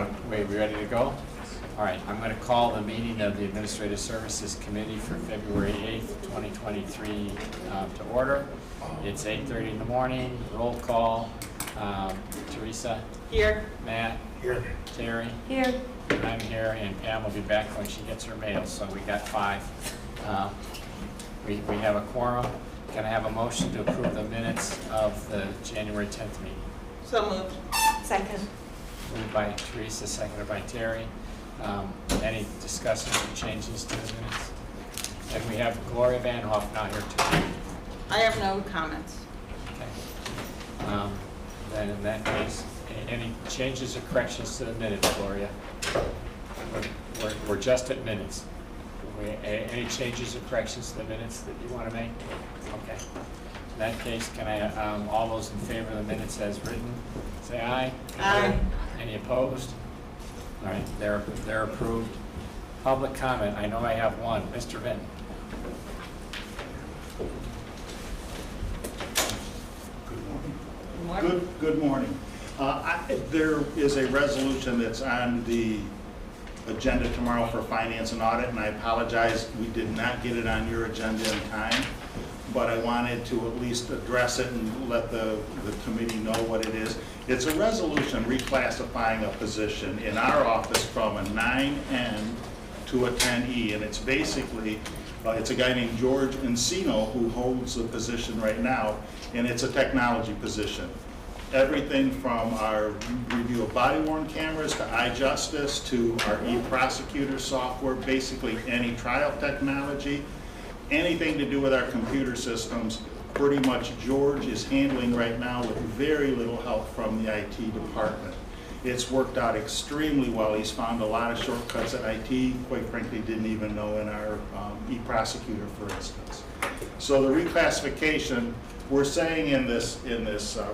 we ready to go? All right, I'm going to call the meeting of the Administrative Services Committee for February 8th, 2023 to order. It's 8:30 in the morning, roll call. Teresa? Here. Matt? Here. Terry? Here. I'm here, and Pam will be back when she gets her mail, so we got 5. We have a quorum. Can I have a motion to approve the minutes of the January 10th meeting? So moved. Second. Moved by Teresa, seconded by Terry. Any discussions or changes to the minutes? And we have Gloria Van Hoff now here too. I have no comments. Okay. Then in that case, any changes or corrections to the minutes, Gloria? We're just at minutes. Any changes or corrections to the minutes that you want to make? Okay. In that case, can I, all those in favor of the minutes as written, say aye. Aye. Any opposed? All right, they're approved. Public comment, I know I have one. Mr. Vin. Good morning. Good morning. There is a resolution that's on the agenda tomorrow for finance and audit, and I apologize, we did not get it on your agenda in time, but I wanted to at least address it and let the committee know what it is. It's a resolution reclassifying a position in our office from a 9N to a 10E, and it's basically, it's a guy named George Encino who holds the position right now, and it's a technology position. Everything from our review of body-worn cameras to iJustice to our e-prosecutor software, basically any trial technology, anything to do with our computer systems, pretty much George is handling right now with very little help from the IT department. It's worked out extremely well. He's found a lot of shortcuts that IT, quite frankly, didn't even know in our e-prosecutor, for instance. So the reclassification, we're saying in this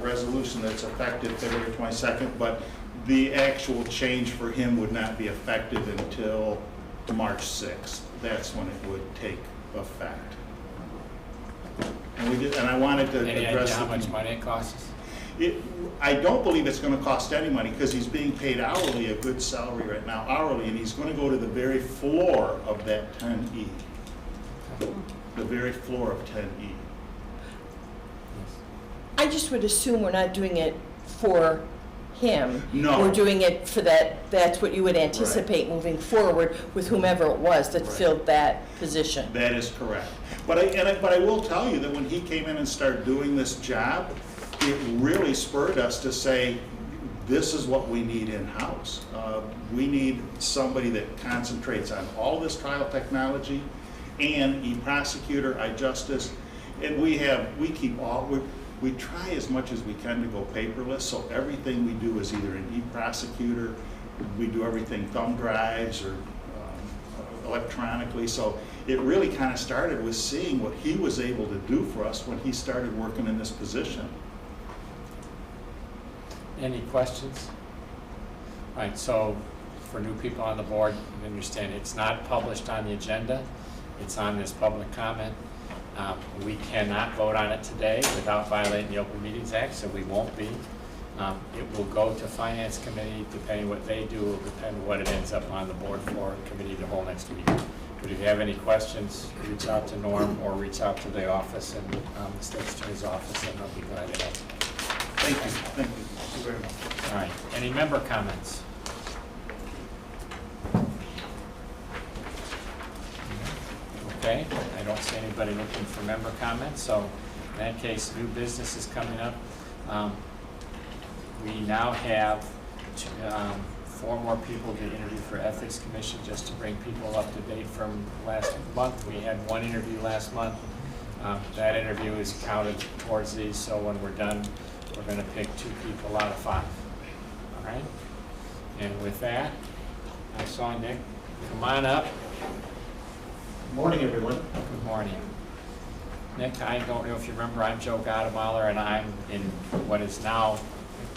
resolution that's effective February 22nd, but the actual change for him would not be effective until March 6th. That's when it would take effect. And I wanted to Any address idea how much money it costs? I don't believe it's going to cost any money because he's being paid hourly, a good salary right now, hourly, and he's going to go to the very floor of that 10E. The very floor of 10E. I just would assume we're not doing it for him. No. We're doing it for that's what you would anticipate moving forward with whomever it was that filled that position. That is correct. But I will tell you that when he came in and started doing this job, it really spurred us to say, this is what we need in-house. We need somebody that concentrates on all this trial technology and e-prosecutor, iJustice, and we try as much as we can to go paperless, so everything we do is either an e-prosecutor, we do everything thumb drives or electronically, so it really kind of started with seeing what he was able to do for us when he started working in this position. Any questions? All right, so for new people on the board, you understand it's not published on the agenda. It's on this public comment. We cannot vote on it today without violating the Open Meetings Act, so we won't be. It will go to Finance Committee, depending what they do, will depend on what it ends up on the board for Committee of the Whole next week. But if you have any questions, reach out to Norm or reach out to the office and the State Attorney's office, and they'll be glad to help. Thank you. Thank you. Thank you very much. All right, any member comments? Okay, I don't see anybody looking for member comments, so in that case, new business is coming up. We now have 4 more people to interview for Ethics Commission, just to bring people up to date from last month. We had 1 interview last month. That interview is counted towards these, so when we're done, we're going to pick 2 people out of 5. All right? And with that, I saw Nick. Come on up. Good morning, everyone. Good morning. Nick, I don't know if you remember, I'm Joe Gottemoller, and I'm in what is now,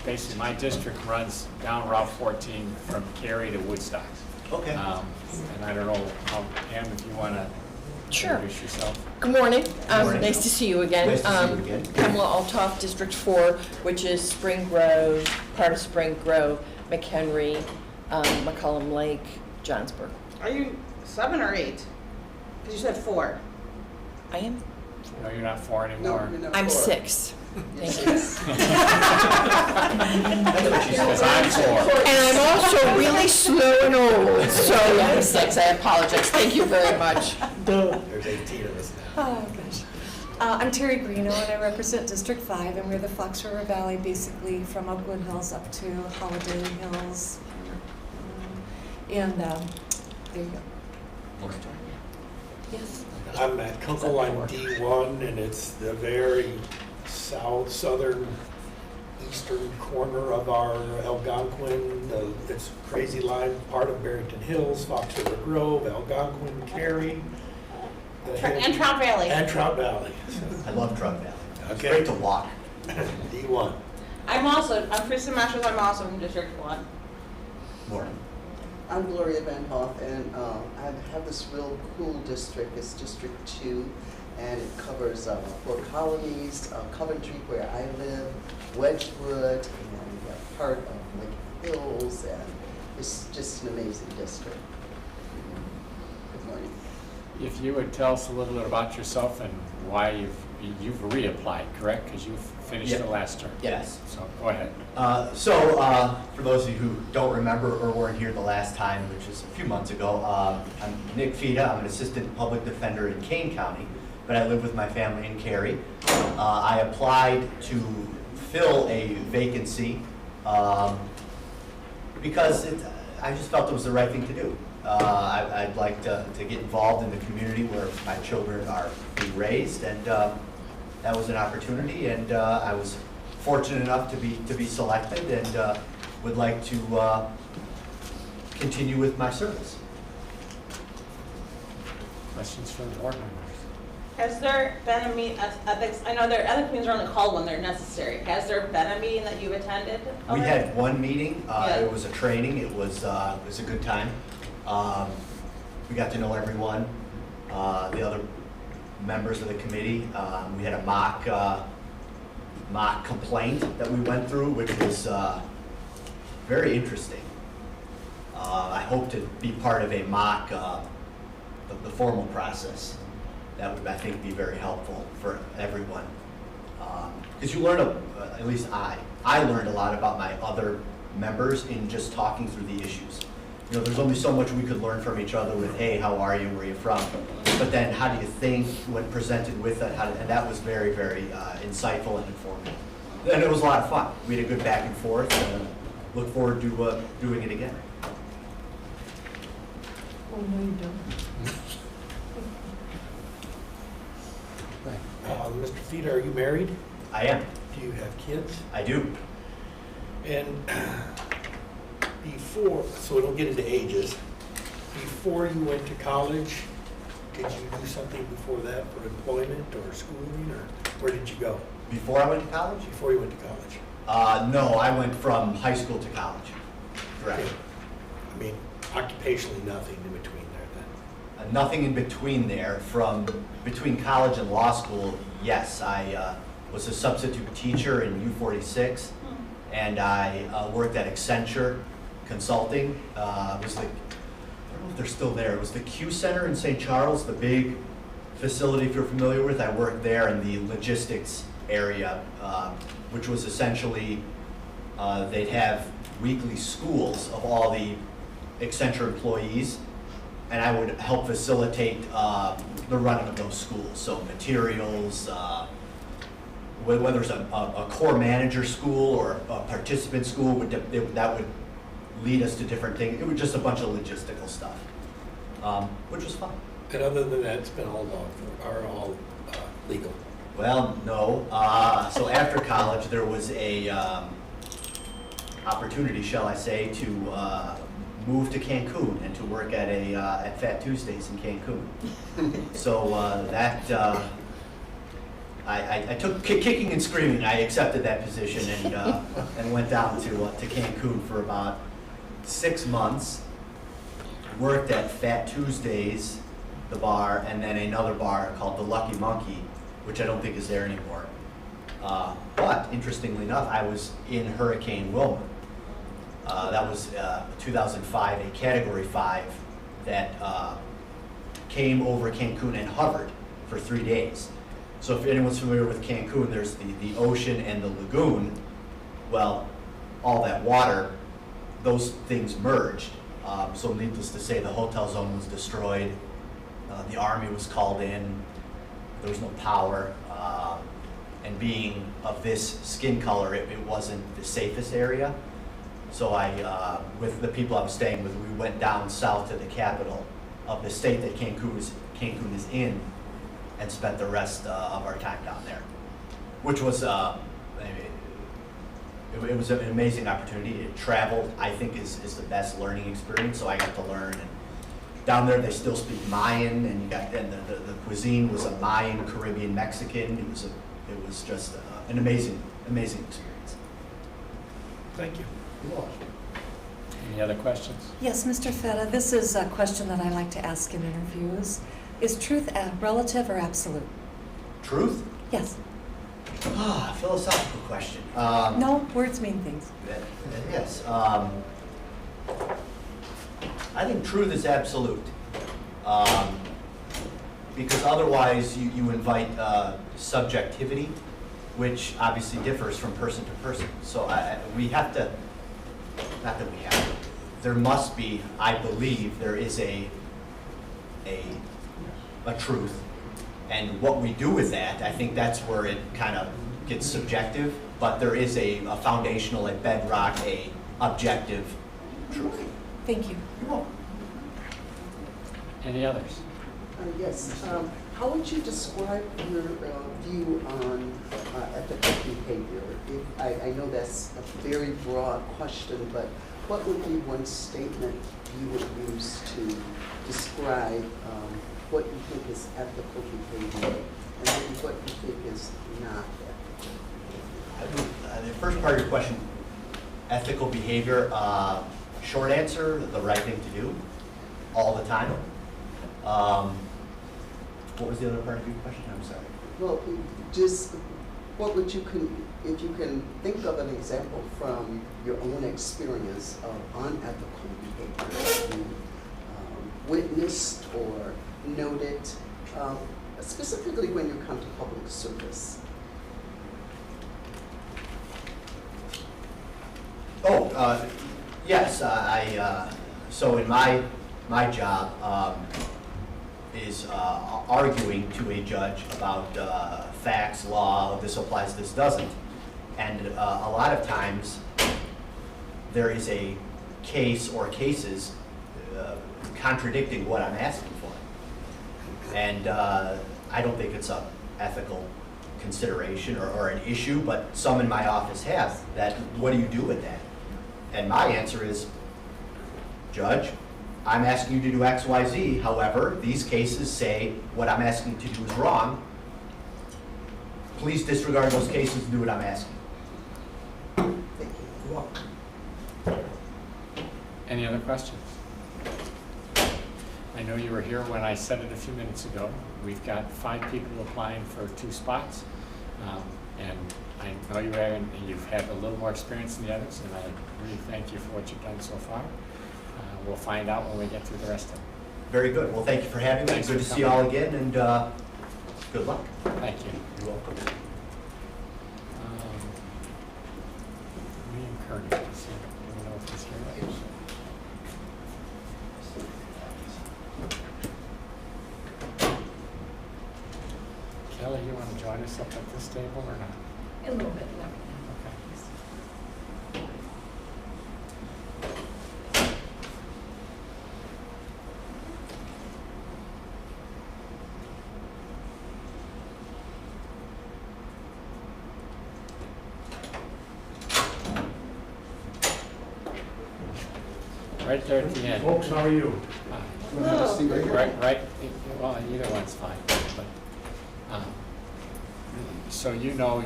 basically my district runs down Route 14 from Cary to Woodstock. Okay. And I don't know, Pam, if you want to Sure. introduce yourself. Good morning. Good morning. Nice to see you again. Nice to see you again. Pamela Altoff, District 4, which is Spring Grove, part of Spring Grove, McHenry, McCollum Lake, Johnsburg. Are you 7 or 8? Because you said 4. I am, No, you're not 4 anymore. I'm 6. Thank you. That's what she Because said. I'm 4. And I'm also really slow and old, so yeah, I'm 6, I apologize, thank you very much. There's 18 of us now. Oh, gosh. I'm Terry Greeno, and I represent District 5, and we're the Fox River Valley, basically from Upwood Hills up to Holiday Hills. And there you go. Yes. I'm at Kunkel on D1, and it's the very southern eastern corner of our Algonquin. It's Crazy Line, part of Barrington Hills, Fox River Grove, Algonquin, Cary. And Trout Valley. And Trout Valley. I love Trout Valley. It's Okay. great to walk. D1. I'm Kristen Masters, I'm also from District 1. Morning. I'm Gloria Van Hoff, and I have this real cool district. It's District 2, and it covers 4 colonies, Coventry, where I live, Wedgwood, and part of Hills, and it's just an amazing district. Good morning. If you would tell us a little bit about yourself and why you've reapplied, correct? Because you finished Yeah. the last term. Yes. So go ahead. For those of you who don't remember or weren't here the last time, which is a few months ago, I'm Nick Feda. I'm an assistant public defender in Kane County, but I live with my family in Cary. I applied to fill a vacancy because I just felt it was the right thing to do. I'd like to get involved in the community where my children are being raised, and that was an opportunity, and I was fortunate enough to be selected, and would like to continue with my service. Questions from the board members? Has there been a meeting, I know there, other meetings are only called when they're necessary. Has there been a meeting that you've attended? We had one meeting. Yeah. It was a training. It was a good time. We got to know everyone, the other members of the committee. We had a mock complaint that we went through, which was very interesting. I hope to be part of a mock, the formal process. That would, I think, be very helpful for everyone. Because you learn, at least I learned a lot about my other members in just talking through the issues. You know, there's only so much we could learn from each other with, hey, how are you, where are you from? But then how do you think when presented with it? And that was very, very insightful and informative. And it was a lot of fun. We had a good back and forth, and look forward to doing it again. Oh, no, you don't. Mr. Feda, are you married? I am. Do you have kids? I do. And before, so we don't get into ages, before you went to college, did you do something before that for employment or schooling, or where did you go Before I went to college? before you went to college? No, I went from high school to college. Correct. I mean, occupationally, nothing in between there then? Nothing in between there. Between college and law school, yes, I was a substitute teacher in U46, and I worked at Accenture Consulting. It was I don't know if they're still there. It was the Q Center in St. Charles, the big facility, if you're familiar with. I worked there in the logistics area, which was essentially, they'd have weekly schools of all the Accenture employees, and I would help facilitate the running of those schools. So materials, whether it's a core manager school or a participant school, that would lead us to different things. It was just a bunch of logistical stuff, which was fun. And other than that, it's been all legal. Well, no. So after college, there was a opportunity, shall I say, to move to Cancun and to work at Fat Tuesdays in Cancun. So I took kicking and screaming. I accepted that position and went down to Cancun for about 6 months. Worked at Fat Tuesdays, the bar, and then another bar called the Lucky Monkey, which I don't think is there anymore. But interestingly enough, I was in Hurricane Wilma. That was 2005, a Category 5 that came over Cancun and hovered for 3 days. So if anyone's familiar with Cancun, there's the ocean and the lagoon. Well, all that water, those things merged. So needless to say, the hotel zone was destroyed. The Army was called in. There was no power. And being of this skin color, it wasn't the safest area. So I, with the people I was staying with, we went down south to the capital of the state that Cancun is in, and spent the rest of our time down there, which was it was an amazing opportunity. It traveled, I think, is the best learning experience. So I got to learn. And down there, they still speak Mayan, and the cuisine was a Mayan, Caribbean, Mexican. It was just an amazing experience. Thank you. Any other questions? Yes, Mr. Feda, this is a question that I like to ask in interviews. Is truth relative or absolute? Truth? Yes. Philosophical question. No, words mean things. Yes. I think truth is absolute. Because otherwise you invite subjectivity, which obviously differs from person to person. So we have to, not that we have to, there must be, I believe, there is a truth. And what we do with that, I think that's where it kind of gets subjective, but there is a foundational, a bedrock, a objective truth. Thank you. You're welcome. Any others? Yes. How would you describe your view on ethical behavior? I know that's a very broad question, but what would be one statement you would use to describe what you think is ethical behavior and maybe what you think is not ethical? The first part of your question, ethical behavior, short answer, the right thing to do, all the time. What was the other part of your question? I'm sorry. Well, just what would you if you can think of an example from your own experience of unethical behavior you witnessed or noted, specifically when you come to public service. Yes. So in my job is arguing to a judge about facts, law, this applies, this doesn't. And a lot of times there is a case or cases contradicting what I'm asking for. And I don't think it's an ethical consideration or an issue, but some in my office have that. What do you do with that? And my answer is, Judge, I'm asking you to do X, Y, Z. However, these cases say what I'm asking you to do is wrong. Please disregard those cases and do what I'm asking. Thank you. You're welcome. Any other questions? I know you were here when I said it a few minutes ago. We've got 5 people applying for 2 spots. And I know you are, and you've had a little more experience than the others, and I really thank you for what you've done so far. We'll find out when we get through the rest of it. Very good. Well, thank you for having me. Thanks Good for to see you coming. all again, and good luck. Thank you. You're welcome. Me and Kurnik, let's see. Do we know if he's here? Kelly, you want to join us up at this table or not? A little bit, yeah. Okay. Right there at the end. Folks, how are you? Right, well, either one's fine, but, so you know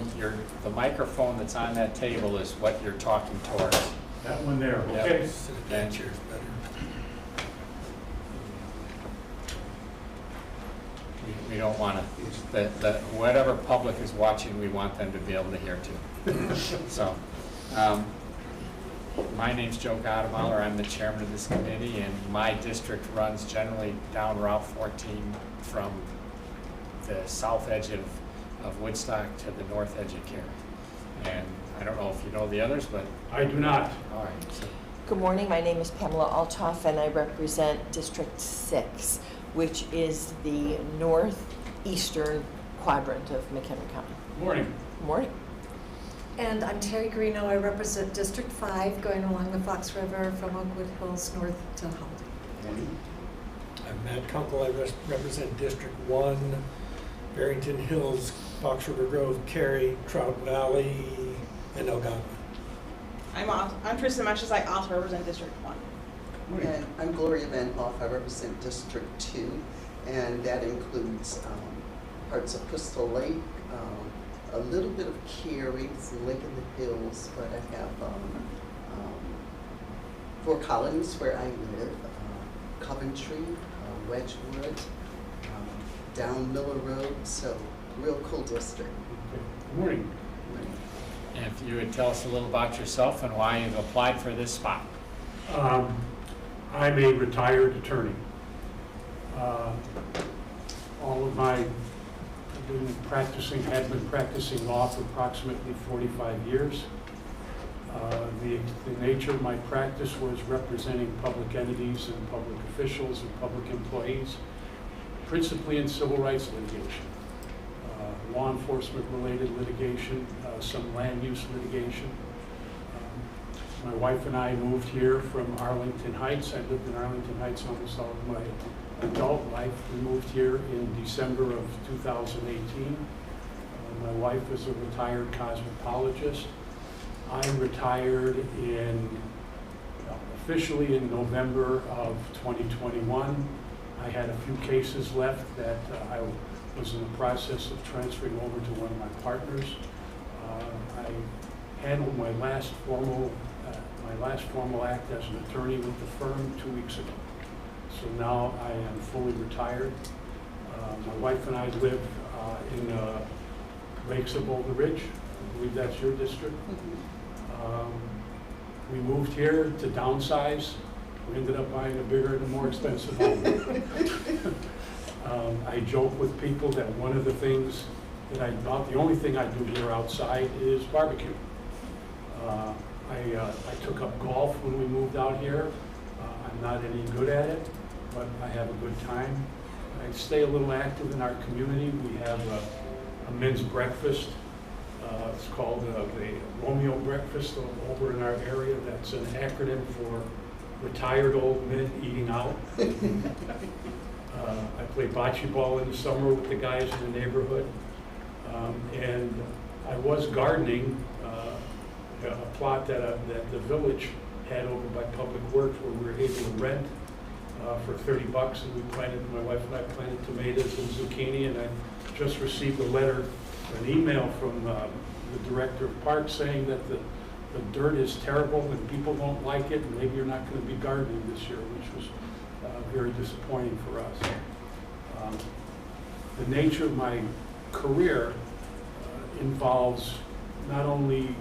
the microphone that's on that table is what you're talking towards. That one there, Yep. okay. And we don't want to, whatever public is watching, we want them to be able to hear too. So, My name's Joe Gottemoller. I'm the chairman of this committee, and my district runs generally down Route 14 from the south edge of Woodstock to the north edge of Cary. And I don't know if you know the others, but I do not. all right. So Good morning, my name is Pamela Altoff, and I represent District 6, which is the northeastern quadrant of McHenry County. Morning. Morning. And I'm Terry Greeno, I represent District 5, going along the Fox River from Oakwood Hills north to Holiday. I'm Matt Kunkel. I represent District 1, Barrington Hills, Fox River Grove, Cary, Trout Valley, and Algonquin. I'm Tristan Matches, I also represent District 1. And I'm Gloria Van Hoff, I represent District 2, and that includes parts of Crystal Lake, a little bit of Cary, it's Lake in the Hills, but I have 4 colonies where I live, Coventry, Wedgwood, down Miller Road, so real cool district. Good morning. and if you would tell us a little about yourself and why you've applied for this spot. I'm a retired attorney. All of my, had been practicing law for approximately 45 years. The nature of my practice was representing public entities and public officials and public employees, principally in civil rights litigation, law enforcement related litigation, some land use litigation. My wife and I moved here from Arlington Heights. I lived in Arlington Heights almost all of my adult life. We moved here in December of 2018. My wife is a retired cosmetologist. I retired officially in November of 2021. I had a few cases left that I was in the process of transferring over to one of my partners. I handled my last formal act as an attorney with the firm 2 weeks ago. So now I am fully retired. My wife and I live in Lakes of Boulder Ridge. I believe that's your district. We moved here to downsize. We ended up buying a bigger and more expensive home. I joke with people that one of the things that the only thing I do here outside is barbecue. I took up golf when we moved out here. I'm not any good at it, but I have a good time. I stay a little active in our community. We have a men's breakfast. It's called the Romeo Breakfast over in our area. That's an acronym for retired old men eating out. I play bocce ball in the summer with the guys in the neighborhood. And I was gardening a plot that the village had over by Public Works where we were able to rent for $30, and my wife and I planted tomatoes and zucchini, and I just received an email from the director of parks saying that the dirt is terrible and people don't like it, and maybe you're not going to be gardening this year, which was very disappointing for us. The nature of my career involves not only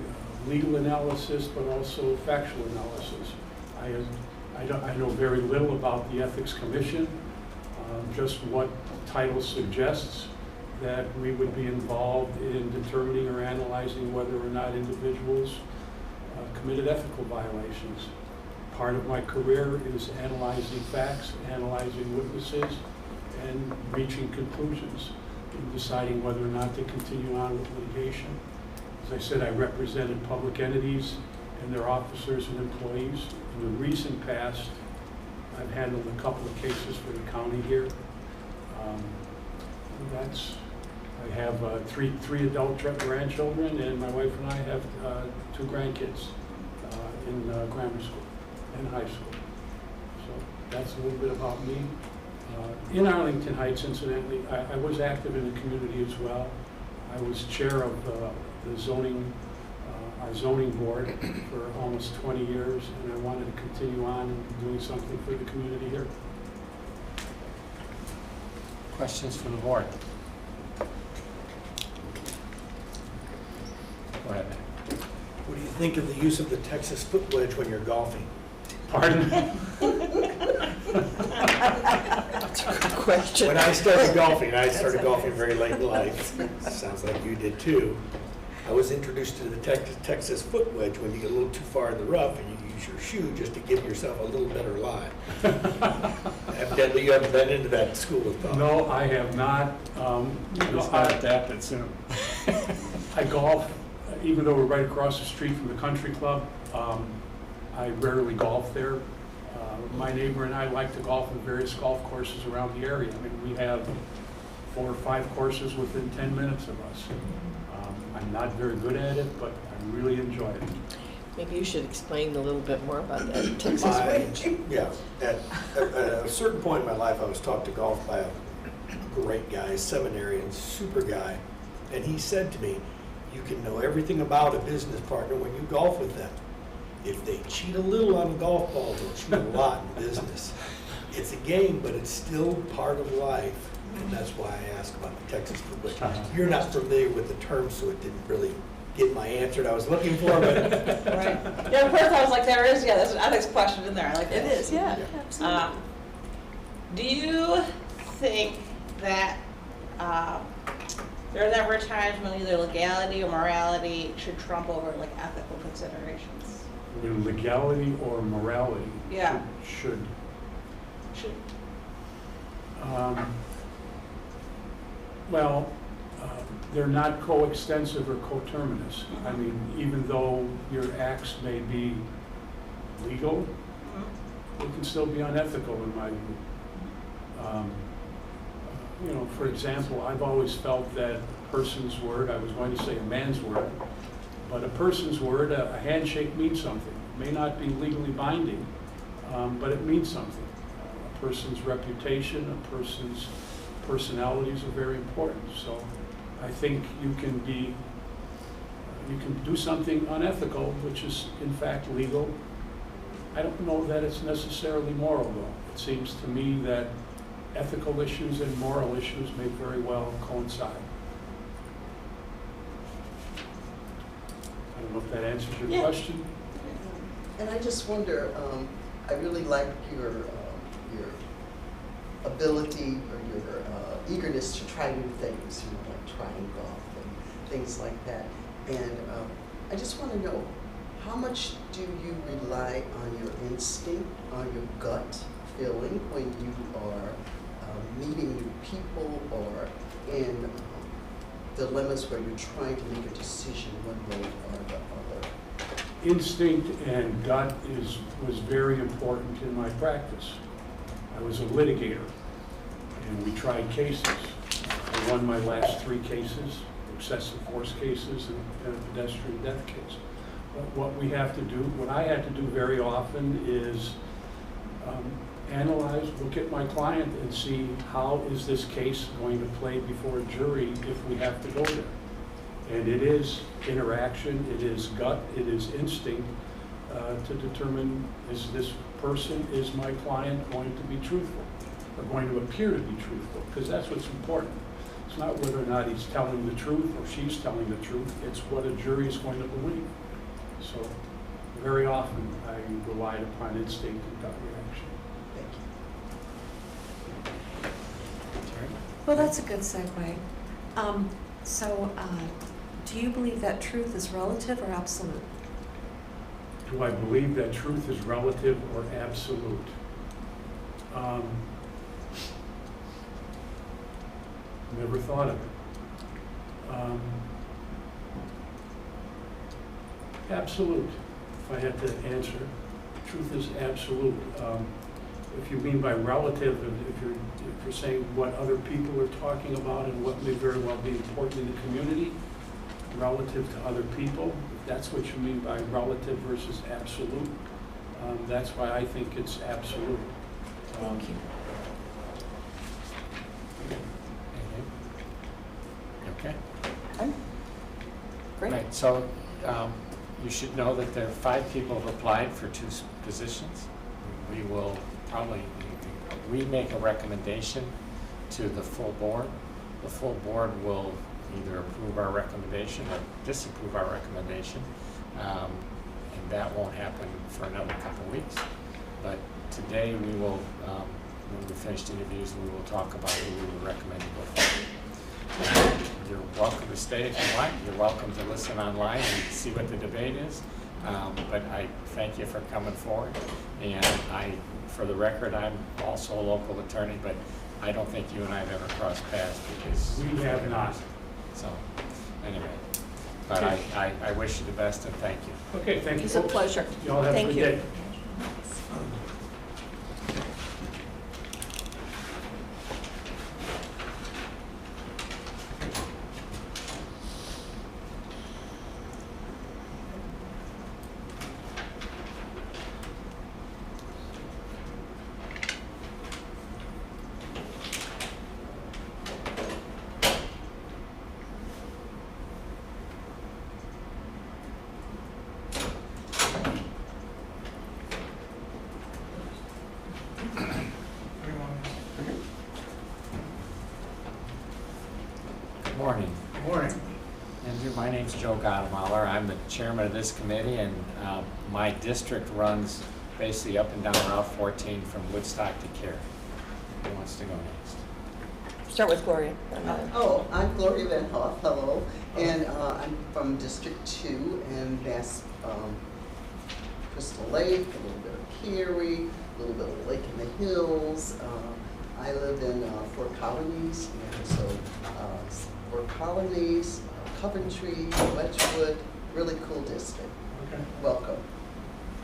legal analysis, but also factual analysis. I know very little about the Ethics Commission, just what the title suggests, that we would be involved in determining or analyzing whether or not individuals committed ethical violations. Part of my career is analyzing facts, analyzing witnesses, and reaching conclusions, and deciding whether or not to continue on with litigation. As I said, I represented public entities and their officers and employees. In the recent past, I've handled a couple of cases for the county here. I have three adult grandchildren, and my wife and I have 2 grandkids in grammar school and high school. So that's a little bit about me. In Arlington Heights, incidentally, I was active in the community as well. I was chair of the zoning, our zoning board for almost 20 years, and I wanted to continue on doing something for the community here. Questions from the board? Go ahead, Matt. What do you think of the use of the Texas foot wedge when you're golfing? Pardon? That's a good question. When I started golfing very late in life, sounds like you did too. I was introduced to the Texas foot wedge when you get a little too far in the rough and you use your shoe just to give yourself a little better lie. Evidently, you haven't been into that school of thought. No, I have not. It's not adapted soon. I golf, even though we're right across the street from the country club. I rarely golf there. My neighbor and I like to golf at various golf courses around the area. I mean, we have 4 or 5 courses within 10 minutes of us. I'm not very good at it, but I really enjoy it. Maybe you should explain a little bit more about that Texas wedge. Yeah, at a certain point in my life, I was taught to golf by a great guy, Seminary, and super guy. And he said to me, you can know everything about a business partner when you golf with them. If they cheat a little on the golf ball, they'll cheat a lot in business. It's a game, but it's still part of life. And that's why I asked about the Texas foot wedge. You're not familiar with the term, so it didn't really get my answer that I was looking for, but. Right. Yeah, at first I was like, there's an ethics question in there. I like It that. is, yeah, absolutely. Do you think that there's ever times when either legality or morality should trump over like ethical considerations? When legality or morality Yeah. should. Should. Well, they're not coextensive or coterminous. I mean, even though your acts may be legal, they can still be unethical in my view. You know, for example, I've always felt that a person's word, I was going to say a man's word, but a person's word, a handshake means something. It may not be legally binding, but it means something. A person's reputation, a person's personalities are very important. So I think you can do something unethical, which is in fact legal. I don't know that it's necessarily moral though. It seems to me that ethical issues and moral issues may very well coincide. I don't know if that answers your question. And I just wonder, I really like your ability or your eagerness to try new things, you know, like trying golf and things like that. And I just want to know, how much do you rely on your instinct, on your gut feeling when you are meeting new people or in dilemmas where you're trying to make a decision one way or the other? Instinct and gut was very important in my practice. I was a litigator, and we tried cases. I won my last 3 cases, excessive force cases and a pedestrian death case. But what we have to do, what I had to do very often is analyze, look at my client and see how is this case going to play before a jury if we have to go there. And it is interaction, it is gut, it is instinct to determine is this person, is my client going to be truthful or going to appear to be truthful, because that's what's important. It's not whether or not he's telling the truth or she's telling the truth, it's what a jury is going to believe. So very often I relied upon instinct and gut reaction. Thank you. Well, that's a good segue. Do you believe that truth is relative or absolute? Do I believe that truth is relative or absolute? Never thought of it. Absolute, if I had to answer. Truth is absolute. If you mean by relative, if you're saying what other people are talking about and what may very well be important in the community, relative to other people, if that's what you mean by relative versus absolute, that's why I think it's absolute. Thank you. Okay. Great. Right, so you should know that there are 5 people who applied for 2 positions. We will probably, we make a recommendation to the full board. The full board will either approve our recommendation or disapprove our recommendation. And that won't happen for another couple of weeks. But today we will, when we finish interviews, we will talk about who we would recommend to go forward. You're welcome to stay if you like. You're welcome to listen online and see what the debate is. But I thank you for coming forward. And for the record, I'm also a local attorney, but I don't think you and I have ever crossed paths because We have not. So, anyway, but I wish you the best and thank you. Okay, thank you. It's a folks. pleasure. Y'all have a Thank good you. day. Good morning. Good morning. Andrew, my name's Joe Gottemoller. I'm the chairman of this committee, and my district runs basically up and down Route 14 from Woodstock to Cary. Who wants to go next? Start with Gloria. I'm Gloria Van Hoff, hello, and I'm from District 2, and that's Crystal Lake, a little bit of Cary, a little bit of Lake in the Hills. I live in Fort Colonies, and so Fort Colonies, Coventry, Wedgwood, really cool district. Okay, Welcome.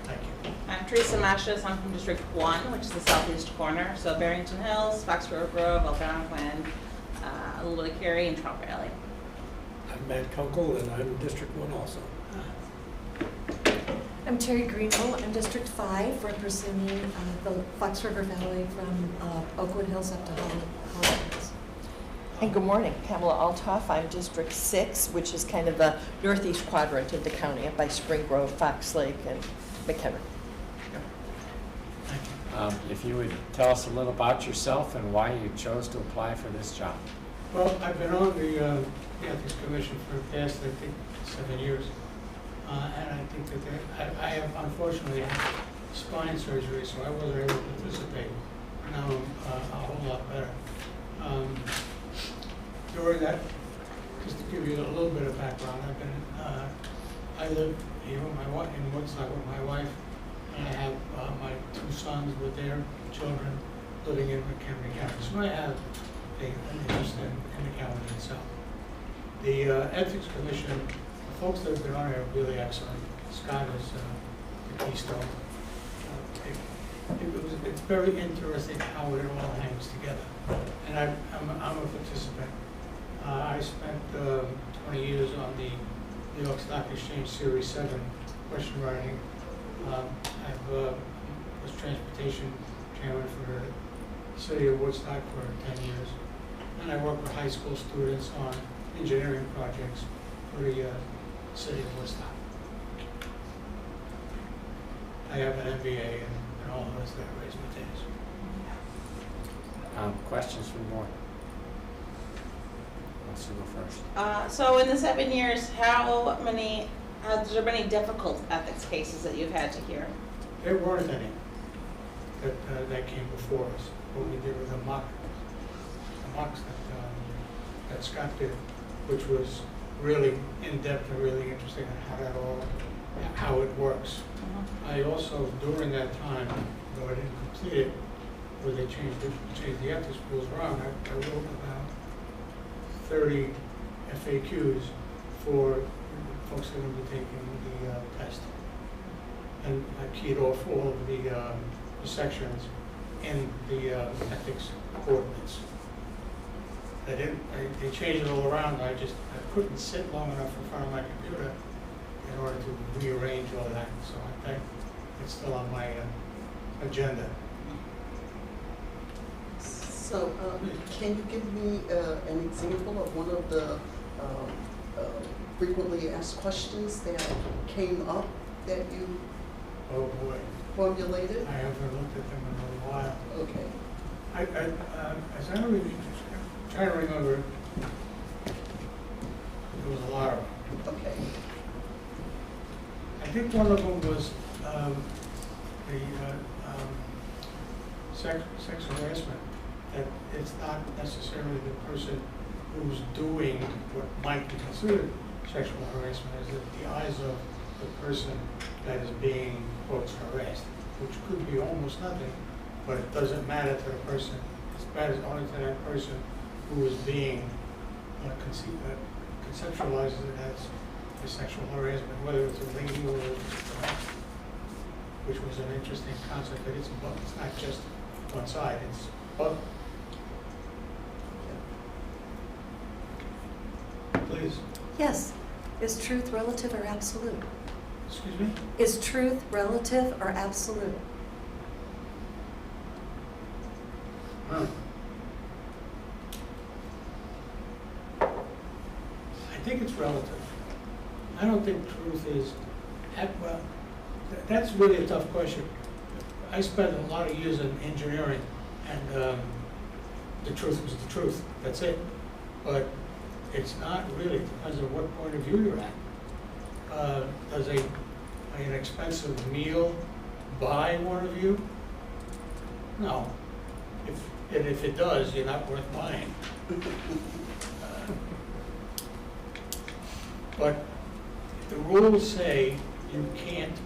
thank you. I'm Teresa Mashas, I'm from District 1, which is the southeast corner, so Barrington Hills, Foxborough Grove, Algonquin, a little bit of Cary, and Trout Valley. I'm Matt Kunkel, and I'm District 1 also. I'm Terry Greenwell. I'm District 5, representing the Fox River Valley from Oakwood Hills up to Holland Hills. And good morning, Pamela Althoff. I'm District 6, which is kind of the northeast quadrant of the county, up by Spring Grove, Fox Lake, and McHenry. If you would tell us a little about yourself and why you chose to apply for this job. Well, I've been on the Ethics Commission for the past, I think, 7 years. And I think that I have unfortunately had spine surgery, so I wasn't able to participate. Now I'm a whole lot better. During that, just to give you a little bit of background, I live here with my wife, in Woodstock with my wife, and I have my 2 sons with their children living in McHenry County. So I have an interest in the county itself. The Ethics Commission, the folks that have been on here are really excellent. Scott is the keystone. It's very interesting how it all hangs together. And I'm a participant. I spent 20 years on the New York Stock Exchange Series 7 question writing. I was transportation chairman for the city of Woodstock for 10 years. And I work with high school students on engineering projects for the city of Woodstock. I have an MBA and all of us that raise potatoes. Questions from the board? Wants to go first? So in the 7 years, has there been any difficult ethics cases that you've had to hear? There weren't any that came before us. What we did with the mocks that Scott did, which was really in-depth and really interesting on how it works. I also, during that time, though I didn't complete it, where they changed the ethics rules around, I wrote about 30 FAQs for folks that are going to be taking the test. And I keyed off all of the sections in the ethics coordinates. They changed it all around. I couldn't sit long enough in front of my computer in order to rearrange all that. So I think it's still on my agenda. So, can you give me an example of one of the frequently asked questions that came up that you Oh boy, formulated? I haven't looked at them in a little while. Okay. As I really trying to remember, there was a lot of them. Okay. think one of them was the sex harassment, that it's not necessarily the person who's doing what might be considered sexual harassment, is that the eyes of the person that is being, quote, harassed, which could be almost nothing, but it doesn't matter to the person. It matters only to that person who is being conceptualizes it as a sexual harassment, whether it's a lady or which was an interesting concept, that it's both. It's not just one side, it's both. Please. Yes. Is truth relative or absolute? Excuse me? Is truth relative or absolute? Huh. I think it's relative. I don't think truth is, well, that's really a tough question. I spent a lot of years in engineering, and the truth was the truth. That's it. But it's not really. It depends on what point of view you're at. Does an expensive meal buy one of you? No. If it does, you're not worth buying. But if the rules say you can't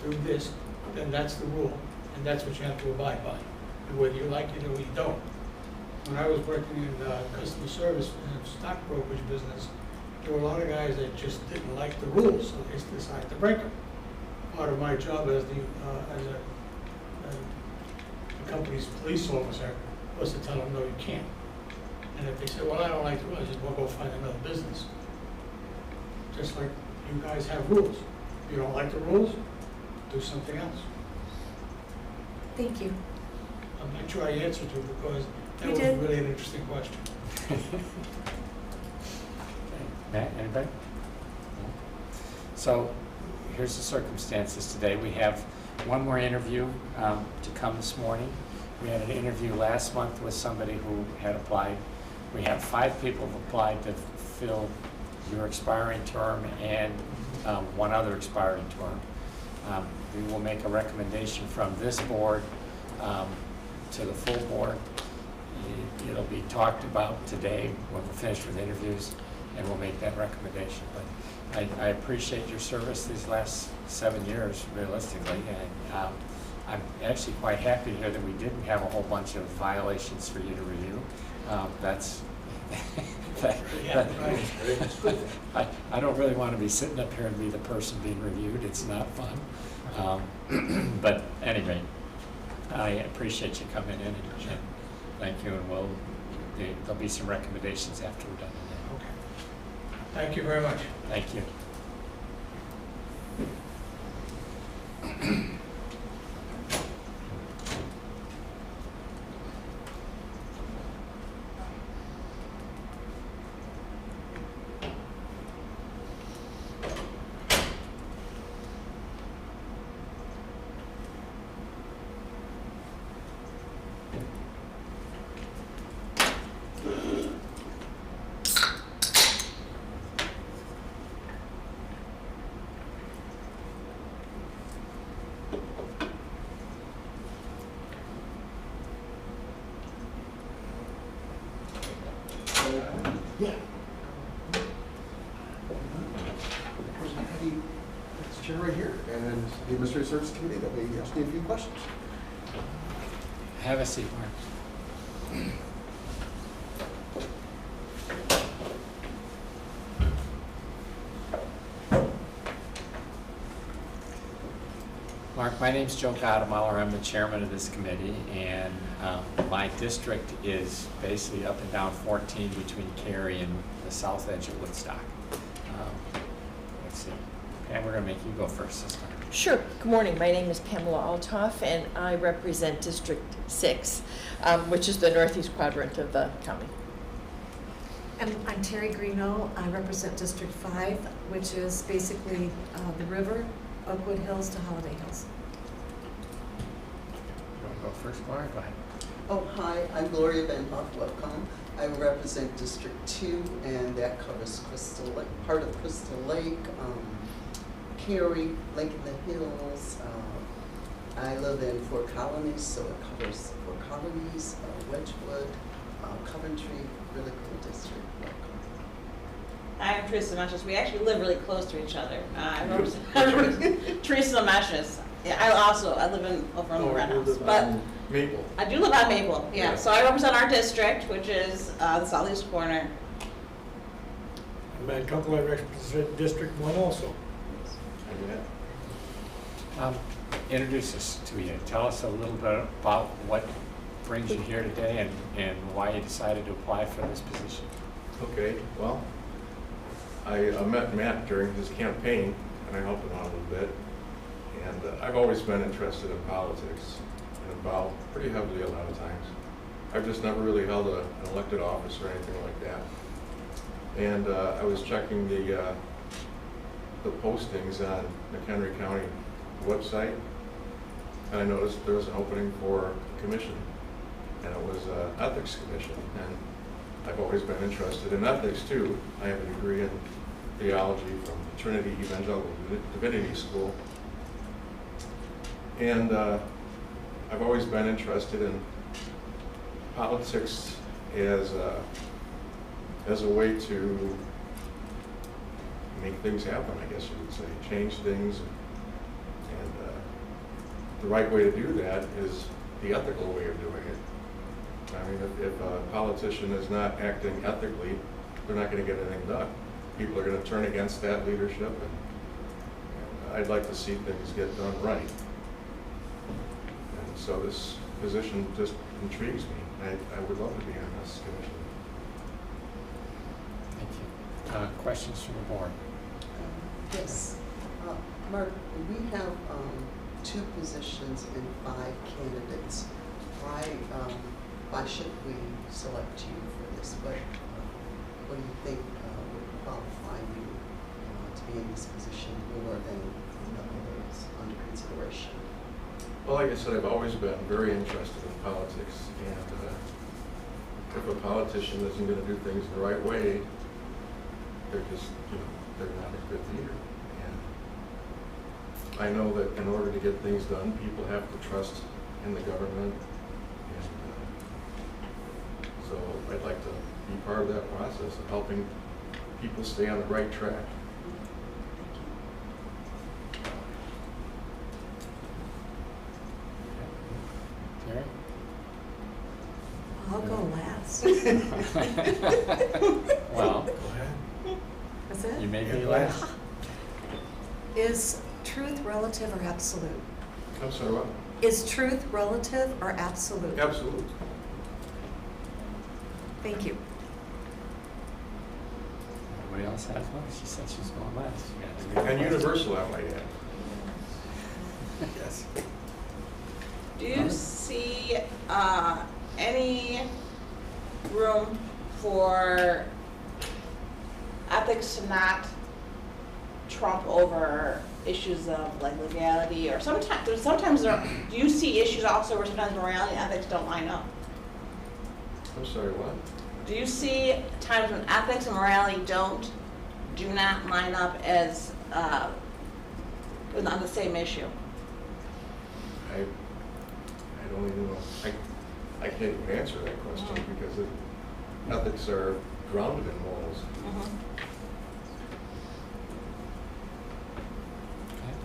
do this, then that's the rule, and that's what you have to abide by, and whether you like it or you don't. When I was working in customer service and stock brokerage business, there were a lot of guys that just didn't like the rules, so they decided to break them. Part of my job as the company's police officer was to tell them, no, you can't. And if they said, well, I don't like the rules, I said, well, go find another business. Just like you guys have rules. If you don't like the rules, do something else. Thank you. I'm not sure I answered you because that You was did. really an interesting question. Matt, anybody? No? So here's the circumstances today. We have one more interview to come this morning. We had an interview last month with somebody who had applied. We have 5 people who applied to fill your expiring term and one other expiring term. We will make a recommendation from this board to the full board. It'll be talked about today when we're finished with interviews, and we'll make that recommendation. But I appreciate your service these last 7 years, realistically, and I'm actually quite happy to hear that we didn't have a whole bunch of violations for you to review. That's I don't really want to be sitting up here and be the person being reviewed. It's not fun. But anyway, I appreciate you coming in, and thank you, and there'll be some recommendations after we're done today. Okay. Thank you very much. Thank you. Yeah. It's chair right here, and the Administrative Services Committee, that may ask you a few questions. Have a seat, Mark. Mark, my name's Joe Gadamuller. I'm the chairman of this committee, and my district is basically up and down 14 between Cary and the south edge of Woodstock. Let's see. And we're going to make you go first this time. Sure. Good morning. My name is Pamela Altoff, and I represent District 6, which is the northeast quadrant of the county. And I'm Terry Greeno. I represent District 5, which is basically the river, Oakwood Hills to Holiday Hills. You want to go first, Gloria? Go ahead. Oh, hi, I'm Gloria Van Hoff, welcome. I represent District 2, and that covers Crystal Lake, part of Crystal Lake, Cary, Lake in the Hills. I live in Fort Colonies, so it covers Fort Colonies, Wedgwood, Coventry, really cool district. I'm Teresa Meshes. We actually live really close to each other. I represent Teresa Meshes. Yeah, I live over in the Red House, but Maple. I do live on Maple. Yeah, Yeah. so I represent our district, which is the southeast corner. And Council, I represent District 1 also. Introduce us to you. Tell us a little bit about what brings you here today and why you decided to apply for this position. Okay, well, I met Matt during his campaign, and I helped him out a little bit. And I've always been interested in politics, and involved pretty heavily a lot of times. I've just never really held an elected office or anything like that. And I was checking the postings on McHenry County website, and I noticed there was an opening for a commission, and it was an ethics commission. And I've always been interested in ethics too. I have a degree in theology from Trinity Evangelical Divinity School. And I've always been interested in politics as a way to make things happen, I guess you would say, change things. And the right way to do that is the ethical way of doing it. I mean, if a politician is not acting ethically, they're not going to get anything done. People are going to turn against that leadership, and I'd like to see things get done right. And so this position just intrigues me. I would love to be on this commission. Thank you. Questions from the board? Yes. Mark, we have 2 positions and 5 candidates. Why should we select you for this? What do you think would qualify you to be in this position more than the others under consideration? Well, like I said, I've always been very interested in politics, and if a politician isn't going to do things the right way, they're just, they're not a good leader. And I know that in order to get things done, people have to trust in the government, and so I'd like to be part of that process of helping people stay on the right track. Jerry? I'll go last. Well, Go ahead. That's it? you may be Yeah, last. Is truth relative or absolute? I'm sorry, what? Is truth relative or absolute? Absolutely. Thank you. Everybody else has one? She said she's going last. You gotta And do it. universal, I might add. Yes. Do you see any room for ethics to not trump over issues of like legality, or sometimes do you see issues also where sometimes morality and ethics don't line up? I'm sorry, what? Do you see times when ethics and morality do not line up as on the same issue? I don't even know. I can't even answer that question because ethics are grounded in morals. Okay.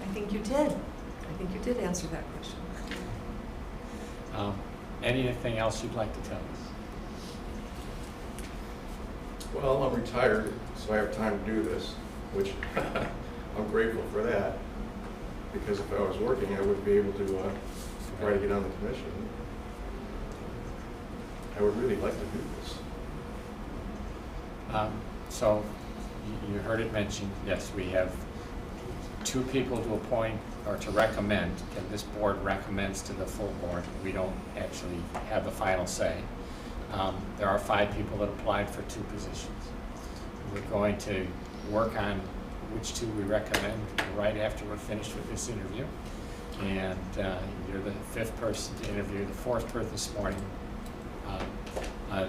I think you did. I think you did answer that question. Anything else you'd like to tell us? Well, I'm retired, so I have time to do this, which I'm grateful for that. Because if I was working, I wouldn't be able to try to get on the commission. I would really like to do this. So you heard it mentioned, yes, we have 2 people to appoint or to recommend, and this board recommends to the full board. We don't actually have the final say. There are 5 people that applied for 2 positions. We're going to work on which 2 we recommend right after we're finished with this interview. And you're the 5th person to interview. The 4th person this morning, a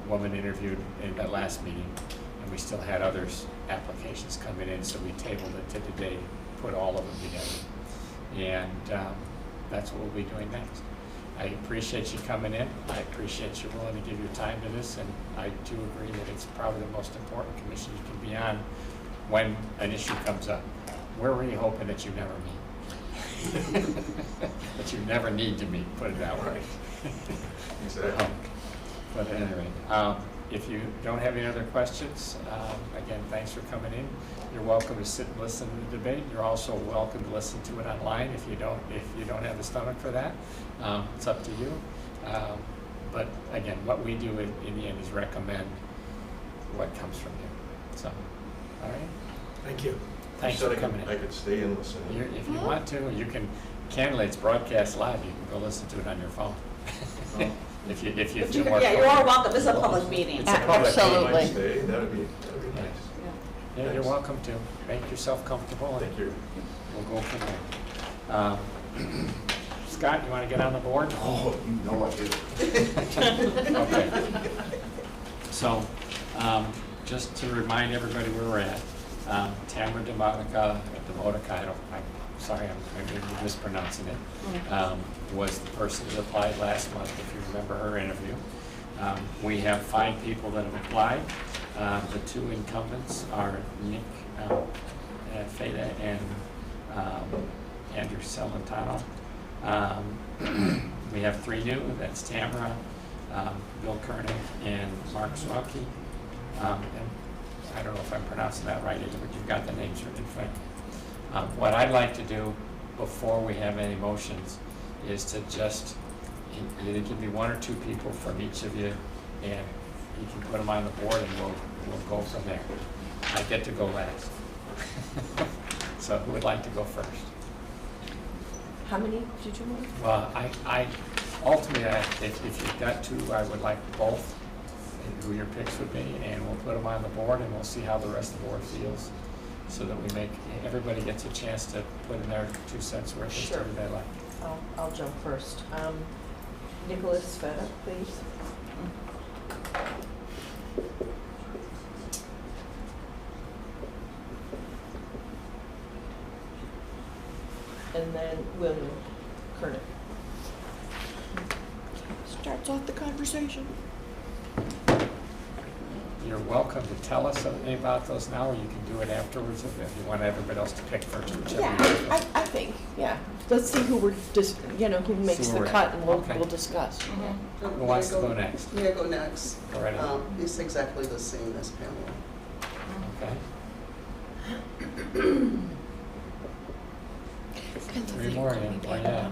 woman interviewed in that last meeting. and we still had others, applications coming in, so we tabled it to today, put all of them together. And that's what we'll be doing next. I appreciate you coming in. I appreciate you willing to give your time to this, and I do agree that it's probably the most important commission you can be on when an issue comes up. We're really hoping that you never meet. That you never need to meet, put it that way. Exactly. But at any rate, if you don't have any other questions, again, thanks for coming in. You're welcome to sit and listen to the debate. You're also welcome to listen to it online if you don't have the stomach for that. It's up to you. But again, what we do in the end is recommend what comes from you. So, all right. Thank you. Thanks You for said coming in. I could stay and listen. If you want to, you can. Candidly, it's broadcast live. You can go listen to it on your phone. If you feel more. Yeah, you're all comfortable. welcome. It's a public meeting. It's a public Absolutely. If I might stay, that'd be nice. Yeah, you're Thanks. welcome to. Make yourself comfortable, and Thank you. we'll go from there. Scott, you want to get on the board? Oh, you know I do. Okay. So, just to remind everybody where we're at, Tamara Demotica, I'm sorry, I'm maybe mispronouncing it, was the person that applied last month, if you remember her interview. We have 5 people that have applied. The 2 incumbents are Nick Feda and Andrew Celentano. We have 3 new, that's Tamara, Bill Kurnik, and Mark Zuelke. And I don't know if I'm pronouncing that right, but you've got the names written in front of you. What I'd like to do before we have any motions is to just either give me 1 or 2 people from each of you, and you can put them on the board, and we'll go from there. I get to go last. So who would like to go first? How many did you want? Well, I ultimately, if you've got 2, I would like both, and who your picks would be, and we'll put them on the board, and we'll see how the rest of the board feels, so that everybody gets a chance to put in their 2 cents worth as to who they like. I'll jump first. Nicholas Feda, please. And then William Kurnik. Starts off the conversation. You're welcome to tell us something about those now, or you can do it afterwards if you want everybody else to pick first. whichever Yeah, you prefer. I think, yeah. Let's see who who makes See the where we're cut, at. and Okay. we'll discuss. Who wants to go next? May I go next? Go right ahead. It's exactly the same as Pamela. Okay. 3 more in. Oh, yeah.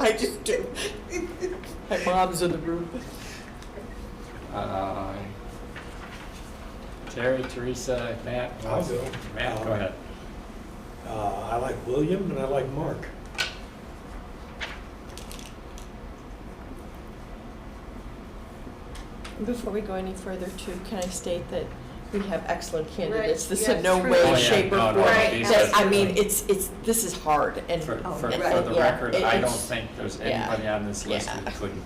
I just do. My mom's in the room. Terry, Teresa, Matt. I'll go. Matt, go ahead. I like William and I like Mark. Before we go any further, too, can I state that we have excellent candidates. Right, This yeah, in no true. way, Oh, yeah. shape, or No, form. no, Right, these That- are- I mean, this is hard, and. For and- the yeah, record, I don't it's- think there's yeah. anybody on this list Yeah. who couldn't.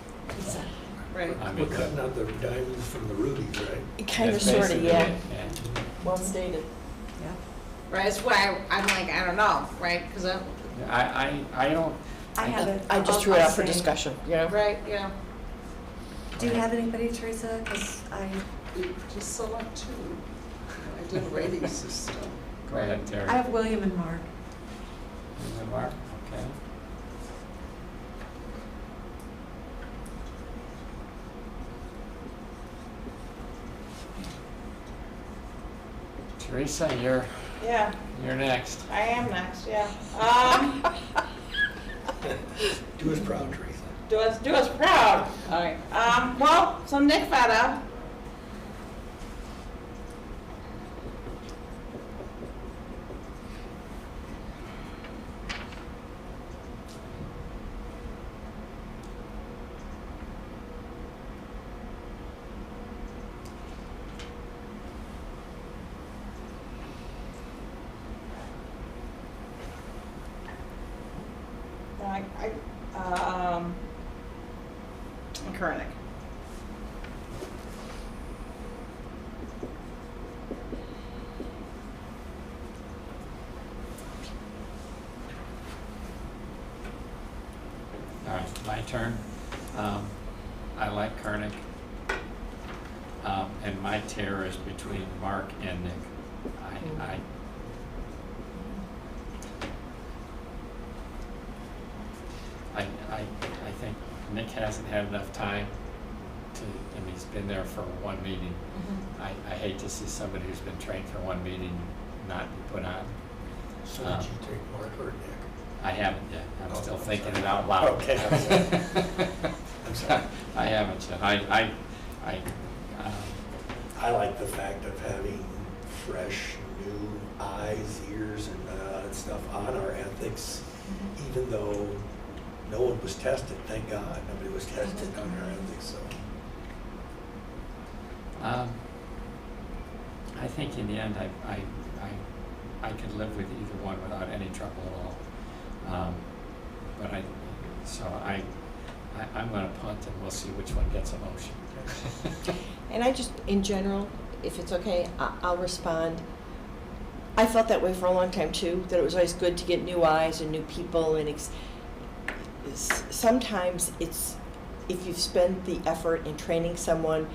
Right. I We're mean, cutting out the diamonds from the rubies, right? Kind of, that's sort of, basically yeah. it, Well stated. Right, that's why I'm like, I don't know, right, because I don't, I have it. I just I'll- threw it I'll out for say. discussion, you know? right, yeah. Do you have anybody, Teresa? Because Just select 2. I did a rating system. go ahead, Terry. I have William and Mark. Is it Mark? Okay. Teresa, Yeah, you're next. I am next, yeah. Do us proud, Teresa. Do us proud. All right. Well, so Nick Feda. And Kurnik. turn. I like Kurnik. And my tear is between Mark and Nick. I think Nick hasn't had enough time to, and he's been there for one meeting. I hate to see somebody who's been trained for one meeting not be put on. So did you take Mark or Nick? I haven't yet. I'm still thinking it out loud. Okay. I'm sorry. I haven't yet. I like the fact of having fresh, new eyes, ears, and stuff on our ethics, even though no one was tested. Thank God, nobody was tested on our ethics. So, I think in the end, I could live with either one without any trouble at all. But I'm going to punt, and we'll see which one gets a motion. And I just, in general, if it's okay, I'll respond. I felt that way for a long time too, that it was always good to get new eyes and new people, and sometimes it's, if you've spent the effort in training someone,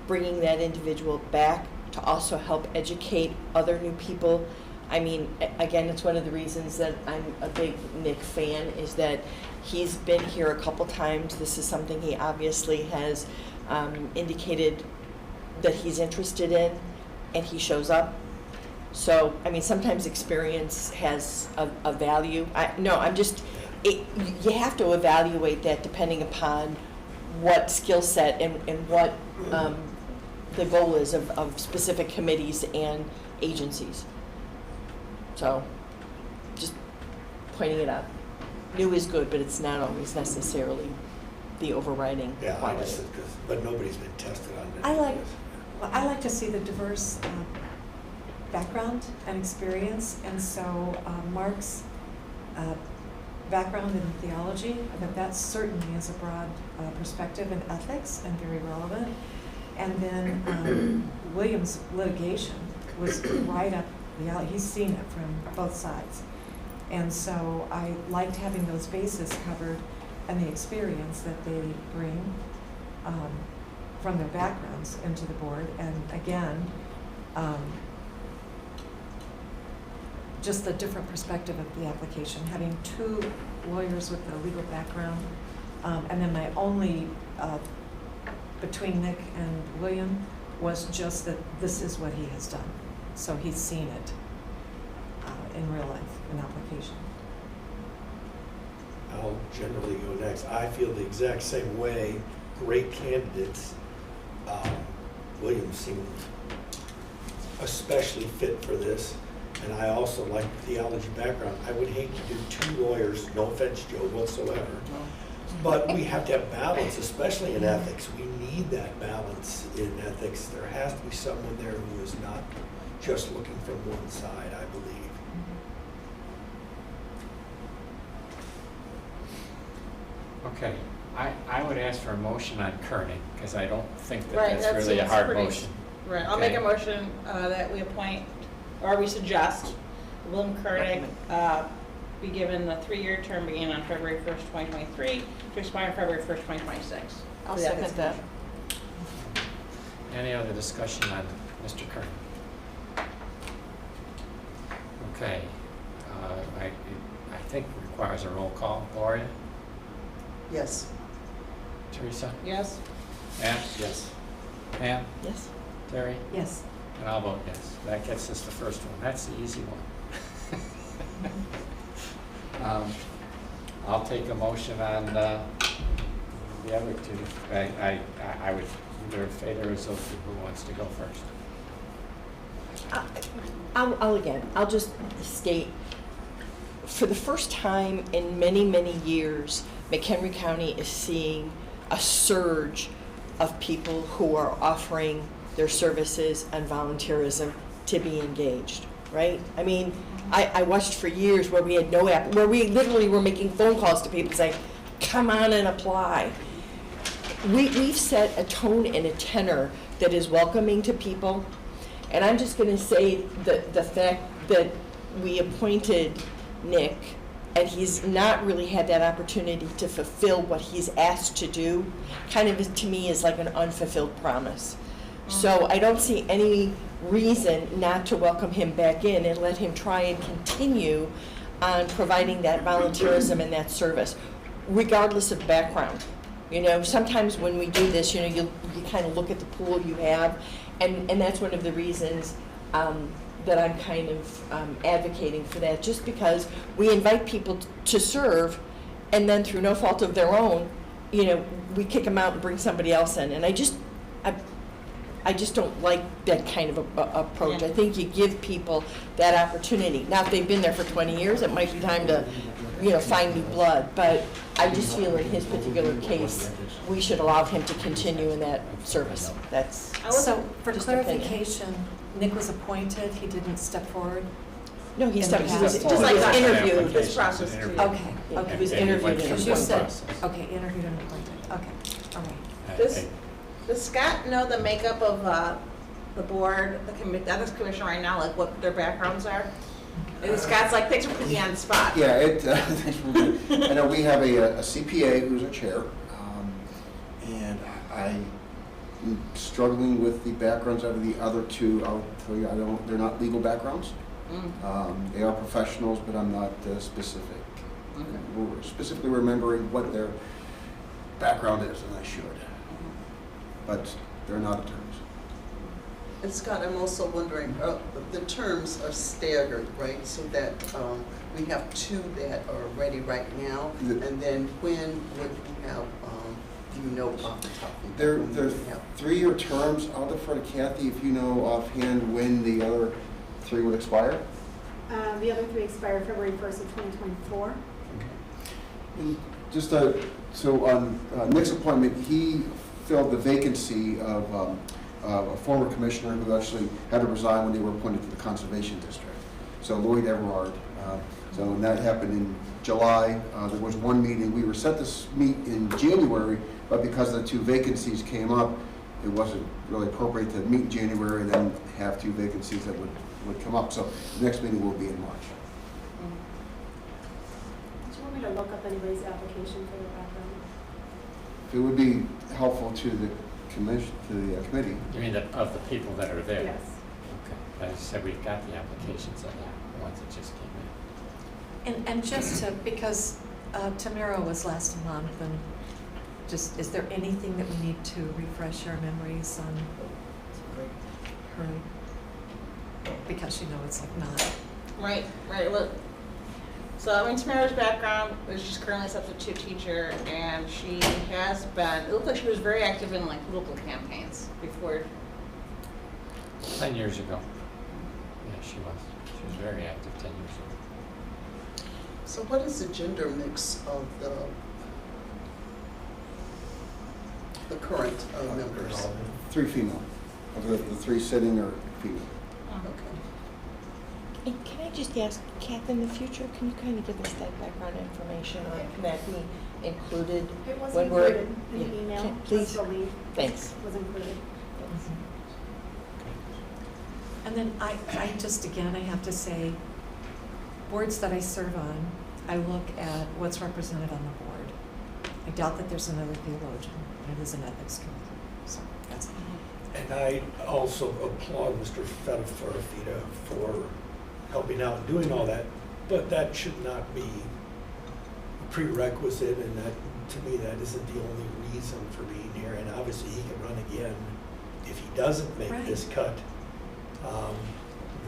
bringing that individual back to also help educate other new people. I mean, again, it's one of the reasons that I'm a big Nick fan, is that he's been here a couple times. This is something he obviously has indicated that he's interested in, and he shows up. So, I mean, sometimes experience has a value. You have to evaluate that depending upon what skill set and what the goal is of specific committees and agencies. So, just pointing it out. New is good, but it's not always necessarily the overriding yeah, quality. but nobody's been tested on it. I like to see the diverse background and experience, and so Mark's background in theology, I think that certainly is a broad perspective in ethics and very relevant. And then William's litigation was right up the alley. He's seen it from both sides. And so I liked having those bases covered and the experience that they bring from their backgrounds into the board. And again, just the different perspective of the application, having two lawyers with a legal background, and then my only between Nick and William was just that this is what he has done. So he's seen it in real life, in application. I'll generally go next. I feel the exact same way. Great candidates. William seemed especially fit for this, and I also like the theology background. I would hate to do two lawyers, no offense, Joe, whatsoever, but we have to have balance, especially in ethics. We need that balance in ethics. There has to be someone there who is not just looking from one side, I believe. Okay, I would ask for a motion on Kurnik, because I don't think that Right, that's really a hard pretty- motion. Right, I'll make a Okay. motion that we appoint, or we suggest William Kurnik be given a 3-year term beginning on February 1st, 2023, to expire February 1st, 2026. I'll Yeah, second that's that. Any other discussion on Mr. Kurnik? Okay, I think requires a roll call. Gloria? Yes. Teresa? Yes? Ann? Yes. Pam? Yes? Terry? Yes. And I'll vote yes. That gets us the first one. That's the easy one. I'll take a motion on the other two. I would either Feda or Zuelke, who wants to go first. I'll just state, for the first time in many, many years, McHenry County is seeing a surge of people who are offering their services and volunteerism to be engaged, right? I mean, I watched for years where we had no app, where we literally were making phone calls to people saying, come on and apply. We've set a tone and a tenor that is welcoming to people. And I'm just gonna say that the fact that we appointed Nick and he's not really had that opportunity to fulfill what he's asked to do, kind of to me is like an unfulfilled promise. So I don't see any reason not to welcome him back in and let him try and continue on providing that volunteerism and that service, regardless of background. You know, sometimes when we do this, you know, you kind of look at the pool you have, and that's one of the reasons that I'm kind of advocating for that, just because we invite people to serve, and then through no fault of their own, you know, we kick them out and bring somebody else in. And I just don't like that kind of approach. Yeah. I think you give people that opportunity. Now, if they've been there for 20 years, it might be time to, you know, find new blood. But I just feel in his particular case, we should allow him to continue in that service. That's So for just opinion. clarification, Nick was appointed, he didn't step forward? No, he stepped, he was Just just like like that. interviewed. This process too. Okay, Yeah, okay. he was And he interviewed went and through You the appointed. said, process. okay, interviewed and appointed, okay, all right. This, does Scott know the makeup of the board, the ethics commission right now, like what their backgrounds are? And Scott's like, thanks for putting me on the spot. Yeah, thanks for doing it. I know we have a CPA who's our chair, and I'm struggling with the backgrounds of the other two. I'll tell you, they're not legal backgrounds. They are professionals, but I'm not specific. We're specifically remembering what their background is, and I should. But they're not attorneys. And Scott, I'm also wondering, the terms are staggered, right? So that we have two that are ready right now, and then when would we have, do you know off the top of your They're head when we have? 3-year terms. I'll defer to Kathy if you know offhand when the other 3 would expire. The other 3 expire February 1st of 2024. And just so on Nick's appointment, he filled the vacancy of a former commissioner who actually had to resign when they were appointed to the Conservation District. So Lloyd Everard. So when that happened in July, there was one meeting. We were set to meet in January, but because the 2 vacancies came up, it wasn't really appropriate to meet in January and then have 2 vacancies that would come up. So the next meeting will be in March. Do you want me to look up anybody's application for their background? It would be helpful to the commission, to the committee. You mean of the people that are there? Yes. Okay, but as I said, we've got the applications of the ones that just came in. And just to, because Tamara was last month, and just, is there anything that we need to refresh our memories on her? Because, you know, it's like not. Right, look. So, I mean, Tamara's background is she's currently a substitute teacher, and she has been, it looked like she was very active in like local campaigns before. 10 years ago. Yeah, she was. She was very active 10 years ago. So what is the gender mix of the current members? 3 female. Of the 3 sitting are female. Okay. And can I just ask, Kath, in the future, can you kind of give us that background information, or can that be included? It was when we're- included in the yeah, email, can- just please? believe. Thanks. Was included. And then I just, again, I have to say, boards that I serve on, I look at what's represented on the board. I doubt that there's another theologian, and it is an ethics committee, so that's it. And I also applaud Mr. Feda for helping out and doing all that, but that should not be a prerequisite, and that, to me, that isn't the only reason for being here. And obviously, he can run again if he doesn't make Right. this cut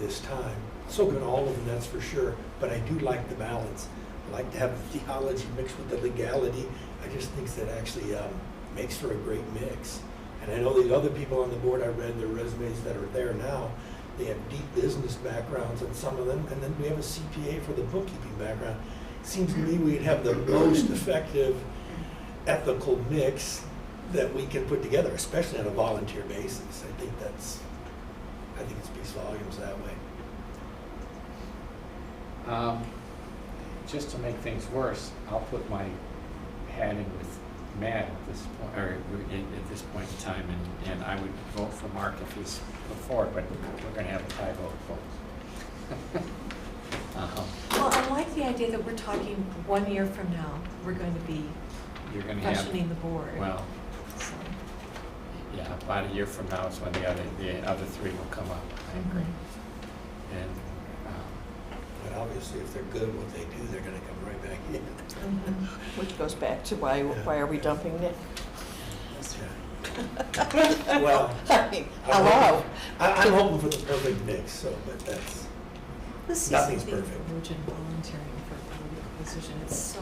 this time. So can all of them, that's for sure, but I do like the balance. I like to have the theology mixed with the legality. I just think that actually makes for a great mix. And I know the other people on the board, I read their resumes that are there now, they have deep business backgrounds on some of them, and then we have a CPA for the bookkeeping background. Seems to me we'd have the most effective ethical mix that we can put together, especially on a volunteer basis. I think it speaks volumes that way. Just to make things worse, I'll put my hat in with Matt at this point, or at this point in time, and I would vote for Mark if he's put forward, but we're going to have a tie vote, folks. Well, I like the idea that we're talking 1 year from now, we're going to be You're gonna have, questioning the board. well, So, yeah, about a year from now is when the other three will come up, I agree. And, But obviously, if they're good at what they do, they're gonna come right back in. mhm. Which goes back to why are we dumping Nick? That's right. Well, I mean, I'm hello? I'm hoping for the perfect mix, so, but that's, This is Nothing's the thing perfect. for urgent volunteering for a political position. It's so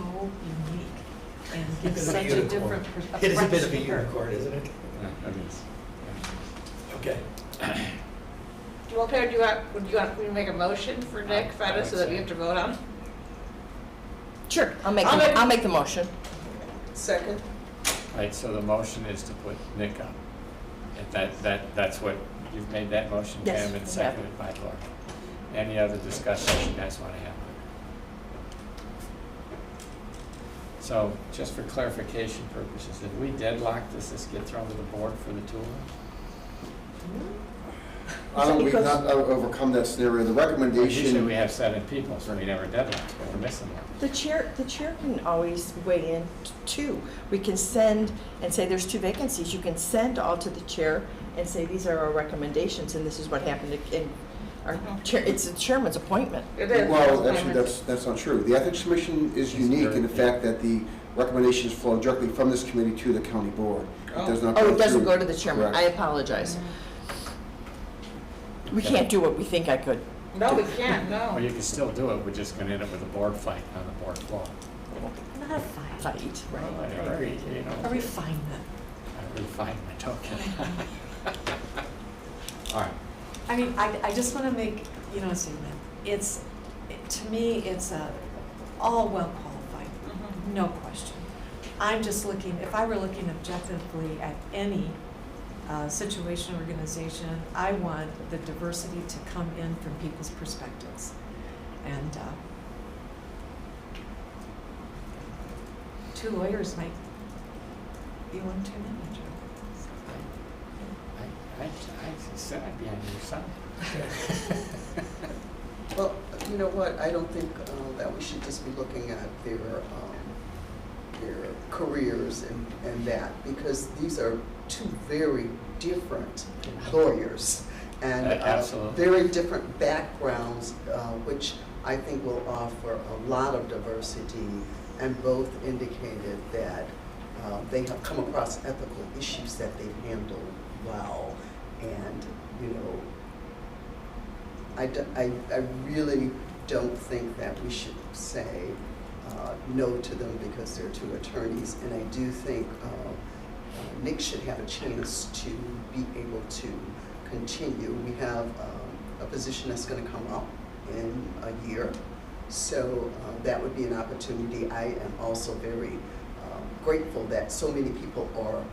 unique and gives It's a such a unicorn. different It is a bit fresh of a air. unicorn, isn't it? I mean, Okay. Do you want, would you want me to make a motion for Nick Feda so that we have to vote on? Sure, I'll I'll make the motion. Second? right, so the motion is to put Nick up. And that's what, you've made that motion, Yes, Pam, I and have. seconded by Laura. Any other discussions you guys want to have? So, just for clarification purposes, if we deadlock this, this get thrown to the board for the two of them? We've not overcome that scenario. The Usually recommendation, we have 7 people, so we never deadlock, but we're missing one. The chair can always weigh in too. We can send and say there's 2 vacancies. You can send all to the chair and say these are our recommendations and this is what happened in our chair. It's the chairman's appointment. It is. well, actually, that's not true. The Ethics Commission is unique in the fact that the recommendations flow directly from this committee to the county board. It does not Oh, go it doesn't through- go to the chairman. Correct. I apologize. We can't do what we think I could. No, we can't, Well, no. you can still do it, we're just gonna end up with a board fight on the board floor. Not a fight, Fight, right? Or, you know, a refinement. a refinement, okay. All right. I mean, I just want to make, a statement. To me, it's all well qualified, Mhm. no question. I'm just looking, if I were looking objectively at any situation, organization, I want the diversity to come in from people's perspectives. And 2 lawyers might be one too many, Joe. I said I'd be on your side. Well, you know what, I don't think that we should just be looking at their careers and that, because these are 2 very different lawyers and Absolutely. very different backgrounds, which I think will offer a lot of diversity, and both indicated that they have come across ethical issues that they've handled well. And, I really don't think that we should say no to them because they're 2 attorneys. And I do think Nick should have a chance to be able to continue. We have a position that's going to come up in a year. So that would be an opportunity. I am also very grateful that so many people are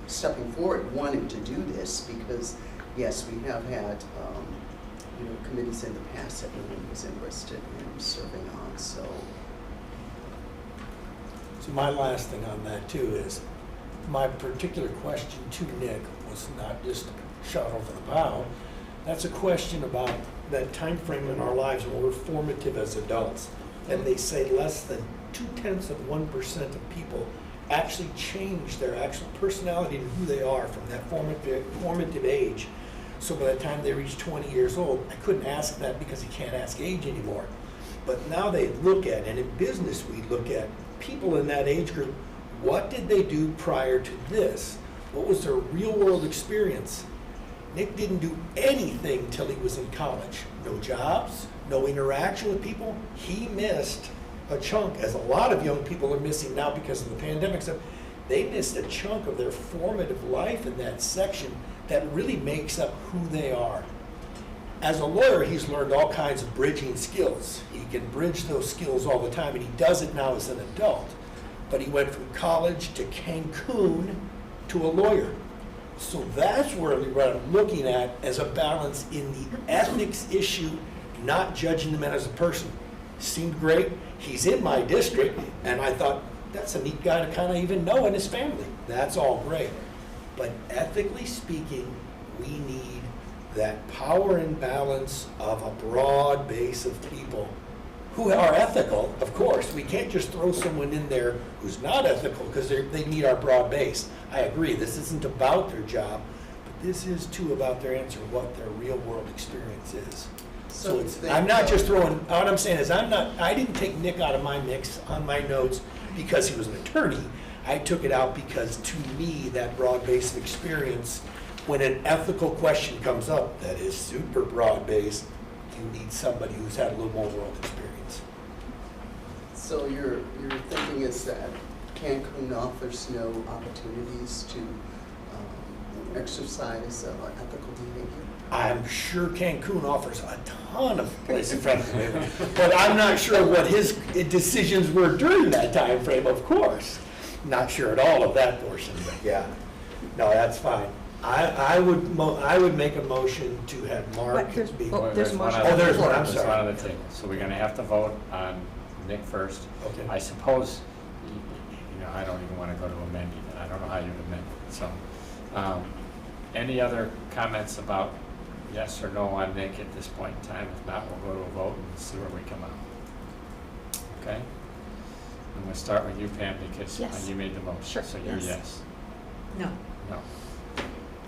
stepping forward, wanting to do this, because yes, we have had committees in the past that no one was interested in serving on. So my last thing on that too is, my particular question to Nick was not just shot over the bow. That's a question about that time frame in our lives when we're formative as adults. And they say less than 0.2% of people actually change their actual personality and who they are from that formative age. So by the time they reach 20 years old, I couldn't ask that because you can't ask age anymore. But now they look at, and in business we look at, people in that age group, what did they do prior to this? What was their real world experience? Nick didn't do anything till he was in college. No jobs, no interaction with people. He missed a chunk, as a lot of young people are missing now because of the pandemic stuff. They missed a chunk of their formative life in that section that really makes up who they are. As a lawyer, he's learned all kinds of bridging skills. He can bridge those skills all the time, and he does it now as an adult. But he went from college to Cancun to a lawyer. So that's where what I'm looking at as a balance in the ethics issue, not judging the man as a person. Seemed great. He's in my district, and I thought, that's a neat guy to kind of even know in his family. That's all great. But ethically speaking, we need that power and balance of a broad base of people who are ethical, of course. We can't just throw someone in there who's not ethical because they meet our broad base. I agree, this isn't about their job, but this is too about their answer, what their real world experience is. So it's, I'm not just throwing, what I'm saying is I didn't take Nick out of my mix on my notes because he was an attorney. I took it out because to me, that broad base of experience, when an ethical question comes up that is super broad based, you need somebody who's had a little more world experience. So your thinking is that Cancun offers no opportunities to exercise ethical behavior? I'm sure Cancun offers a ton of places for ethical behavior, but I'm not sure what his decisions were during that time frame, of course. Not sure at all of that portion, but yeah. No, that's fine. I would make a motion to have Mark But there's- be. oh, Well, there's a one motion. on the Oh, there's one, floor. I'm There's sorry. one on the table, so we're gonna have to vote on Nick first. Okay. I suppose, I don't even wanna go to amending it, I don't know how you'd amend it, so. Any other comments about yes or no on Nick at this point in time? If not, we'll go to a vote and see where we come out. Okay? I'm gonna start with you, Pam, because Yes. you made the motion, Sure, so you're yes. yes. No. No.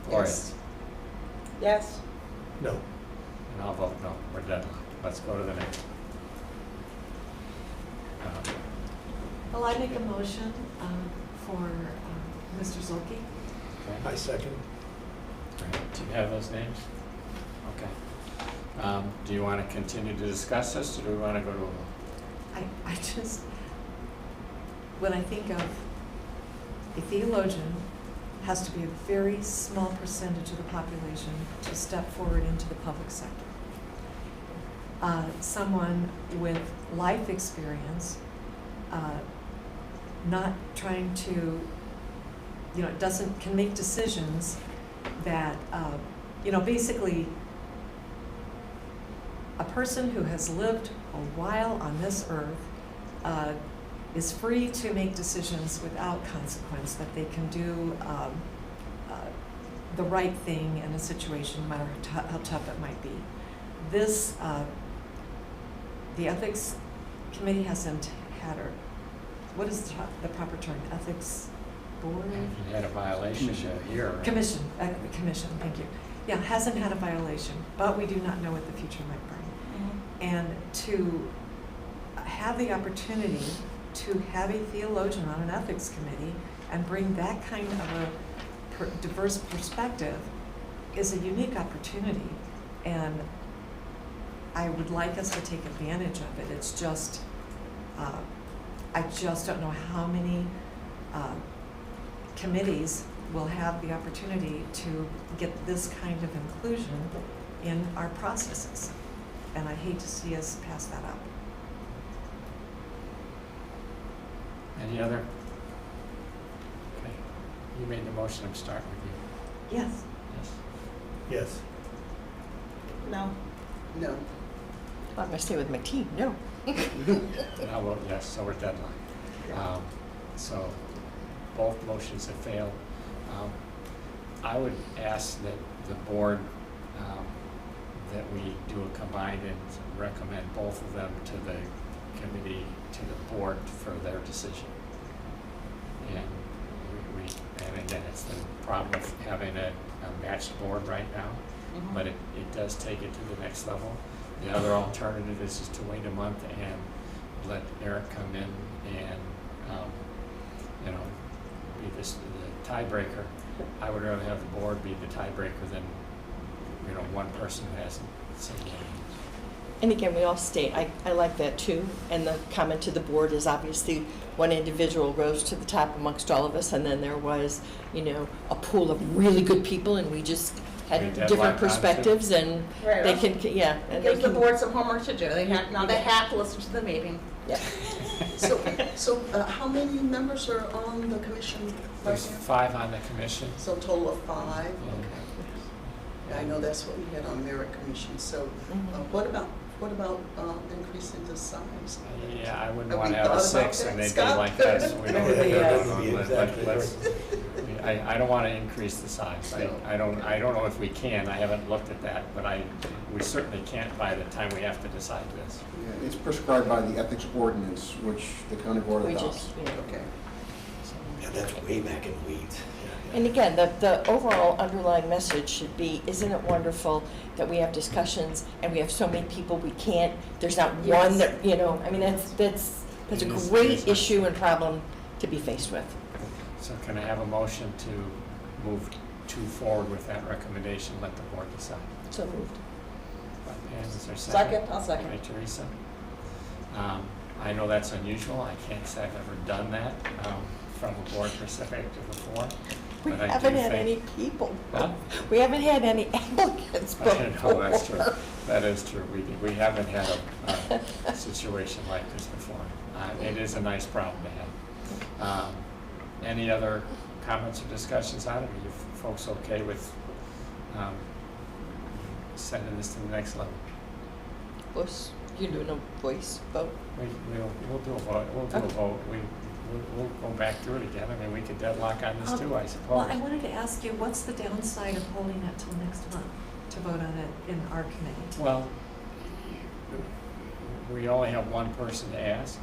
Gloria? Yes. Yes. No. And I'll vote no, we're deadlocked. Let's go to the next. Well, I make a motion for Mr. Zuelke. Okay. I second. All right. Do you have those names? Okay. Do you want to continue to discuss this, or do we want to go to a vote? I just, when I think of a theologian, has to be a very small percentage of the population to step forward into the public sector. Someone with life experience, not trying to, can make decisions that, basically, a person who has lived a while on this earth is free to make decisions without consequence, that they can do the right thing in a situation, no matter how tough it might be. This, the ethics committee hasn't had, or what is the proper term, ethics board? If you had a violation here, right? Commission, thank you. Yeah, hasn't had a violation, but we do not know what the future might bring. And to have the opportunity to have a theologian on an ethics committee and bring that kind of a diverse perspective is a unique opportunity. And I would like us to take advantage of it. It's just, I just don't know how many committees will have the opportunity to get this kind of inclusion in our processes. And I hate to see us pass that up. Any other? Okay. You made the motion, I'm starting with you. Yes. Yes? Yes. No. No. Well, I'm gonna stay with my team, no. And I'll vote yes, so we're deadlocked. So both motions have failed. I would ask that the board, that we do a combined and recommend both of them to the committee, to the board for their decision. And and again, it's the problem with having a matched board right now, but it does take it to the next level. The other alternative is just to wait a month and let Eric come in and, be the tiebreaker. I would rather have the board be the tiebreaker than, one person who hasn't said anything. And again, we all state, I like that too, and the comment to the board is obviously one individual rose to the top amongst all of us, and then there was, a pool of really good people, and we just had We deadlocked different on perspectives, and Right. they can, yeah. And they Gives the can- board some homework to do. They have to listen to the meeting. Yeah. So how many members are on the commission right There's now? 5 on the commission. So a total of 5? Yeah. Okay. I know that's what we had on merit commission. So Mhm. what about What about increasing the size? Yeah, I wouldn't Have want we to have a thought about 6 and that, they'd be Scott? like this. We don't Yeah, have that would be to- exactly let's- right. I don't want to increase the size. No. I don't know if we can. I haven't looked at that, but we certainly can't by the time we have to decide this. Yeah, it's prescribed by the ethics ordinance, which the county board We adopts. just, you know. Okay. Yeah, that's way back in the weeds. And again, the overall underlying message should be, isn't it wonderful that we have discussions and we have so many people we can't, there's not one that, you know, I mean, that's a It is- great it is. issue and problem to be faced with. So can I have a motion to move forward with that recommendation, let the board decide? So moved. By Pam, is there a second? Second, I'll second. By Teresa. I know that's unusual, I can't say I've ever done that from a board perspective before. We but I do haven't had think- any people. Huh? We haven't had any applicants I before. know, that's true. That is true. We haven't had a situation like this before. It is a nice problem to have. Any other comments or discussions on it? Are you folks okay with sending this to the next level? Voice, you're doing a voice vote? We'll do a vote. We'll do a Okay. vote. We'll go back through it again. I mean, we could deadlock on this too, I Well, suppose. I wanted to ask you, what's the downside of holding it till next month to vote on it in our committee? Well, we only have one person to ask.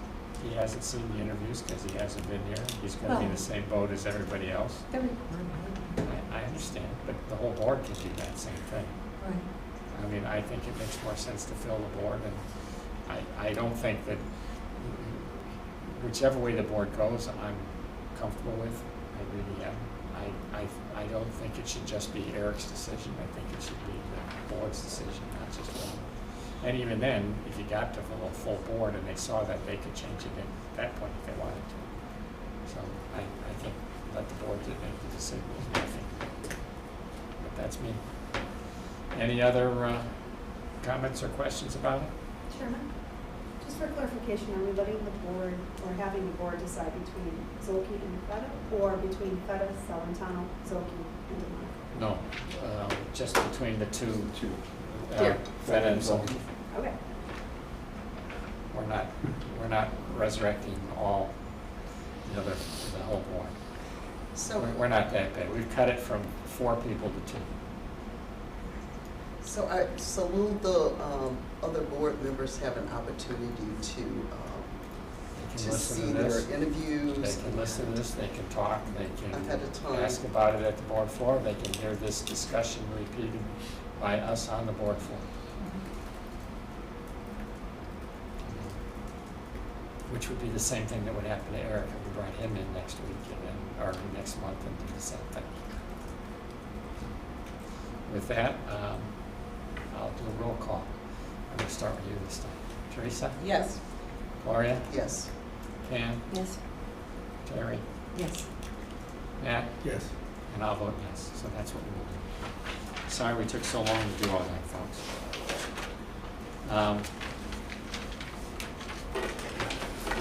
He hasn't seen the interviews because he hasn't been here. He's going to be in Well- the same boat as everybody else. They're recorded. I understand, but the whole board can do that same thing. Right. I mean, I think it makes more sense to fill the board, and I don't think that, whichever way the board goes, I'm comfortable with. I really am. I don't think it should just be Eric's decision. I think it should be the board's decision, not just one. And even then, if you got to a full board and they saw that, they could change it at that point if they wanted to. So I think let the board make the decision, I think. But that's me. Any other comments or questions about it? Chairman, just for clarification, are we letting the board, or having the board decide between Zuelke and Feda, or between Feda, Celentano, Zuelke, and DeMar? No, just between the two, Here. Feda and Zuelke. Okay. We're not resurrecting all the whole board. So, We're not that bad. We've cut it from 4 people to 2. so will the other board members have an opportunity They can to listen see to their this. interviews? They can listen to this, they can talk, they Ahead of can time. ask about it at the board floor, they can hear this discussion repeated by us on the board floor. Which would be the same thing that would happen to Eric if we brought him in next week and then, or next month and do the same thing. With that, I'll do a roll call. I'm gonna start with you this time. Teresa? Yes. Gloria? Yes. Pam? Yes. Terry? Yes. Matt? Yes. And I'll vote yes, so that's what we will do. Sorry we took so long to do all that, folks.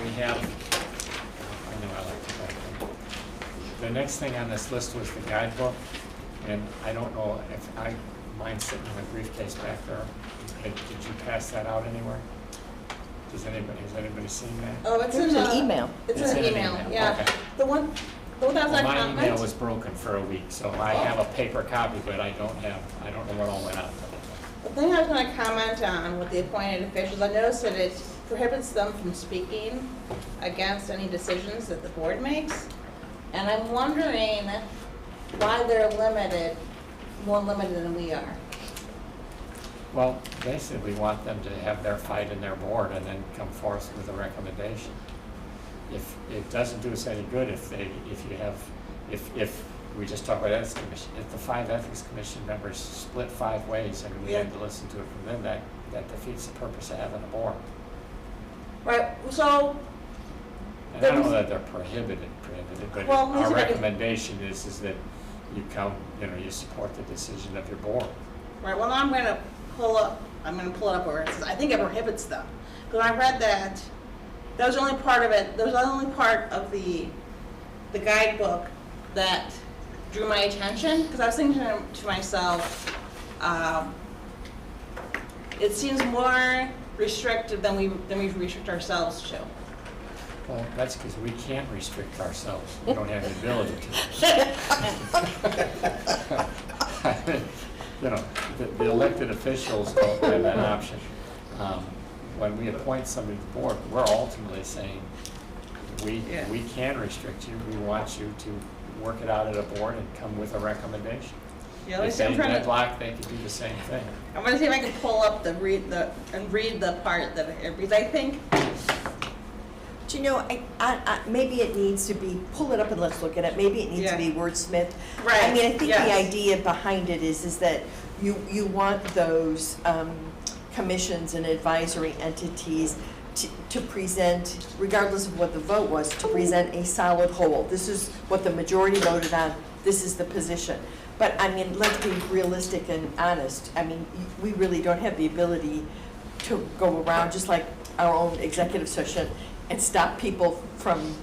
We have, I know I like to write them. The next thing on this list was the guidebook, and I don't know if mine's sitting in the briefcase back there. Did you pass that out anywhere? Has anybody seen that? Oh, it's There's in an the email. It's in an email, yeah. Okay. The one that was Well, on my email comment. was broken for a week, so I have a paper copy, but I don't know what all went on. The thing I was going to comment on with the appointed officials, I noticed that it prohibits them from speaking against any decisions that the board makes. And I'm wondering why they're more limited than we are. Well, basically, we want them to have their fight in their board and then come forth with a recommendation. If it doesn't do us any good if we just talk about ethics commission, if the 5 ethics commission members split 5 ways and we had to listen to it from them, that defeats the purpose of having a board. Right, so, And I don't know that they're prohibited, but Well, let me our see if I can- recommendation is that you you support the decision of your board. right, well, I'm going to pull it up where it says, I think it prohibits them. Because I read that was the only part of it, that was the only part of the guidebook that drew my attention, because I was thinking to myself, it seems more restricted than we restrict ourselves to. Well, that's because we can't restrict ourselves. We don't have the ability to. You know, the elected officials don't have that option. When we appoint somebody to the board, we're ultimately saying, we can restrict you. We want you to work it out at a board and come with a recommendation. Yeah, If they deadlock, they can do the same thing. I'm gonna see if I can pull up read the part that, because I think, Do you know, maybe it needs to be, pull it up and let's look at it, maybe it needs to be wordsmithed. Right, I mean, I think yes. the idea behind it is that you want those commissions and advisory entities to present, regardless of what the vote was, to present a solid whole. This is what the majority voted on, this is the position. But I mean, let's be realistic and honest. I mean, we really don't have the ability to go around, just like our own executive session, and stop people from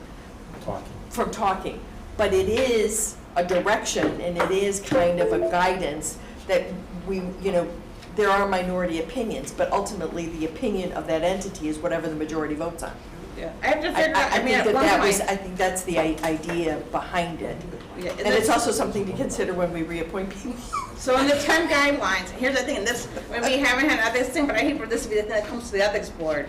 talking. But it is a direction and it is kind of a guidance that we, you know, there are minority opinions, but ultimately the opinion of that entity is whatever the majority votes on. yeah, I have to figure out, I mean, at one I point. think that's the idea behind it. Yeah, And it's also something to consider when we reappoint people. So in the 10 guidelines, here's the thing, this, when we haven't had ethics thing, but I hate for this to be the thing that comes to the ethics board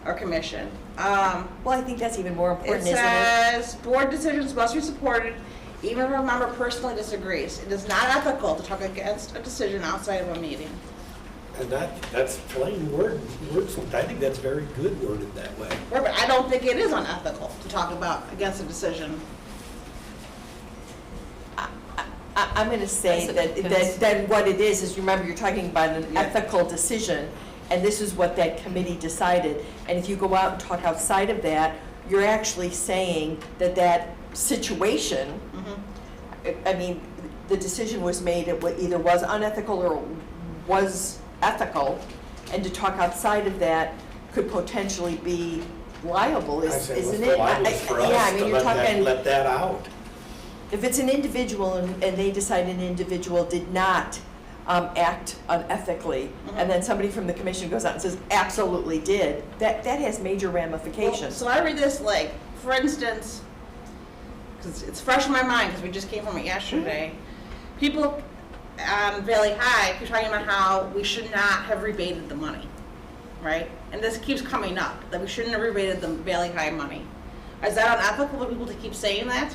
or commission. Well, I think that's even more It important, isn't it? says, board decisions must be supported even if a member personally disagrees. It is not ethical to talk against a decision outside of a meeting. And that's plain words. I think that's very good worded that way. But I don't think it is unethical to talk about against a decision. I'm going to say That's a- that what it is remember, you're talking about an Yeah. ethical decision, and this is what that committee decided. And if you go out and talk outside of that, you're actually saying that situation, I mean, the decision was made, it either was unethical or was ethical, and to talk outside of that could potentially be liable, I say, isn't what's it? the liability for Yeah, I us mean, to you're talking. let that out? If it's an individual and they decide an individual did not act unethically, and then somebody from the commission goes out and says absolutely did, that has major ramifications. So I read this like, for instance, because it's fresh in my mind because we just came from it yesterday. People on Valley High keep talking about how we should not have rebated the money, right? And this keeps coming up, that we shouldn't have rebated the Valley High money. Is that unethical for people to keep saying that?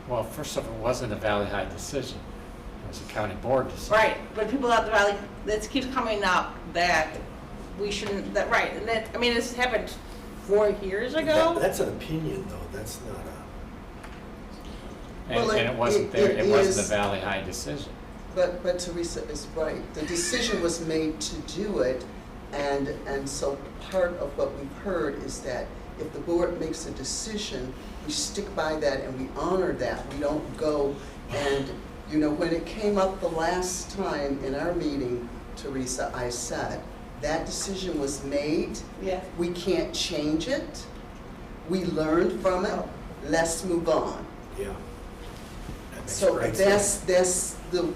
Well, first of all, it wasn't a Valley High decision. It was a county board decision. Right, but people at the Valley, this keeps coming up that we shouldn't, that, right, and that, I mean, this happened 4 years ago. That's an opinion, though. That's not a. And Well, it wasn't it wasn't is- a Valley High decision. But Teresa is right. The decision was made to do it, and so part of what we've heard is that if the board makes a decision, we stick by that and we honor that. We don't go and, you know, when it came up the last time in our meeting, Teresa, I said, that decision was made. Yeah. We can't change it. We learned from it. Let's move on. Yeah. That makes So great that's sense. the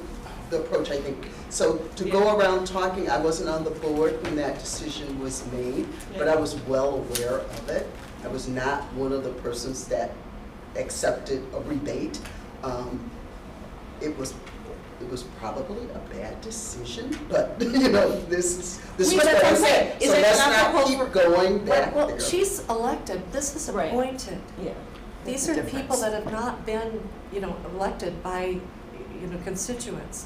approach, I think. So to go around talking, I wasn't on the board when that decision was made, but I was well aware of it. I was not one of the persons that accepted a rebate. It was probably a bad decision, but you know, this is what that's I'm what I'm saying. saying. Is So it let's not not supposed keep going back Well, there. she's elected, this is Right. appointed. Yeah. These That's are the people difference. that have not been, elected by, constituents.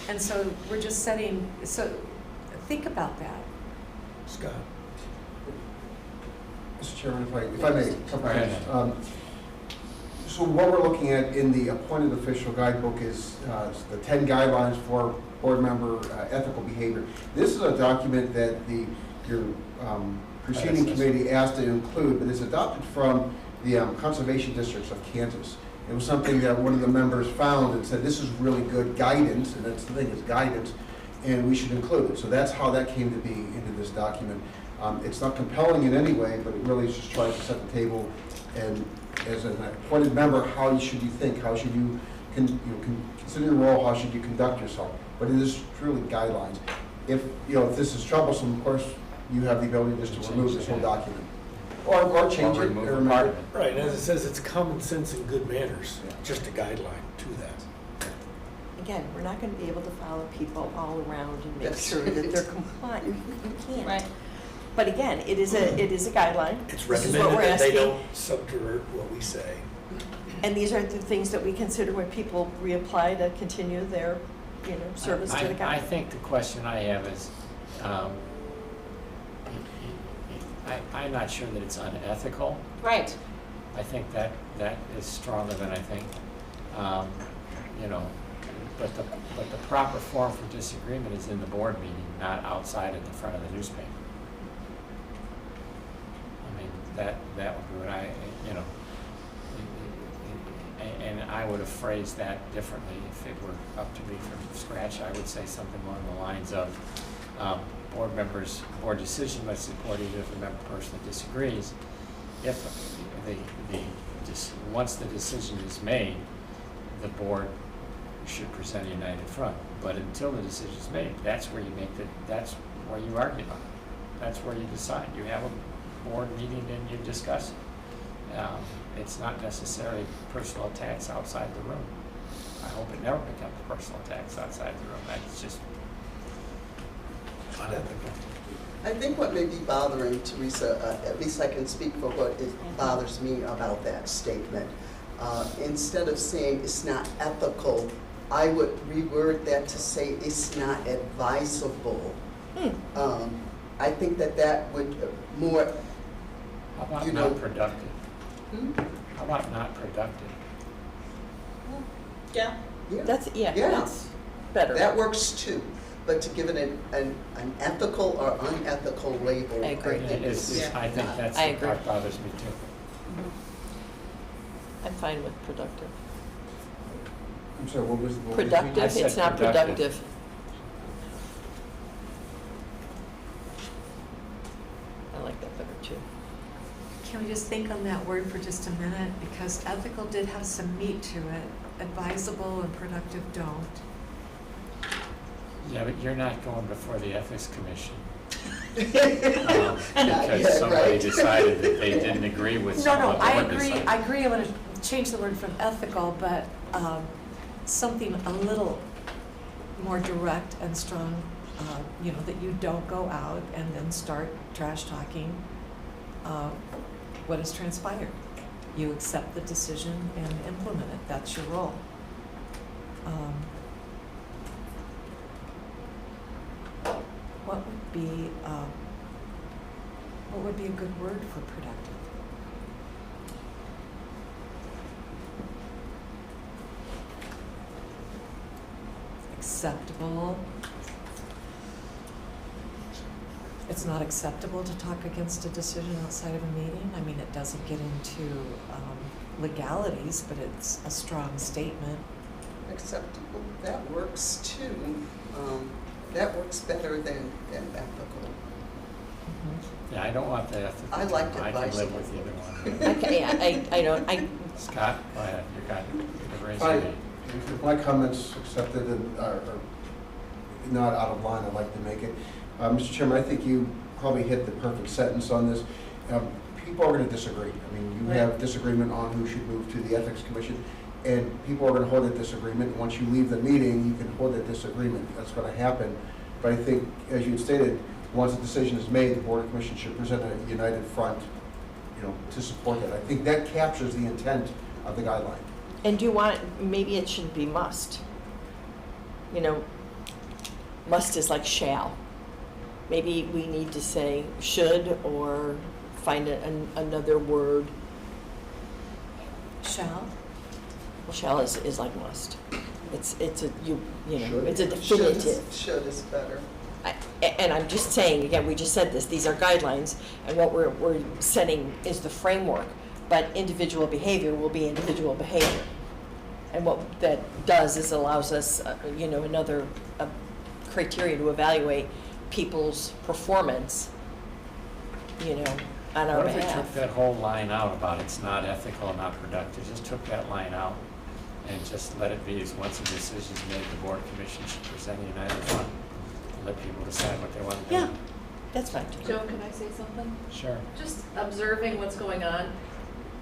And so we're just setting, so think about that. Scott. Mr. Chairman, if I may, couple Go ahead. things. So what we're looking at in the appointed official guidebook is the 10 guidelines for board member ethical behavior. This is a document that your preceding committee asked to include, but it's adopted from the conservation districts of Kansas. It was something that one of the members found and said, this is really good guidance, and that's the thing, is guidance, and we should include it. So that's how that came to be into this document. It's not compelling in any way, but it really just tries to set the table, and as an appointed member, how should you think? How should you consider your role? How should you conduct yourself? But it is truly guidelines. If this is troublesome, of course, you have the ability just to Change remove this whole that. document. Or change it, remove or a amend part it. of it. Right, and as it says, it's common sense and good manners, Yeah. just a guideline to that. Again, we're not gonna be able to follow people all around and make That's sure that right. they're compliant. You can't. Right. But again, it is a guideline. It's This is what recommended we're that they asking. don't subvert what we say. And these are the things that we consider when people reapply to continue their, service to the county. I think the question I have is, I'm not sure that it's unethical. Right. I think that is stronger than I think, but the proper form for disagreement is in the board meeting, not outside at the front of the newspaper. I mean, that would be what and I would have phrased that differently if it were up to me from scratch. I would say something along the lines of, board decision must support even if a member personally disagrees. If once the decision is made, the board should present a united front. But until the decision is made, that's where you that's where you argue about it. That's where you decide. You have a board meeting and you discuss it. It's not necessarily personal attacks outside the room. I hope it never becomes personal attacks outside the room. That's just unethical. I think what may be bothering Teresa, at least I can speak for what it bothers me about that statement. Instead of saying it's not ethical, I would reword that to say it's not advisable. I think that would more, How about you know. not productive? Hmm? How about not productive? Yeah. Yeah. Yeah, Yeah. that's better. That works too, but to give it an ethical or unethical label, I agree. think is Yeah. I think not. that's I the part agree. bothers me too. I'm fine with productive. I'm sorry, what was the? Productive, I said it's not productive. productive. I like that better too. Can we just think on that word for just a minute? Because ethical did have some meat to it. Advisable and productive don't. Yeah, but you're not going before the Ethics Commission. Not Because yet, somebody right? decided that they didn't agree with No, what the I board agree, decided. I agree, I want to change the word from ethical, but something a little more direct and strong, that you don't go out and then start trash talking what has transpired. You accept the decision and implement it, that's your role. What would be a good word for productive? Acceptable. It's not acceptable to talk against a decision outside of a meeting. I mean, it doesn't get into legalities, but it's a strong statement. Acceptable, that works too. That works better than ethical. Yeah, I don't want the ethical. I liked I can live advisable. with either one. Okay, I don't, Scott, go ahead, you got the raise Hi. your hand. If my comments accepted and are not out of line, I'd like to make it. Mr. Chairman, I think you probably hit the perfect sentence on this. People are going to disagree. I mean, you have disagreement on who should move to the Ethics Commission, and people are going to hold a disagreement. Once you leave the meeting, you can hold a disagreement. That's going to happen. But I think, as you had stated, once a decision is made, the Board of Commissioners should present a united front, to support that. I think that captures the intent of the guideline. and do you want, maybe it should be must. Must is like shall. Maybe we need to say should or find another word. Shall? Well, shall is like must. It's a, Should. it's a definitive. Should is better. And I'm just saying, again, we just said this, these are guidelines, and what we're setting is the framework, but individual behavior will be individual behavior. And what that does is allows us, another criteria to evaluate people's performance, on our What if we took behalf. that whole line out about it's not ethical, not productive, just took that line out and just let it be as once a decision is made, the Board of Commission should present a united front and let people decide what they want to do. That's fine too. Joe, can I say something? Sure. Just observing what's going on,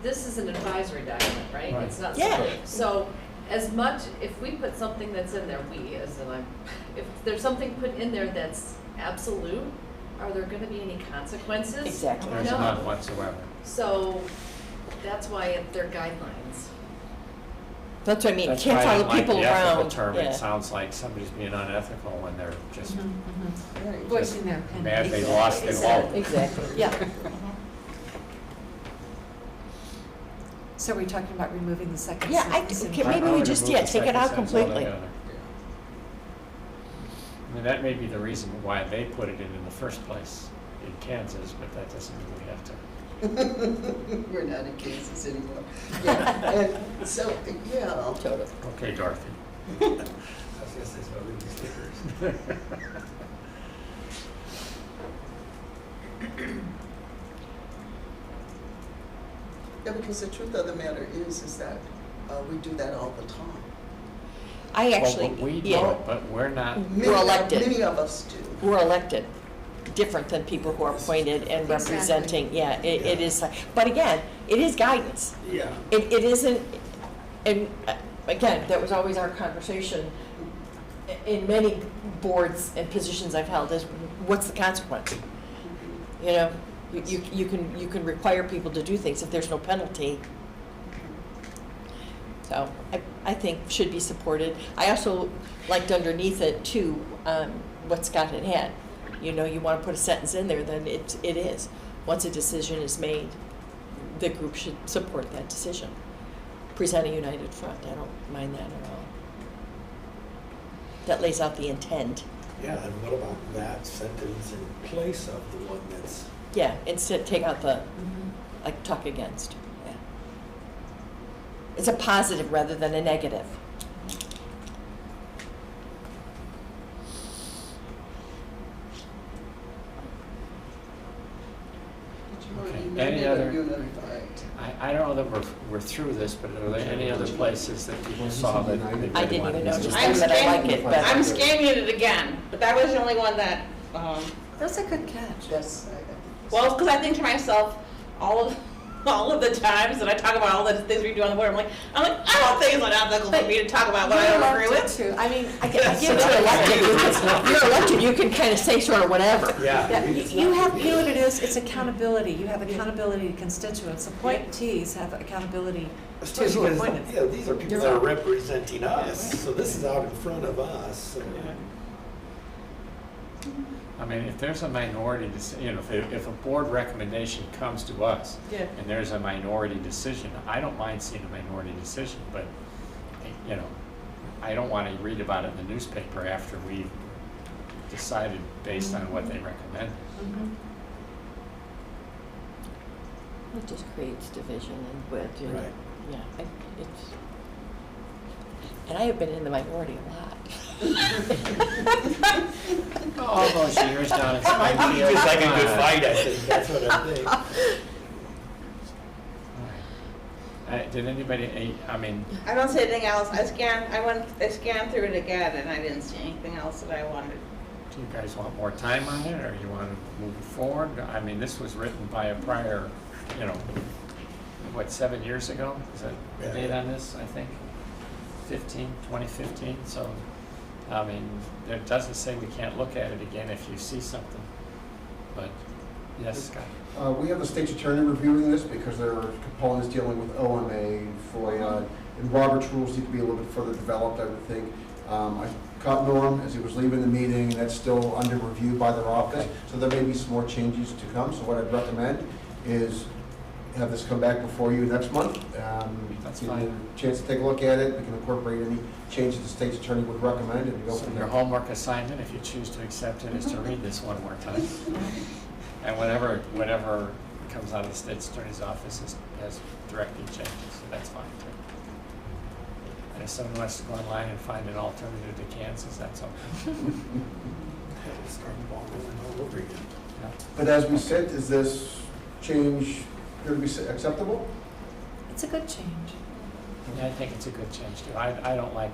this is an advisory document, right? Right. It's not Yeah. something, so as much, if we put something that's in there, we, as in I'm, if there's something put in there that's absolute, are there gonna be any consequences? Exactly. There's No. none whatsoever. So, that's why they're guidelines. That's what I mean, That's can't why I follow don't like people the ethical around. term. Yeah. It sounds like somebody's being unethical when they're just Right. Voicing their opinion. mad they lost their vote. Exactly. Yeah. So we're talking about removing the second Yeah, sentence. and- okay, maybe we just, yeah, take it out completely. I mean, that may be the reason why they put it in the first place in Kansas, but that doesn't mean we have to. We're not in Kansas anymore. Yeah, and so, yeah. Totally. Okay, Dorothy. I was gonna say, so read the stickers. Yeah, because the truth of the matter is that we do that all the time. I actually, Well, but we do yeah, it, but we're not, Many- elected. Many of us do. we're elected, different than people who are appointed and Exactly. representing, yeah, it is, but again, it is guidance. Yeah. It isn't, and again, that was always our conversation in many boards and positions I've held, is what's the consequence? You know, you can require people to do things if there's no penalty. So I think should be supported. I also liked underneath it too, what Scott had. You know, you want to put a sentence in there, then it is. Once a decision is made, the group should support that decision. Present a united front, I don't mind that at all. That lays out the intent. Yeah, and what about that sentence in place of the one that's, Yeah, instead take out the, like, tuck against, yeah. It's a positive rather than a negative. Okay. You Any made it other- unified. I don't know that we're through this, but are there any other places that people saw that they really I didn't wanted even to notice see? I'm that, but I like scanning- it better. I'm scanning it again, but that was the only one that, That's a good catch. Yes. well, because I think to myself, all of the times that I talk about all the things we do on the board, I'm like, I don't think it's unethical for me to talk about what I don't agree with. Too. I mean, I Since get you're elected, you're elected, you can kind of say sort of whatever. Yeah, you have, you know what it is, it's accountability, you have accountability to constituents, appointees have accountability to especially who are because, appointed. yeah, these are people You're that are right. representing us, so this is out in front of us, so. I mean, if there's a minority, you know, if a board recommendation comes to us Yeah. and there's a minority decision, I don't mind seeing a minority decision, but, you know, I don't want to read about it in the newspaper after we've decided based on what they recommend. It just creates division and wedge. Right. Yeah, it's, and I have been in the minority a lot. All those years down in It's Springfield. just like a good fight, I think, that's what I think. Did anybody, I mean, I don't see anything else. I scanned through it again, and I didn't see anything else that I wanted. do you guys want more time on it, or you want to move forward? I mean, this was written by a prior, you know, what, 7 years ago? Is that the date on this, I think? 2015, so, I mean, it doesn't say we can't look at it again if you see something, but, yes, Scott? We have the state's attorney reviewing this because there are components dealing with OMA, FOIA, and Robert's rules need to be a little bit further developed, I would think. I caught Norm as he was leaving the meeting, and that's still under review by their office, so there may be some more changes to come. So what I'd recommend is have this come back before you next month. That's give you fine. a chance to take a look at it. We can incorporate any changes the state's attorney would recommend and go So from your there. homework assignment, if you choose to accept it, is to read this one more time. And whatever comes out of the state's attorney's office has directing changes, so that's fine too. And if someone wants to go online and find an alternative to Kansas, that's okay. Start the ball rolling all over again. Yeah. But as we said, is this change going to be acceptable? It's a good change. Yeah, I think it's a good change too. I don't like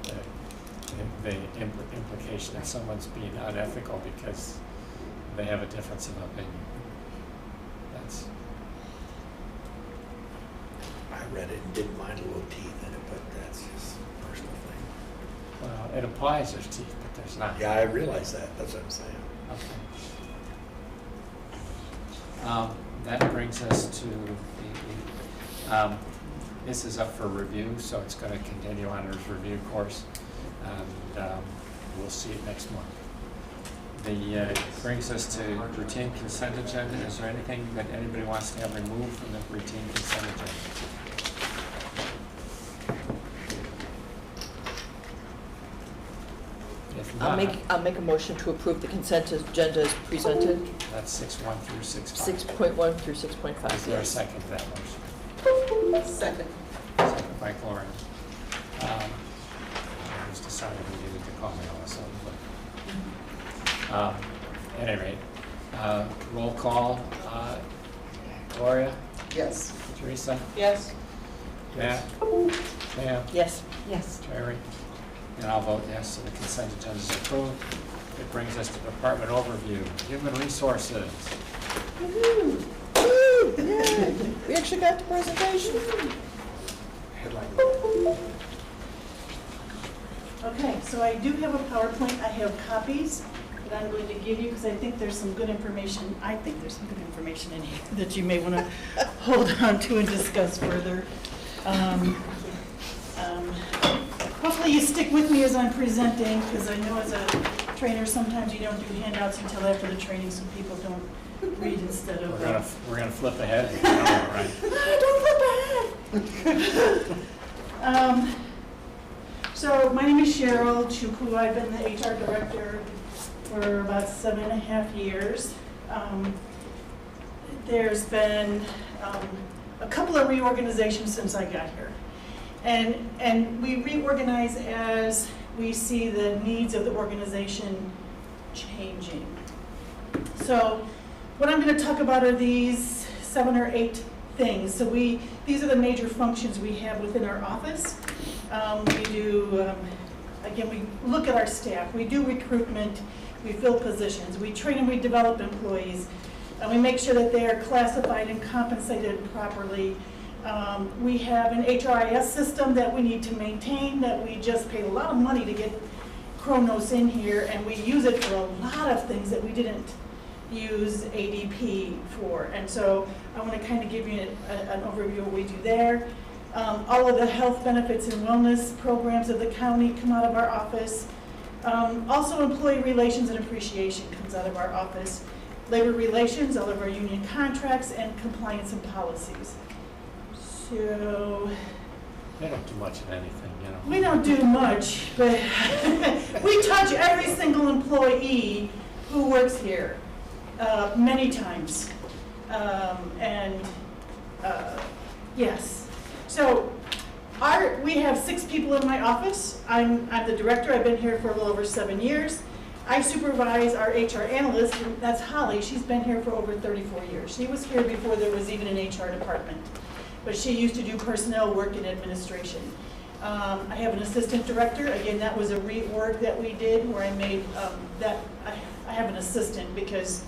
the implication that someone's being unethical because they have a difference of opinion. That's, I read it and didn't mind a little teeth in it, but that's just a personal thing. well, it implies there's teeth, but there's not. Yeah, I realize that, that's what I'm saying. Okay. That brings us to this is up for review, so it's going to continue on its review course, and we'll see it next month. Brings us to routine consent agenda. Is there anything that anybody wants to have removed from the routine consent agenda? If not, I'll make a motion to approve the consent agenda as presented, that's 6.1 through 6.5. 6.1 through 6.5. Is there a second to that motion? Second. Second by Gloria. I just decided we needed to call me all of a sudden, but, at any rate, roll call, Gloria, Yes. Teresa, Yes. Matt, Pam, Yes. Yes. Terry, and I'll vote yes, so the consent agenda is approved. It brings us to department overview, human resources. Woo! Yay. We actually got the presentation. Okay, so I do have a PowerPoint. I have copies that I'm going to give you because I think there's some good information. I think there's some good information in here that you may want to hold on to and discuss further. Hopefully you stick with me as I'm presenting, because I know as a trainer sometimes you don't do handouts until after the training so people don't read instead of. We're gonna flip ahead, right? Don't flip ahead. So my name is Cheryl Chukwu. I've been the HR director for about 7.5 years. There's been a couple of reorganizations since I got here. And we reorganize as we see the needs of the organization changing. So what I'm going to talk about are these 7 or 8 things. So these are the major functions we have within our office. We do, again, we look at our staff. We do recruitment. We fill positions. We train and we develop employees. We make sure that they are classified and compensated properly. We have an HRIS system that we need to maintain, that we just paid a lot of money to get Kronos in here, and we use it for a lot of things that we didn't use ADP for. And so I want to kind of give you an overview of what we do there. All of the health benefits and wellness programs of the county come out of our office. Also employee relations and appreciation comes out of our office. Labor relations, all of our union contracts, and compliance and policies. So They don't do much of anything, you know. we don't do much, but we touch every single employee who works here many times. Yes. So we have 6 people in my office. I'm the director. I've been here for a little over 7 years. I supervise our HR analyst, and that's Holly. She's been here for over 34 years. She was here before there was even an HR department, but she used to do personnel work in administration. I have an assistant director. Again, that was a reorg that we did where I made I have an assistant because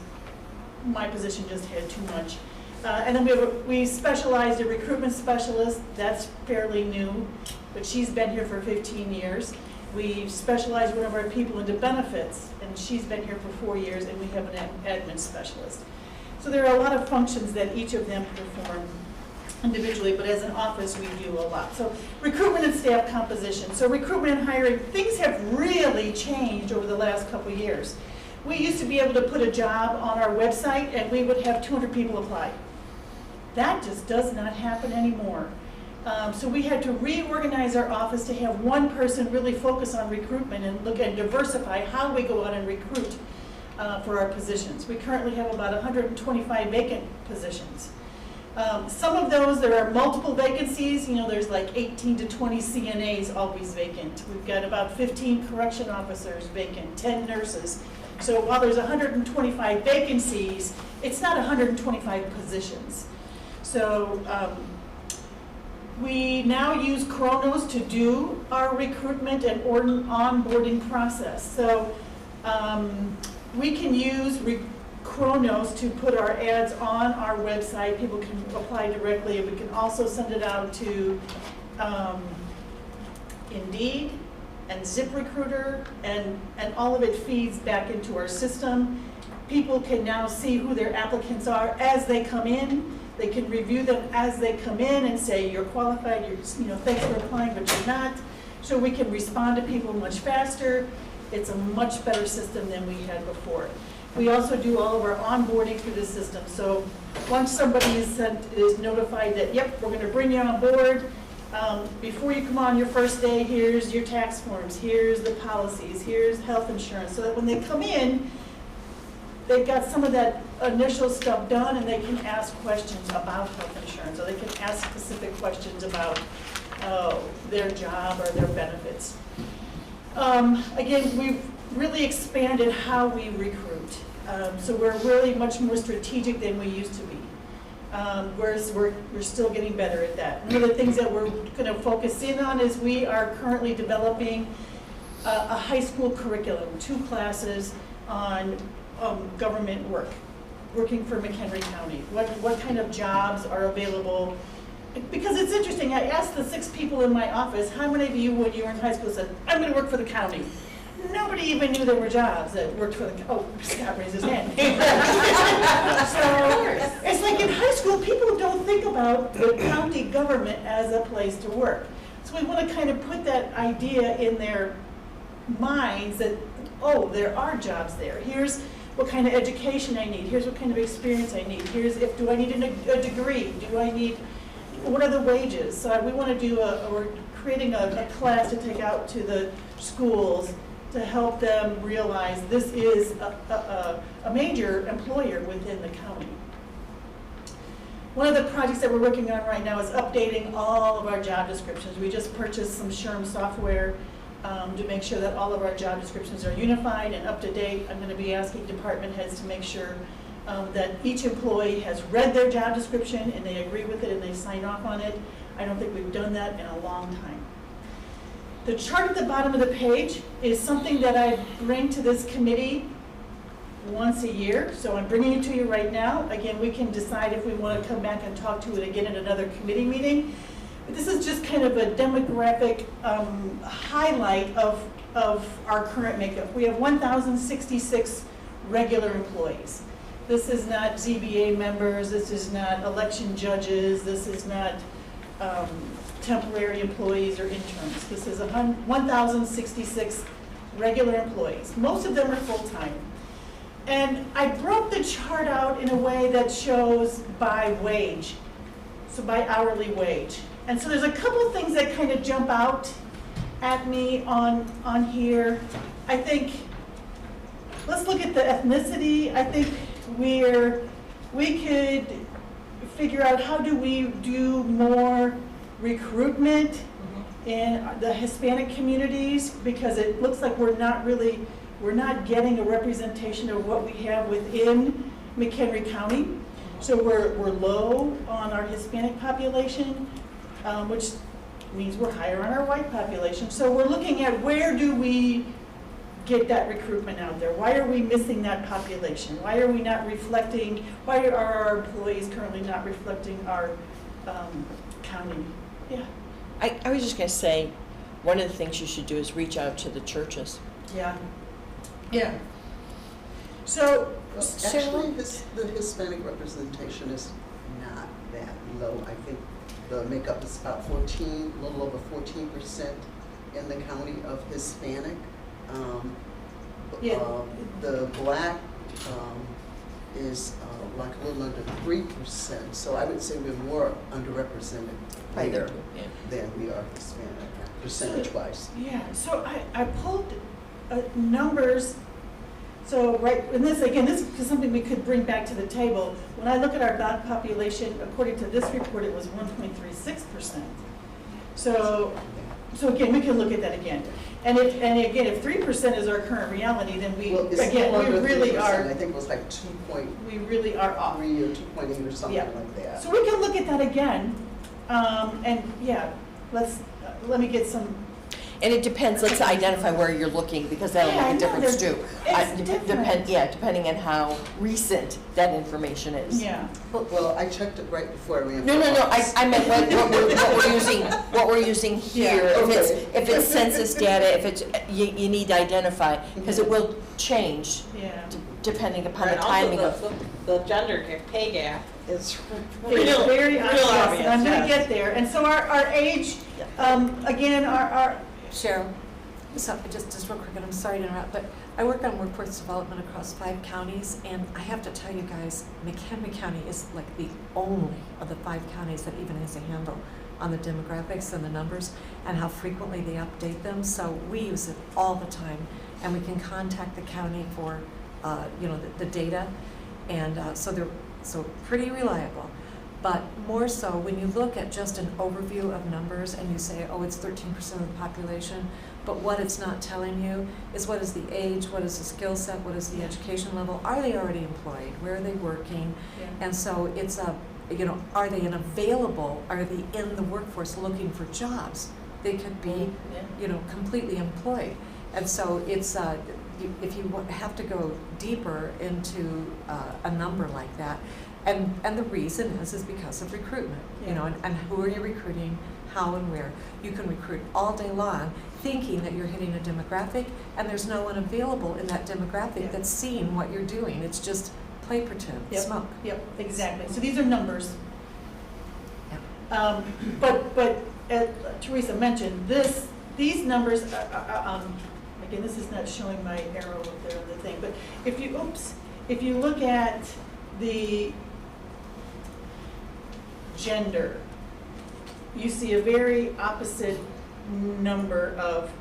my position just had too much. And then we specialized a recruitment specialist. That's fairly new, but she's been here for 15 years. We specialized one of our people into benefits, and she's been here for 4 years, and we have an admin specialist. So there are a lot of functions that each of them perform individually, but as an office, we do a lot. So recruitment and staff composition. So recruitment and hiring, things have really changed over the last couple of years. We used to be able to put a job on our website, and we would have 200 people apply. That just does not happen anymore. So we had to reorganize our office to have one person really focus on recruitment and look and diversify how we go out and recruit for our positions. We currently have about 125 vacant positions. Some of those, there are multiple vacancies. You know, there's like 18 to 20 CNAs always vacant. We've got about 15 correction officers vacant, 10 nurses. So while there's 125 vacancies, it's not 125 positions. So we now use Kronos to do our recruitment and onboarding process. So we can use Chronos to put our ads on our website. People can apply directly, and we can also send it out to Indeed and ZipRecruiter, and all of it feeds back into our system. People can now see who their applicants are as they come in. They can review them as they come in and say, you're qualified, thanks for applying, but you're not. So we can respond to people much faster. It's a much better system than we had before. We also do all of our onboarding through the system. So once somebody is notified that, yep, we're gonna bring you on board, before you come on your first day, here's your tax forms, here's the policies, here's health insurance, so that when they come in, they've got some of that initial stuff done, and they can ask questions about health insurance, or they can ask specific questions about their job or their benefits. Again, we've really expanded how we recruit. So we're really much more strategic than we used to be. Whereas we're still getting better at that. One of the things that we're going to focus in on is we are currently developing a high school curriculum, 2 classes on government work, working for McHenry County. What kind of jobs are available? Because it's interesting, I asked the 6 people in my office, how many of you when you were in high school said, I'm going to work for the county? Nobody even knew there were jobs that worked for the, oh, Scott raised his hand. So it's like in high school, people don't think about the county government as a place to work. So we want to kind of put that idea in their minds that, oh, there are jobs there. Here's what kind of education I need. Here's what kind of experience I need. Here's do I need a degree? Do I need, what are the wages? So we want to do we're creating a class to take out to the schools to help them realize this is a major employer within the county. One of the projects that we're working on right now is updating all of our job descriptions. We just purchased some SHRM software to make sure that all of our job descriptions are unified and up to date. I'm going to be asking department heads to make sure that each employee has read their job description and they agree with it and they sign off on it. I don't think we've done that in a long time. The chart at the bottom of the page is something that I bring to this committee once a year, so I'm bringing it to you right now. Again, we can decide if we want to come back and talk to it again at another committee meeting. But this is just kind of a demographic highlight of our current makeup. We have 1,066 regular employees. This is not ZBA members, this is not election judges, this is not temporary employees or interns. This is 1,066 regular employees. Most of them are full-time. And I broke the chart out in a way that shows by wage, so by hourly wage. And so there's a couple of things that kind of jump out at me on here. I think, let's look at the ethnicity. I think we could figure out how do we do more recruitment in the Hispanic communities, because it looks like we're not getting a representation of what we have within McHenry County. So we're low on our Hispanic population, which means we're higher on our white population. So we're looking at where do we get that recruitment out there? Why are we missing that population? Why are we not reflecting, why are our employees currently not reflecting our county? Yeah. I was just going to say, one of the things you should do is reach out to the churches. Yeah. Yeah. So, Actually, the Hispanic representation is not that low. I think the makeup is about 14, a little over 14% in the county of Hispanic. The black is like a little under 3%. So I would say we're more underrepresented there than we are Hispanic, percentage-wise. Yeah. So I pulled numbers. So and this is something we could bring back to the table. When I look at our black population, according to this report, it was 1.36%. So again, we can look at that again. And again, if 3% is our current reality, then we really are. I think it was like 2.3 we really are off. or 2.8 or something like that. So we can look at that again, and yeah, let me get some. And it depends, let's identify where you're looking, because that'll Yeah, I make a know, difference there's- too. it's different. Yeah, depending on how recent that information is. Yeah. Well, I checked it right before I ran. No, for no, no, office. I meant what we're using here. Yeah, If it's census data, if it's, you need to identify, because it will change Yeah. depending upon the And timing also of. the gender pay gap is It's real, very real obvious, obvious. and I'm gonna yes. get there. And so our age, again, our, Cheryl, so just real quick, and I'm sorry to interrupt, but I work on workforce development across 5 counties, and I have to tell you guys, McHenry County is like the only of the 5 counties that even has a handle on the demographics and the numbers and how frequently they update them. So we use it all the time, and we can contact the county for, the data, and so they're pretty reliable. But more so, when you look at just an overview of numbers and you say, oh, it's 13% of the population, but what it's not telling you is what is the age, what is the skill set, what is the education level, are they already employed, where are they working? Yeah. And so it's are they are they in the workforce looking for jobs? They could be, completely employed. And so it's, if you have to go deeper into a number like that, and the reason is because of recruitment, and who are you recruiting, how and where. You can recruit all day long thinking that you're hitting a demographic, and there's no one available in that demographic that's seeing what you're doing. It's just play pretend, Yep. smoke. Yep, exactly. So these are numbers. Yeah. But as Teresa mentioned, these numbers, again, this is not showing my arrow up there on the thing, but if you look at the gender, you see a very opposite number of,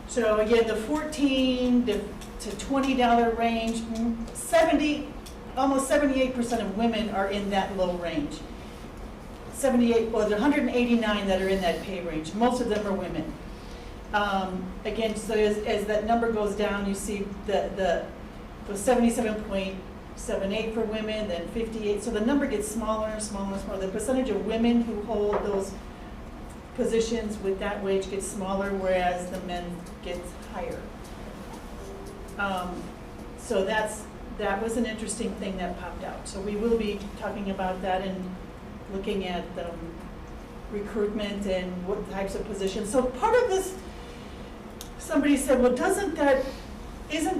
so again, the $14 to $20 range, almost 78% of women are in that low range. 78, well, there are 189 that are in that pay range. Most of them are women. Again, so as that number goes down, you see the 77.78 for women, then 58. So the number gets smaller and smaller and smaller. The percentage of women who hold those positions with that wage gets smaller, whereas the men gets higher. So that was an interesting thing that popped out. So we will be talking about that and looking at recruitment and what types of positions. So part of this, somebody said, well, isn't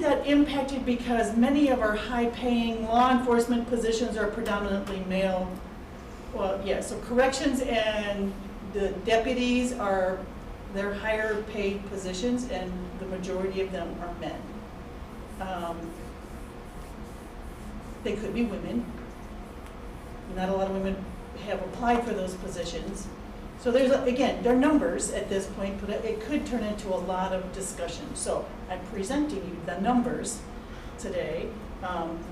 that impacted because many of our high-paying law enforcement positions are predominantly male? Well, yeah, so corrections and the deputies they're higher paid positions, and the majority of them are men. They could be women. Not a lot of women have applied for those positions. So they're numbers at this point, but it could turn into a lot of discussion. So I'm presenting you the numbers today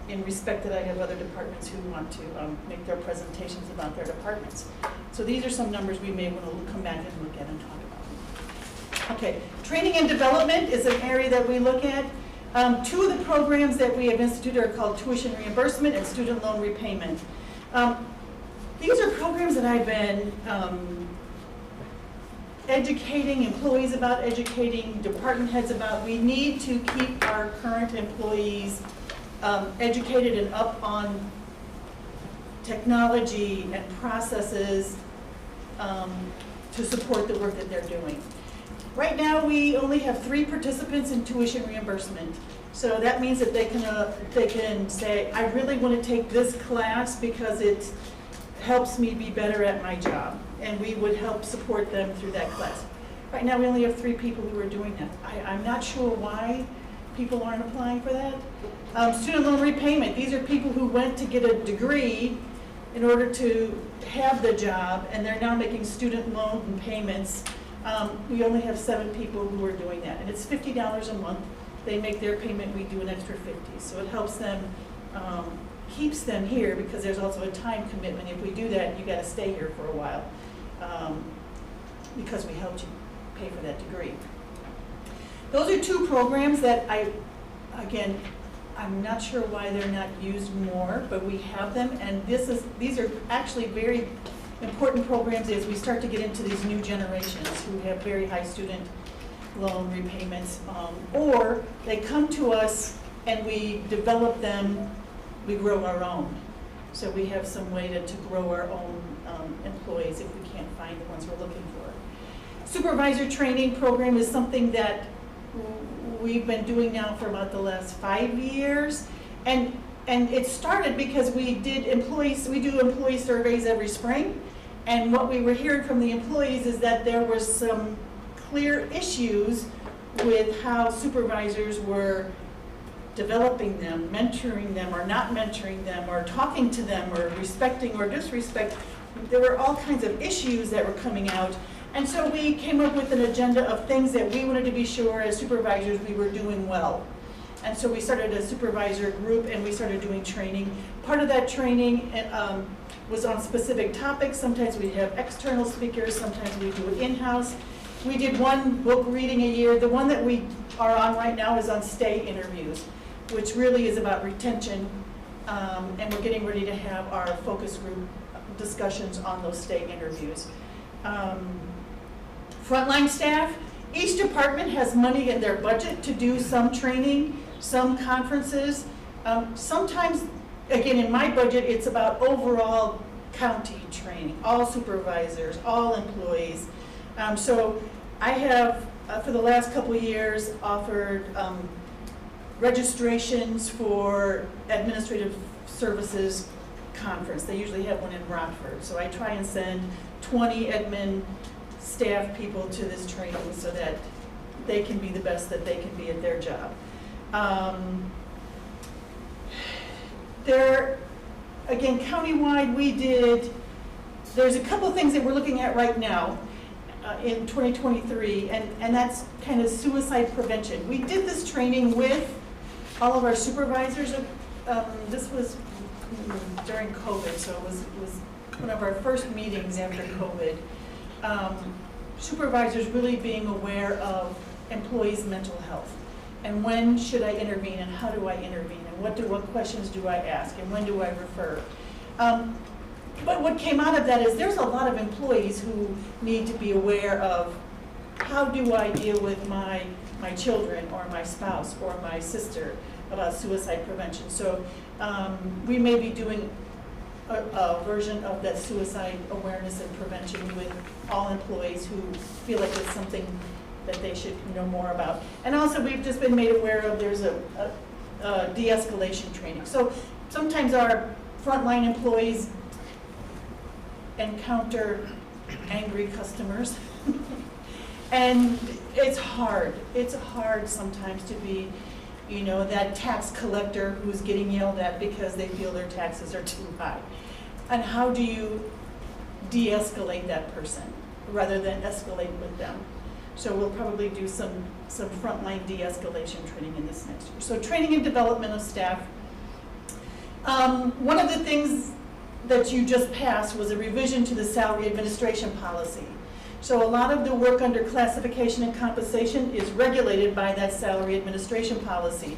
in respect that I have other departments who want to make their presentations about their departments. So these are some numbers we may want to come back and look at and talk about. Okay, training and development is an area that we look at. 2 of the programs that we have instituted are called tuition reimbursement and student loan repayment. These are programs that I've been educating employees about, educating department heads about. We need to keep our current employees educated and up on technology and processes to support the work that they're doing. Right now, we only have 3 participants in tuition reimbursement. So that means that they can say, I really want to take this class because it helps me be better at my job. And we would help support them through that class. Right now, we only have 3 people who are doing that. I'm not sure why people aren't applying for that. Student loan repayment, these are people who went to get a degree in order to have the job, and they're now making student loan payments. We only have 7 people who are doing that, and it's $50 a month. They make their payment, we do an extra $50. So it helps them, keeps them here, because there's also a time commitment. If we do that, you gotta stay here for a while, because we helped you pay for that degree. Those are 2 programs that I'm not sure why they're not used more, but we have them, and these are actually very important programs as we start to get into these new generations who have very high student loan repayments, or they come to us and we develop them, we grow our own. So we have some way to grow our own employees if we can't find the ones we're looking for. Supervisor training program is something that we've been doing now for about the last 5 years. And it started because we do employee surveys every spring. And what we were hearing from the employees is that there were some clear issues with how supervisors were developing them, mentoring them, or not mentoring them, or talking to them, or respecting or disrespect. There were all kinds of issues that were coming out. And so we came up with an agenda of things that we wanted to be sure as supervisors we were doing well. And so we started a supervisor group and we started doing training. Part of that training was on specific topics. Sometimes we have external speakers, sometimes we do it in-house. We did one book reading a year. The one that we are on right now is on stay interviews, which really is about retention. And we're getting ready to have our focus group discussions on those stay interviews. Frontline staff, each department has money in their budget to do some training, some conferences. Sometimes, again, in my budget, it's about overall county training, all supervisors, all employees. So I have, for the last couple of years, offered registrations for administrative services conference. They usually have one in Rockford. So I try and send 20 admin staff people to this training so that they can be the best that they can be at their job. Again, countywide, there's a couple of things that we're looking at right now in 2023, and that's kind of suicide prevention. We did this training with all of our supervisors. This was during COVID, so it was one of our first meetings after COVID. Supervisors really being aware of employees' mental health, and when should I intervene, and how do I intervene, and what questions do I ask, and when do I refer. But what came out of that is there's a lot of employees who need to be aware of how do I deal with my children or my spouse or my sister about suicide prevention. So we may be doing a version of that suicide awareness and prevention with all employees who feel like it's something that they should know more about. And also we've just been made aware of there's a de-escalation training. So sometimes our frontline employees encounter angry customers. And it's hard sometimes to be, that tax collector who's getting yelled at because they feel their taxes are too high. And how do you de-escalate that person rather than escalate with them? So we'll probably do some frontline de-escalation training in this next year. So training and development of staff. One of the things that you just passed was a revision to the salary administration policy. So a lot of the work under classification and compensation is regulated by that salary administration policy.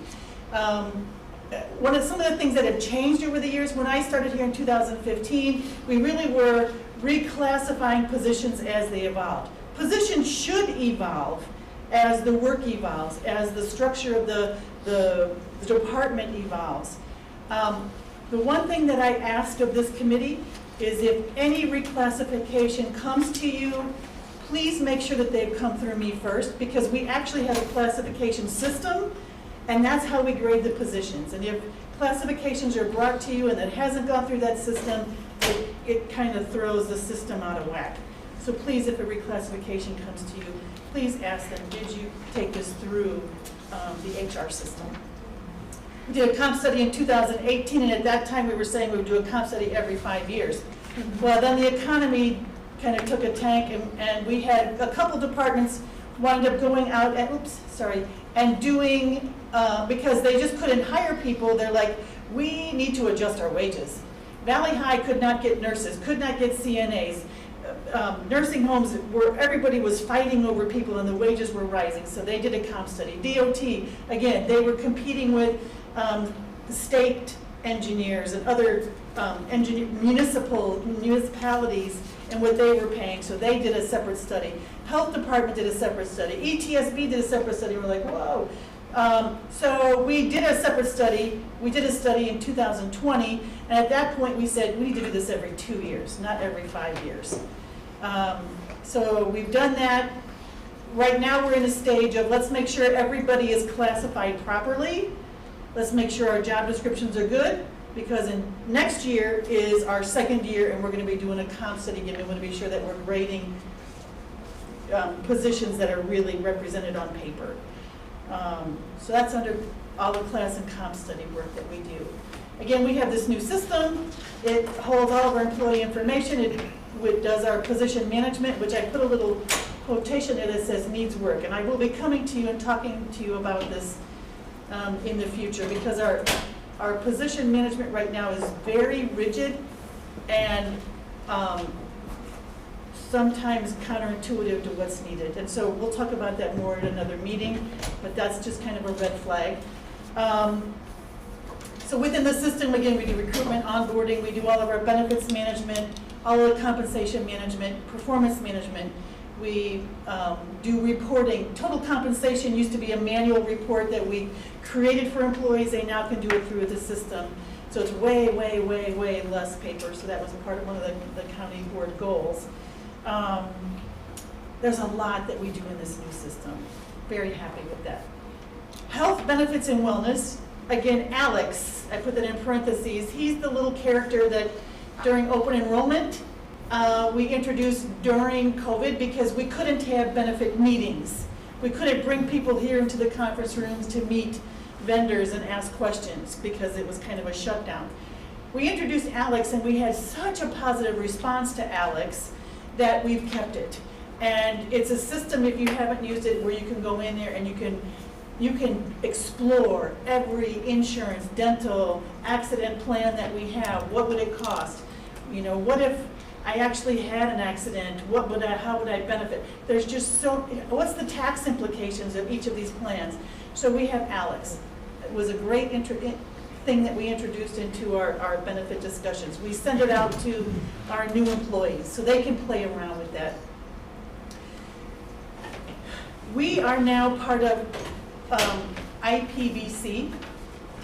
Some of the things that have changed over the years, when I started here in 2015, we really were reclassifying positions as they evolved. Positions should evolve as the work evolves, as the structure of the department evolves. The one thing that I ask of this committee is if any reclassification comes to you, please make sure that they've come through me first, because we actually have a classification system, and that's how we grade the positions. And if classifications are brought to you and it hasn't gone through that system, it kind of throws the system out of whack. So please, if a reclassification comes to you, please ask them, did you take this through the HR system? We did a comp study in 2018, and at that time we were saying we would do a comp study every 5 years. Well, then the economy kind of took a tank, and we had a couple departments wound up going out and doing, because they just couldn't hire people, they're like, we need to adjust our wages. Valley High could not get nurses, could not get CNAs. Nursing homes where everybody was fighting over people and the wages were rising, so they did a comp study. DOT, again, they were competing with state engineers and other municipalities, and what they were paying, so they did a separate study. Health department did a separate study. ETSB did a separate study. We're like, whoa. So we did a separate study. We did a study in 2020, and at that point we said we need to do this every 2 years, not every 5 years. So we've done that. Right now we're in a stage of let's make sure everybody is classified properly. Let's make sure our job descriptions are good, because next year is our second year and we're going to be doing a comp study again. We want to be sure that we're grading positions that are really represented on paper. So that's under all the class and comp study work that we do. Again, we have this new system. It holds all of our employee information. It does our position management, which I put a little quotation in that says needs work. And I will be coming to you and talking to you about this in the future, because our position management right now is very rigid and sometimes counterintuitive to what's needed. And so we'll talk about that more in another meeting, but that's just kind of a red flag. So within the system, again, we do recruitment, onboarding, we do all of our benefits management, all of the compensation management, performance management. We do reporting. Total compensation used to be a manual report that we created for employees. They now can do it through the system. So it's way, way, way, way less paper. So that was part of one of the county board goals. There's a lot that we do in this new system. Very happy with that. Health, benefits, and wellness. Again, Alex, I put that in parentheses. He's the little character that during open enrollment, we introduced during COVID because we couldn't have benefit meetings. We couldn't bring people here into the conference rooms to meet vendors and ask questions because it was kind of a shutdown. We introduced Alex and we had such a positive response to Alex that we've kept it. And it's a system, if you haven't used it, where you can go in there and you can explore every insurance, dental, accident plan that we have. What would it cost? You know, what if I actually had an accident? How would I benefit? There's just what's the tax implications of each of these plans? So we have Alex. It was a great thing that we introduced into our benefit discussions. We send it out to our new employees so they can play around with that. We are now part of IPBC,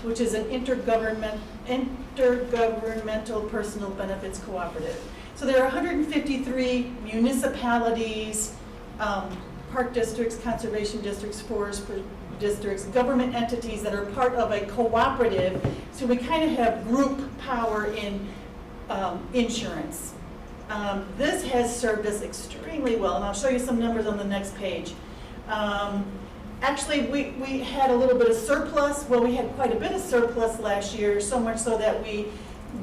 which is an intergovernmental personal benefits cooperative. So there are 153 municipalities, park districts, conservation districts, forest districts, government entities that are part of a cooperative. So we kind of have group power in insurance. This has served us extremely well, and I'll show you some numbers on the next page. Actually, we had a little bit of surplus. Well, we had quite a bit of surplus last year, so much so that we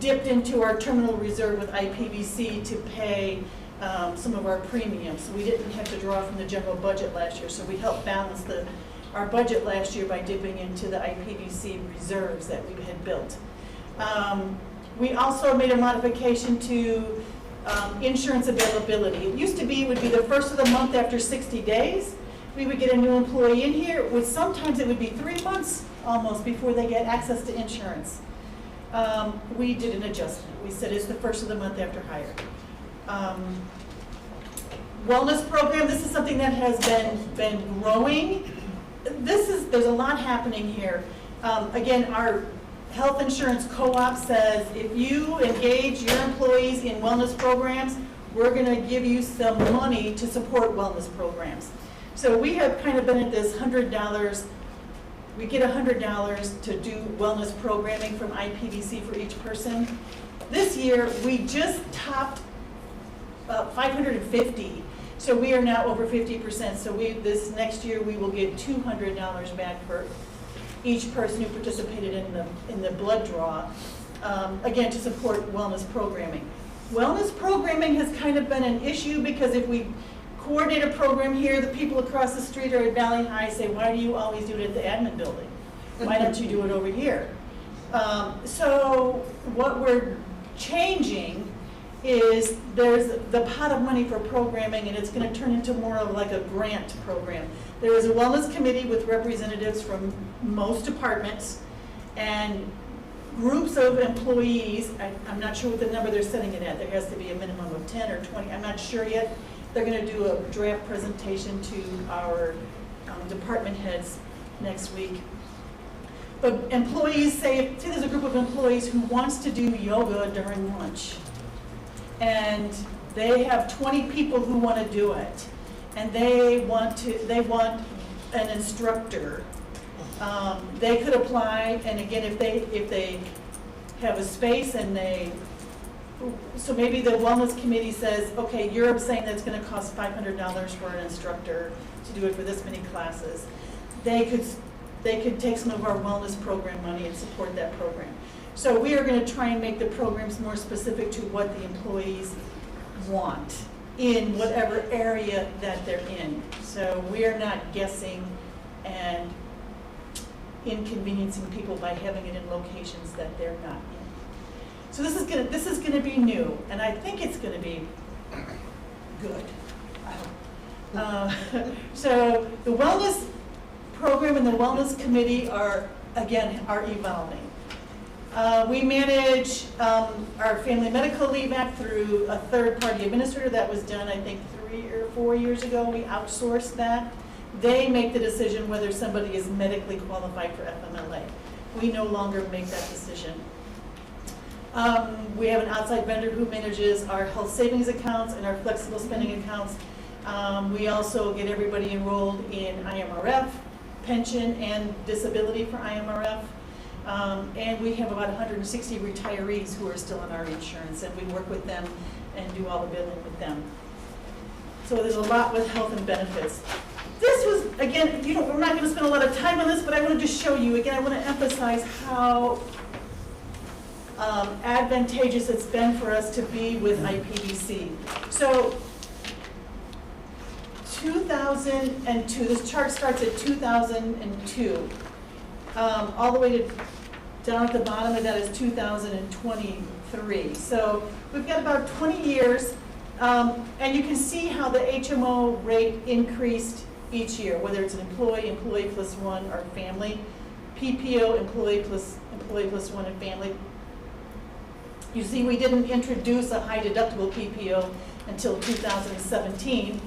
dipped into our terminal reserve with IPBC to pay some of our premiums. So we didn't have to draw from the general budget last year, so we helped balance our budget last year by dipping into the IPBC reserves that we had built. We also made a modification to insurance availability. It used to be it would be the first of the month after 60 days. We would get a new employee in here. Sometimes it would be 3 months almost before they get access to insurance. We did an adjustment. We said it's the first of the month after hire. Wellness program, this is something that has been growing. There's a lot happening here. Again, our health insurance co-op says if you engage your employees in wellness programs, we're going to give you some money to support wellness programs. So we have kind of been at this $100. We get $100 to do wellness programming from IPBC for each person. This year, we just topped 550. So we are now over 50%. So this next year, we will get $200 back for each person who participated in the blood draw, again, to support wellness programming. Wellness programming has kind of been an issue because if we coordinate a program here, the people across the street or at Valley High say, why do you always do it at the admin building? Why don't you do it over here? So what we're changing is there's the pot of money for programming, and it's going to turn into more of like a grant program. There is a wellness committee with representatives from most departments, and groups of employees, I'm not sure what the number they're setting it at, there has to be a minimum of 10 or 20, I'm not sure yet. They're gonna do a draft presentation to our department heads next week. But employees say there's a group of employees who wants to do yoga during lunch. And they have 20 people who want to do it. And they want an instructor. They could apply, and again, if they have a space and so maybe the wellness committee says, okay, you're saying that's going to cost $500 for an instructor to do it for this many classes. They could take some of our wellness program money and support that program. So we are going to try and make the programs more specific to what the employees want in whatever area that they're in. So we are not guessing and inconveniencing people by having it in locations that they're not in. So this is gonna be new, and I think it's gonna be good. So the wellness program and the wellness committee are evolving. We manage our Family Medical Leave Act through a third-party administrator. That was done, I think, 3 or 4 years ago. We outsourced that. They make the decision whether somebody is medically qualified for FMLA. We no longer make that decision. We have an outside vendor who manages our health savings accounts and our flexible spending accounts. We also get everybody enrolled in IMRF, pension and disability for IMRF. And we have about 160 retirees who are still on our insurance, and we work with them and do all the billing with them. So there's a lot with health and benefits. This was, again, we're not going to spend a lot of time on this, but I wanted to show you, again, I want to emphasize how advantageous it's been for us to be with IPBC. So 2002, this chart starts at 2002. All the way down at the bottom of that is 2023. So we've got about 20 years, and you can see how the HMO rate increased each year, whether it's an employee, employee plus one, or family. PPO, employee plus one, and family. You see, we didn't introduce a high deductible PPO until 2017,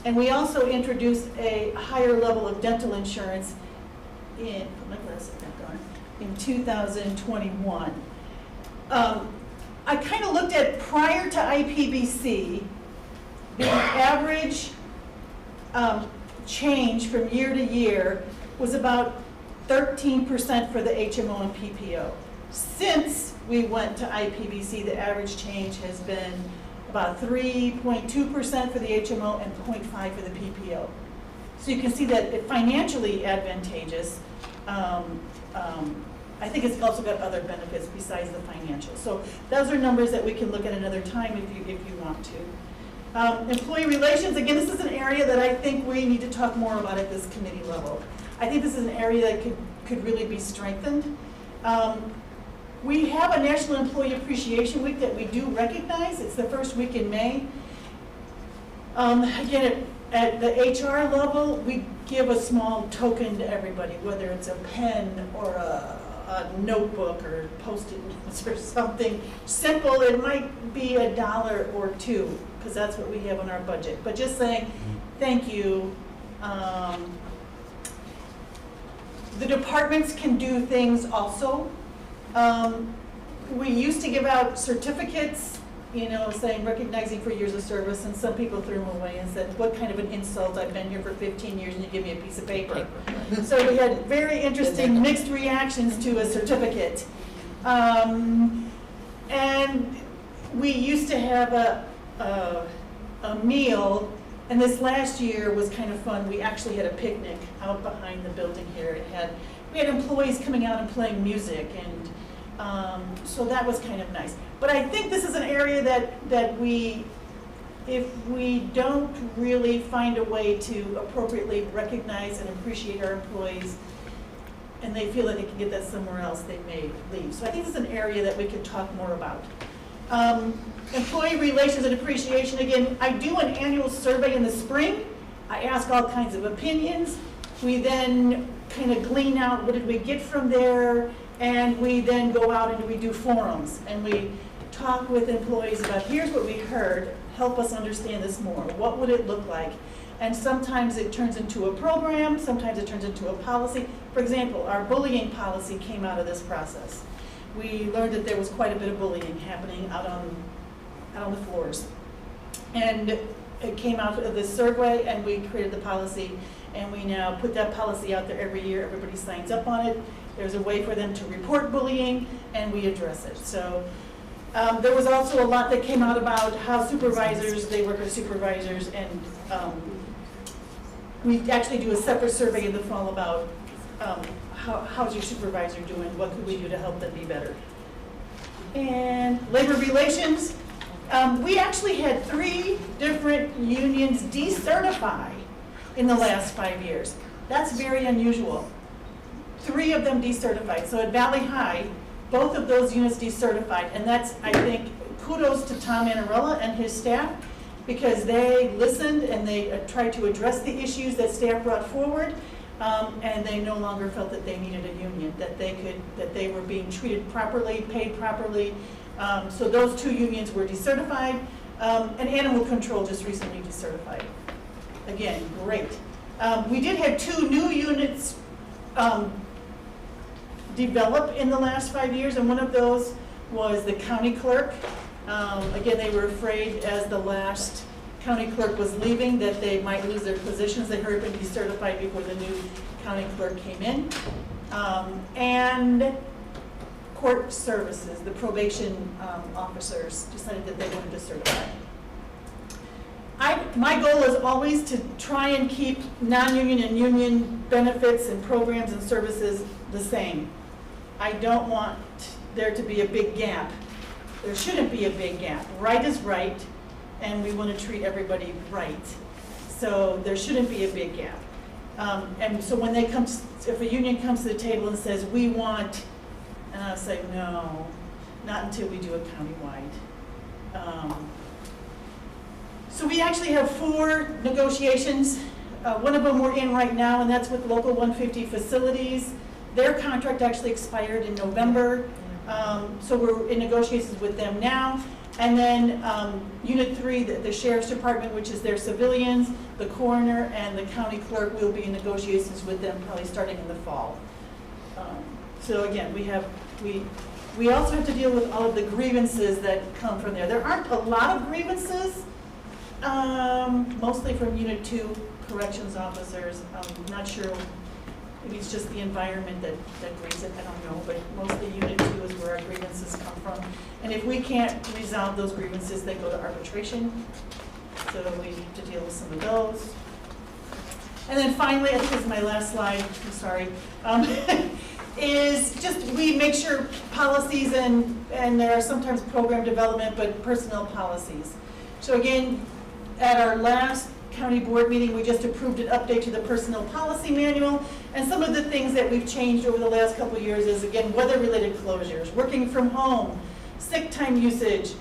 and we also introduced a higher level of dental insurance in 2021. I kind of looked at prior to IPBC, the average change from year to year was about 13% for the HMO and PPO. Since we went to IPBC, the average change has been about 3.2% for the HMO and 0.5% for the PPO. So you can see that it's financially advantageous. I think it's also got other benefits besides the financial. So those are numbers that we can look at another time if you want to. Employee relations, again, this is an area that I think we need to talk more about at this committee level. I think this is an area that could really be strengthened. We have a National Employee Appreciation Week that we do recognize. It's the first week in May. Again, at the HR level, we give a small token to everybody, whether it's a pen or a notebook or Post-it notes or something simple. It might be $1 or $2, because that's what we have on our budget. But just saying thank you. The departments can do things also. We used to give out certificates, saying recognizing for years of service, and some people threw them away and said, what kind of an insult, I've been here for 15 years and you give me a piece of paper. So we had very interesting mixed reactions to a certificate. And we used to have a meal, and this last year was kind of fun. We actually had a picnic out behind the building here. We had employees coming out and playing music, and so that was kind of nice. But I think this is an area that if we don't really find a way to appropriately recognize and appreciate our employees, and they feel that they can get that somewhere else, they may leave. So I think this is an area that we could talk more about. Employee relations and appreciation, again, I do an annual survey in the spring. I ask all kinds of opinions. We then kind of glean out what did we get from there, and we then go out and we do forums, and we talk with employees about, here's what we heard, help us understand this more, what would it look like? And sometimes it turns into a program, sometimes it turns into a policy. For example, our bullying policy came out of this process. We learned that there was quite a bit of bullying happening out on the floors. And it came out of this survey, and we created the policy, and we now put that policy out there every year. Everybody signs up on it. There's a way for them to report bullying, and we address it. So there was also a lot that came out about how supervisors, they work with supervisors, and we actually do a separate survey in the fall about how's your supervisor doing, what could we do to help them be better. And labor relations, we actually had 3 different unions decertify in the last 5 years. That's very unusual. 3 of them decertified. So at Valley High, both of those units decertified, and that's, I think, kudos to Tom Anarella and his staff, because they listened and they tried to address the issues that staff brought forward, and they no longer felt that they needed a union, that they were being treated properly, paid properly. So those 2 unions were decertified, and animal control just recently decertified. Again, great. We did have 2 new units develop in the last 5 years, and one of those was the county clerk. Again, they were afraid as the last county clerk was leaving that they might lose their positions. They heard been decertified before the new county clerk came in. And court services, the probation officers decided that they wanted to certify. My goal is always to try and keep non-union and union benefits and programs and services the same. I don't want there to be a big gap. There shouldn't be a big gap. Right is right, and we want to treat everybody right. So there shouldn't be a big gap. And so when if a union comes to the table and says, we want, and I'll say, no, not until we do it countywide. So we actually have 4 negotiations. One of them we're in right now, and that's with Local 150 Facilities. Their contract actually expired in November, so we're in negotiations with them now. And then Unit 3, the Sheriff's Department, which is their civilians, the coroner, and the county clerk will be in negotiations with them probably starting in the fall. So again, we also have to deal with all of the grievances that come from there. There aren't a lot of grievances, mostly from Unit 2 corrections officers. I'm not sure, maybe it's just the environment that grieves it, I don't know, but mostly Unit 2 is where our grievances come from. And if we can't resolve those grievances, they go to arbitration. So we need to deal with some of those. And then finally, I think this is my last slide, I'm sorry, is just we make sure policies and there are sometimes program development, but personnel policies. So again, at our last county board meeting, we just approved an update to the personnel policy manual. And some of the things that we've changed over the last couple of years is, again, weather-related closures, working from home, sick time usage,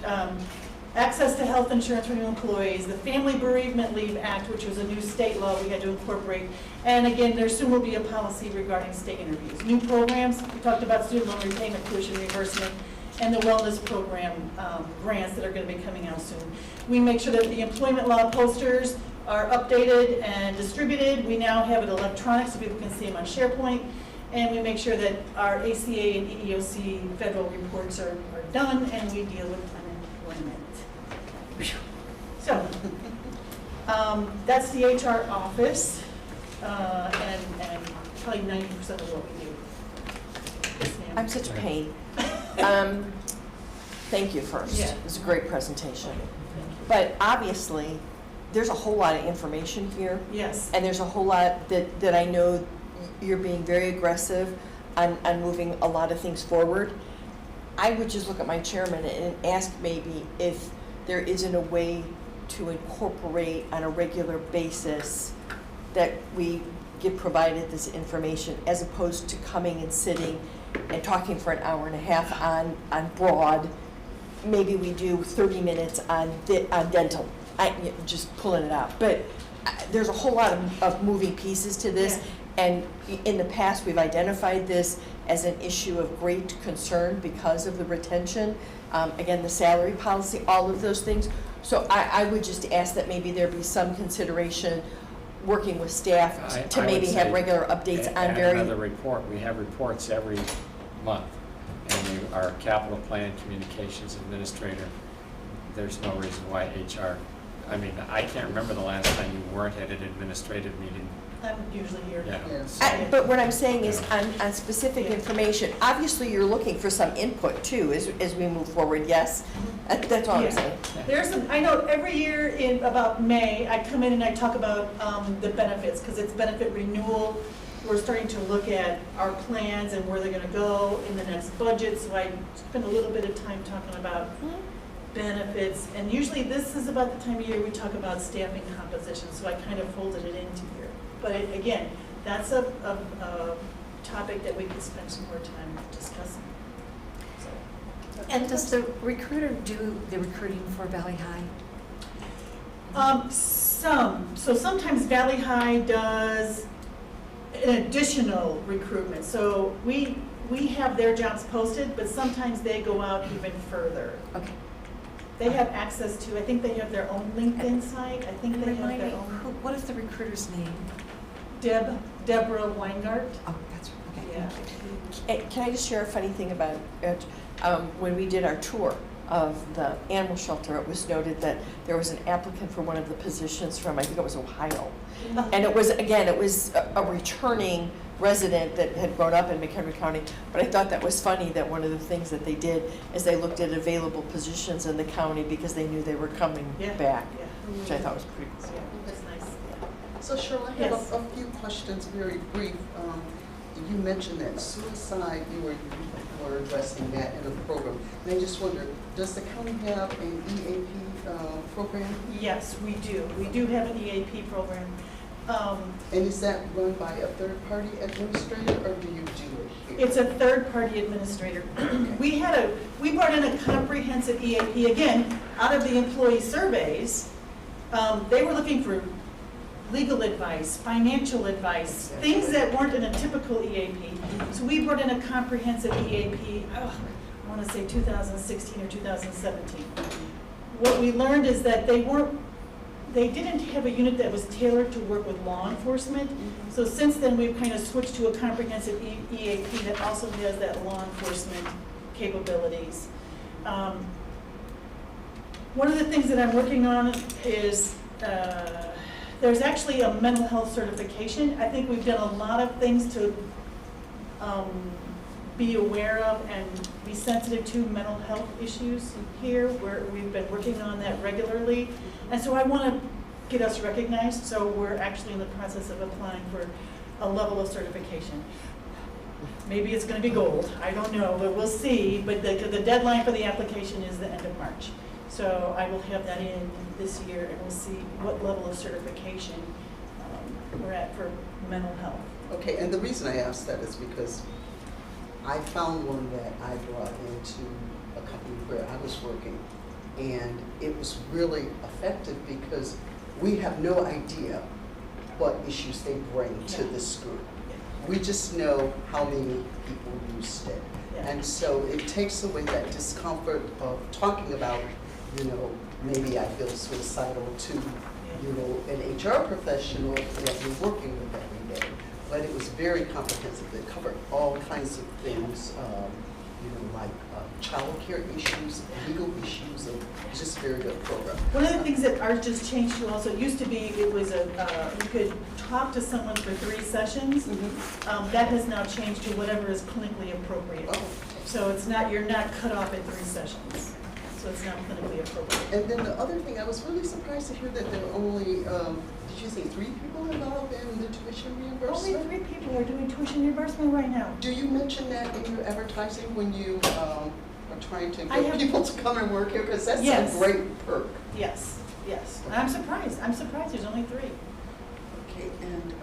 access to health insurance for new employees, the Family Bereavement Leave Act, which was a new state law we had to incorporate. And again, there soon will be a policy regarding state interviews. New programs, we talked about student loan repayment, tuition reimbursement, and the wellness program grants that are going to be coming out soon. We make sure that the employment law posters are updated and distributed. We now have it electronic so people can see them on SharePoint. And we make sure that our ACA and EEOC federal reports are done, and we deal with unemployment. So that's the HR office, and probably 90% of what we do. Yes, ma'am. I'm such a pain. Thank you first. Yeah. It was a great presentation. But obviously, there's a whole lot of information here. Yes. And there's a whole lot that I know you're being very aggressive on moving a lot of things forward. I would just look at my chairman and ask maybe if there isn't a way to incorporate on a regular basis that we get provided this information as opposed to coming and sitting and talking for an hour and a half on broad. Maybe we do 30 minutes on dental. Just pulling it out. But there's a whole lot of moving pieces to this. And in the past, we've identified this as an issue of great concern because of the retention, again, the salary policy, all of those things. So I would just ask that maybe there be some consideration working with staff to I would maybe have say regular updates on add very. another report. We have reports every month. And our capital plan communications administrator, there's no reason why HR, I mean, I can't remember the last time you weren't at an administrative meeting. I'm usually here. Yeah. Yes. But what I'm saying is on specific information, obviously you're looking for some input too as we move forward, yes? That's all I'm Yeah. saying. There's some, I know every year in about May, I come in and I talk about the benefits, because it's benefit renewal. We're starting to look at our plans and where they're gonna go in the next budget, so I spend a little bit of time talking about benefits. And usually this is about the time of year we talk about staffing composition, so I kind of folded it into here. But again, that's a topic that we could spend some more time discussing. So. And does the recruiter do the recruiting for Valley High? So sometimes Valley High does an additional recruitment. So we have their jobs posted, but sometimes they go out even further. Okay. They have access to, I think they have their own LinkedIn site. I think And they have remind me, their own. what is the recruiter's name? Deborah Weingart. Oh, that's right, okay. Yeah. thank you. Can I just share a funny thing about it? When we did our tour of the animal shelter, it was noted that there was an applicant for one of the positions from, I think it was Ohio. And it was, again, it was a returning resident that had grown up in McHenry County. But I thought that was funny that one of the things that they did is they looked at available positions in the county because they knew they were coming Yeah. back, Yeah. which I thought was pretty cool. Yeah, that's nice. So Cheryl, I have Yes. a few questions, very brief. You mentioned that suicide, you were addressing that in a program. And I just wonder, does the county have an EAP program? Yes, we do. We do have an EAP program. And is that run by a third-party administrator, or do you do it here? It's a third-party administrator. We brought in a comprehensive EAP, again, out of the employee surveys. They were looking for legal advice, financial advice, things that weren't in a typical EAP. So we brought in a comprehensive EAP, I want to say 2016 or 2017. What we learned is that they didn't have a unit that was tailored to work with law enforcement. So since then, we've kind of switched to a comprehensive EAP that also has that law enforcement capabilities. One of the things that I'm working on is there's actually a mental health certification. I think we've done a lot of things to be aware of and be sensitive to mental health issues here, where we've been working on that regularly. And so I want to get us recognized, so we're actually in the process of applying for a level of certification. Maybe it's going to be gold, I don't know, but we'll see. But the deadline for the application is the end of March. So I will have that in this year, and we'll see what level of certification we're at for mental health. Okay, and the reason I asked that is because I found one that I brought into a company where I was working, and it was really effective because we have no idea what issues they bring to this group. We just know how many people used it. Yeah. And so it takes away that discomfort of talking about, maybe I feel suicidal to, an HR professional that we're working with every day. But it was very comprehensive. It covered all kinds of things, like childcare issues, legal issues, and it's just a very good program. One of the things that ours just changed to also, it used to be, it was you could talk to someone for 3 sessions. That has now changed to whatever is clinically appropriate. Oh. So it's not, you're not cut off at 3 sessions. So it's not clinically appropriate. And then the other thing, I was really surprised to hear that there are only, did you say 3 people involved in the tuition reimbursement? Only 3 people are doing tuition reimbursement right now. Do you mention that in your advertising when you are trying to I get have- people to come and work here? Because that's Yes. a great perk. Yes, yes. And I'm surprised there's only 3. Okay, and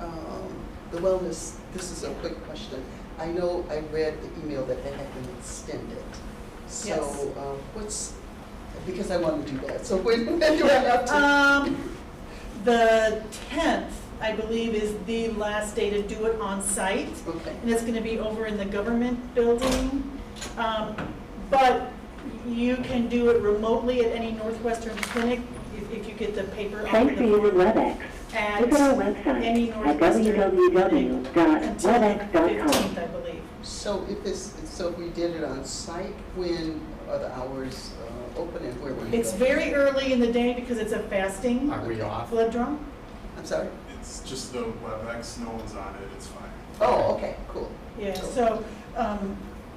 the wellness, this is a quick question. I know I read the email that it had been extended. So Yes. because I want to do that. So when do I have to? The 10th I believe, is the last day to do it on site. Okay. And it's gonna be over in the government building. But you can do it remotely at any Northwestern clinic if you get the paper. Thanks for using WebEx. At Visit our website any at Northwestern www.webex.com. until the 15th, I believe. So if we did it on site, when are the hours open and where would we It's go? very early in the day because it's a fasting Are we off? blood draw. I'm sorry? It's just the WebEx, no one's on it, it's fine. Oh, okay, cool. Yeah, so,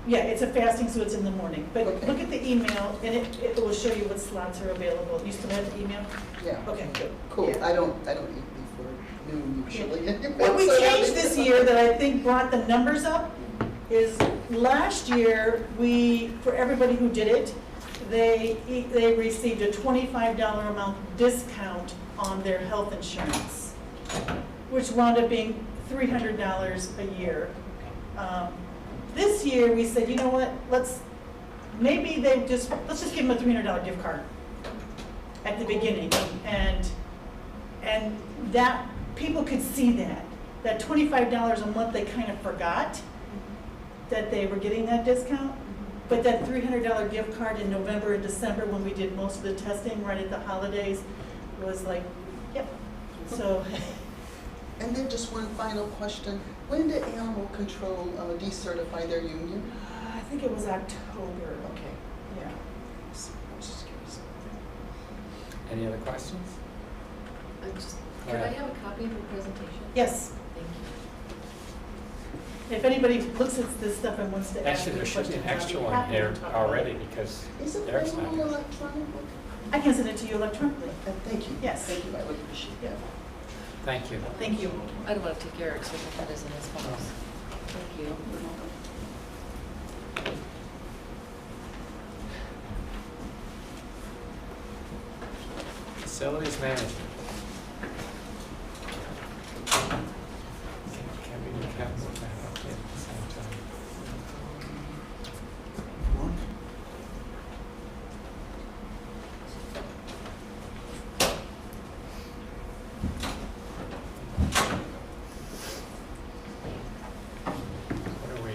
yeah, it's a fasting, so it's in the morning. But Okay. look at the email, and it will show you what slots are available. You still have the email? Yeah. Okay, good. Cool. Yeah. I don't eat before noon usually. What we So changed this year that I think brought the numbers up is last year, for everybody who did it, they received a $25 amount discount on their health insurance, which wound up being $300 a year. This year, we said, you know what, let's just give them a $300 gift card at the beginning. And that, people could see that $25 a month, they kind of forgot that they were getting that discount. But that $300 gift card in November and December, when we did most of the testing right at the holidays, was like, yep. So, And then just one final question. When did Animal Control decertify their union? I think it was October. Okay. Yeah. I was just curious. Any other questions? Can I have a copy of your presentation? Yes. Thank you. If anybody looks at this stuff and wants to ask Actually, me there should be an questions, extra I'll be one happy to here talk about already it. because Is it Derek's not available here. electronically? I can send it to you electronically. Thank you. Yes. Thank you, I would appreciate that. Thank you. Thank you. I don't want to take Eric's, so that is in his files. Thank you. Facilities management. Can we do capital plan update at the same time? What are we?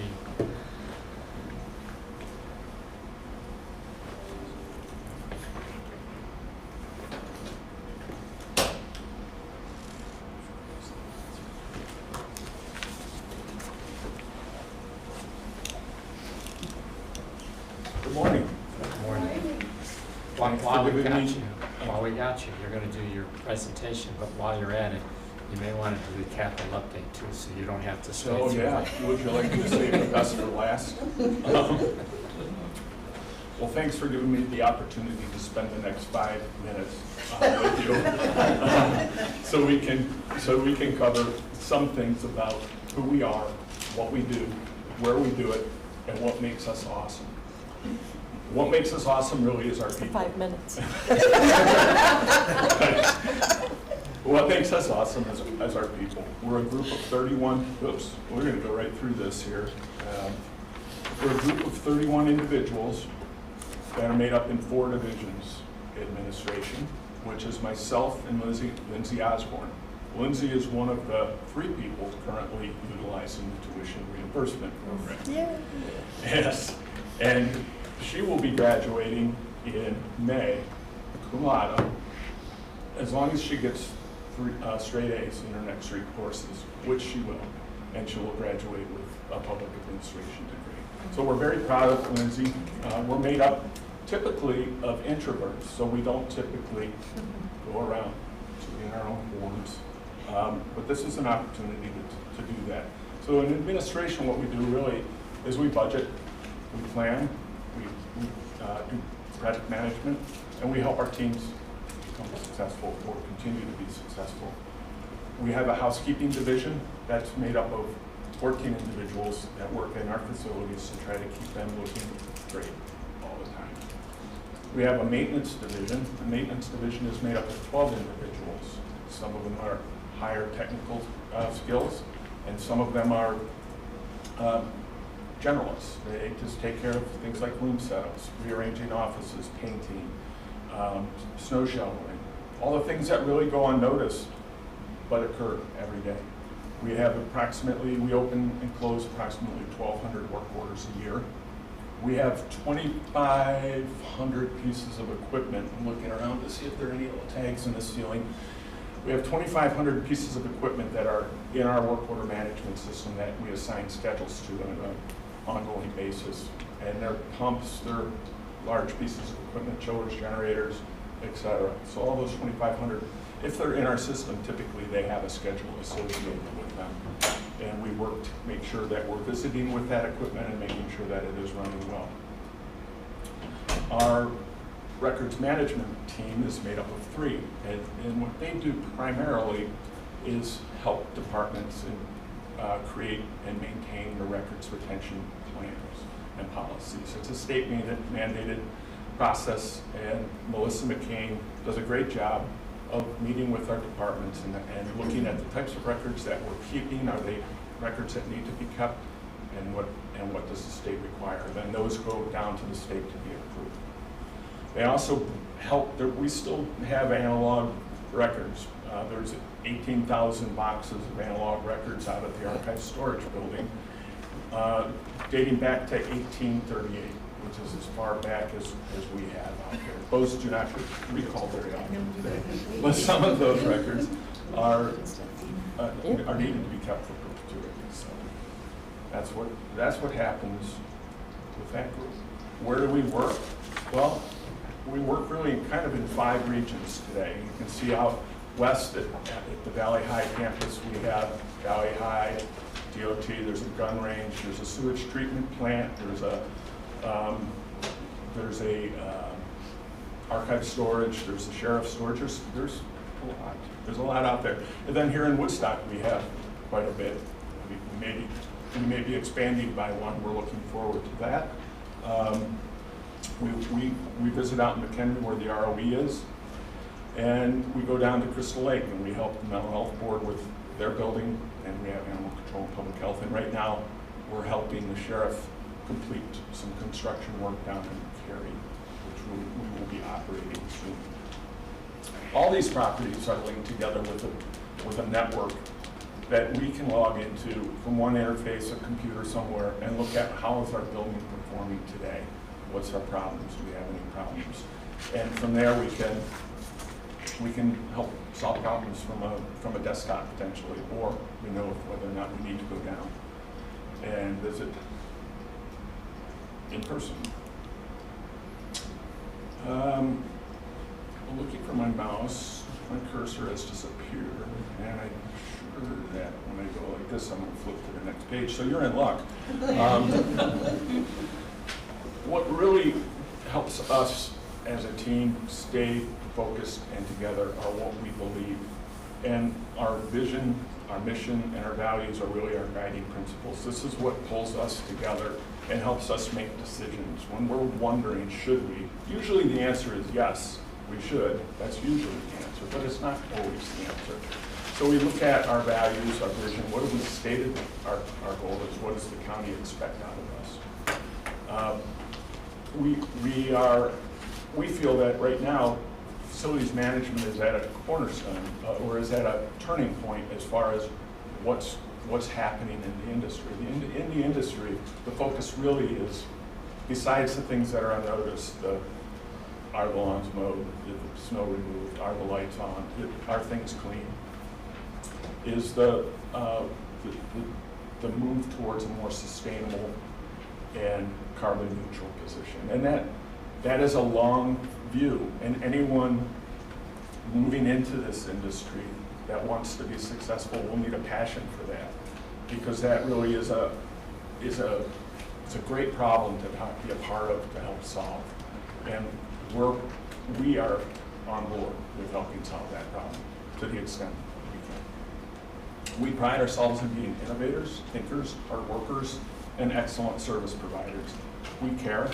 Good morning. Good morning. Thanks for While we giving got me- you, you're gonna do your presentation, but while you're at it, you may wanna do the capital update too, so you don't have to stay So, through yeah, it. would you like me to save the best for last? Well, thanks for giving me the opportunity to spend the next 5 minutes with you. So we can cover some things about who we are, what we do, where we do it, and what makes us awesome. What makes us awesome really is our people. 5 minutes. What makes us awesome as our people. We're a group of 31, oops, we're going to go right through this here. We're a group of 31 individuals that are made up in 4 divisions. Administration, which is myself and Lindsay Osborne. Lindsay is one of the 3 people currently utilizing the tuition reimbursement program. Yeah. Yes, and she will be graduating in May, cum laude, as long as she gets 3 straight A's in her next 3 courses, which she will, and she will graduate with a public administration degree. So we're very proud of Lindsay. We're made up typically of introverts, so we don't typically go around in our own forms. But this is an opportunity to do that. So in administration, what we do really is we budget, we plan, we do project management, and we help our teams become successful or continue to be successful. We have a housekeeping division that's made up of 14 individuals that work in our facilities to try to keep them looking great all the time. We have a maintenance division. The maintenance division is made up of 12 individuals. Some of them are higher technical skills, and some of them are generalists. They just take care of things like room setups, rearranging offices, painting, snow shoveling, all the things that really go unnoticed but occur every day. We open and close approximately 1,200 work orders a year. We have 2,500 pieces of equipment. I'm looking around to see if there are any little tags in the ceiling. We have 2,500 pieces of equipment that are in our work order management system that we assign schedules to on an ongoing basis. And they're pumps, they're large pieces of equipment, chillers, generators, etc. So all those 2,500, if they're in our system, typically they have a schedule associated with them. And we work to make sure that we're visiting with that equipment and making sure that it is running well. Our records management team is made up of 3, and what they do primarily is help departments create and maintain the records retention plans and policies. It's a state mandated process, and Melissa McCain does a great job of meeting with our departments and looking at the types of records that we're keeping. Are they records that need to be kept, and what does the state require? Then those go down to the state to be approved. They also help, we still have analog records. There's 18,000 boxes of analog records out at the archive storage building, dating back to 1838, which is as far back as we have out there. Those do not recall very often today, but some of those records are needed to be kept for perpetuity. So that's what happens with that group. Where do we work? Well, we work really kind of in 5 regions today. You can see out west at the Valley High campus, we have Valley High, DOT, there's a gun range, there's a sewage treatment plant, there's a archive storage, there's a sheriff's storage, there's a lot out there. And then here in Woodstock, we have quite a bit. We may be expanding by one. We're looking forward to that. We visit out in McHenry where the ROE is, and we go down to Crystal Lake and we help the mental health board with their building, and we have animal control and public health. And right now, we're helping the sheriff complete some construction work down in Cary, which we will be operating soon. All these properties are linked together with a network that we can log into from one interface, a computer somewhere, and look at how is our building performing today. What's our problems? Do we have any problems? And from there, we can help solve problems from a desktop potentially, or we know whether or not we need to go down and visit in person. I'm looking for my mouse. My cursor has disappeared, and I'm sure that when I go like this, I'm going to flip to the next page. So you're in luck. What really helps us as a team stay focused and together are what we believe. And our vision, our mission, and our values are really our guiding principles. This is what pulls us together and helps us make decisions. When we're wondering, should we? Usually the answer is yes, we should. That's usually the answer, but it's not always the answer. So we look at our values, our vision, what have we stated our goal is, what does the county expect out of us? We feel that right now, facilities management is at a cornerstone, or is at a turning point as far as what's happening in the industry. In the industry, the focus really is, besides the things that are unnoticed, are the lawns mowed, the snow removed, are the lights on, are things clean, is the move towards a more sustainable and carbon neutral position. And that is a long view, and anyone moving into this industry that wants to be successful will need a passion for that, because that really is a great problem to be a part of, to help solve. And we are on board with helping solve that problem to the extent we can. We pride ourselves in being innovators, thinkers, hard workers, and excellent service providers. We care,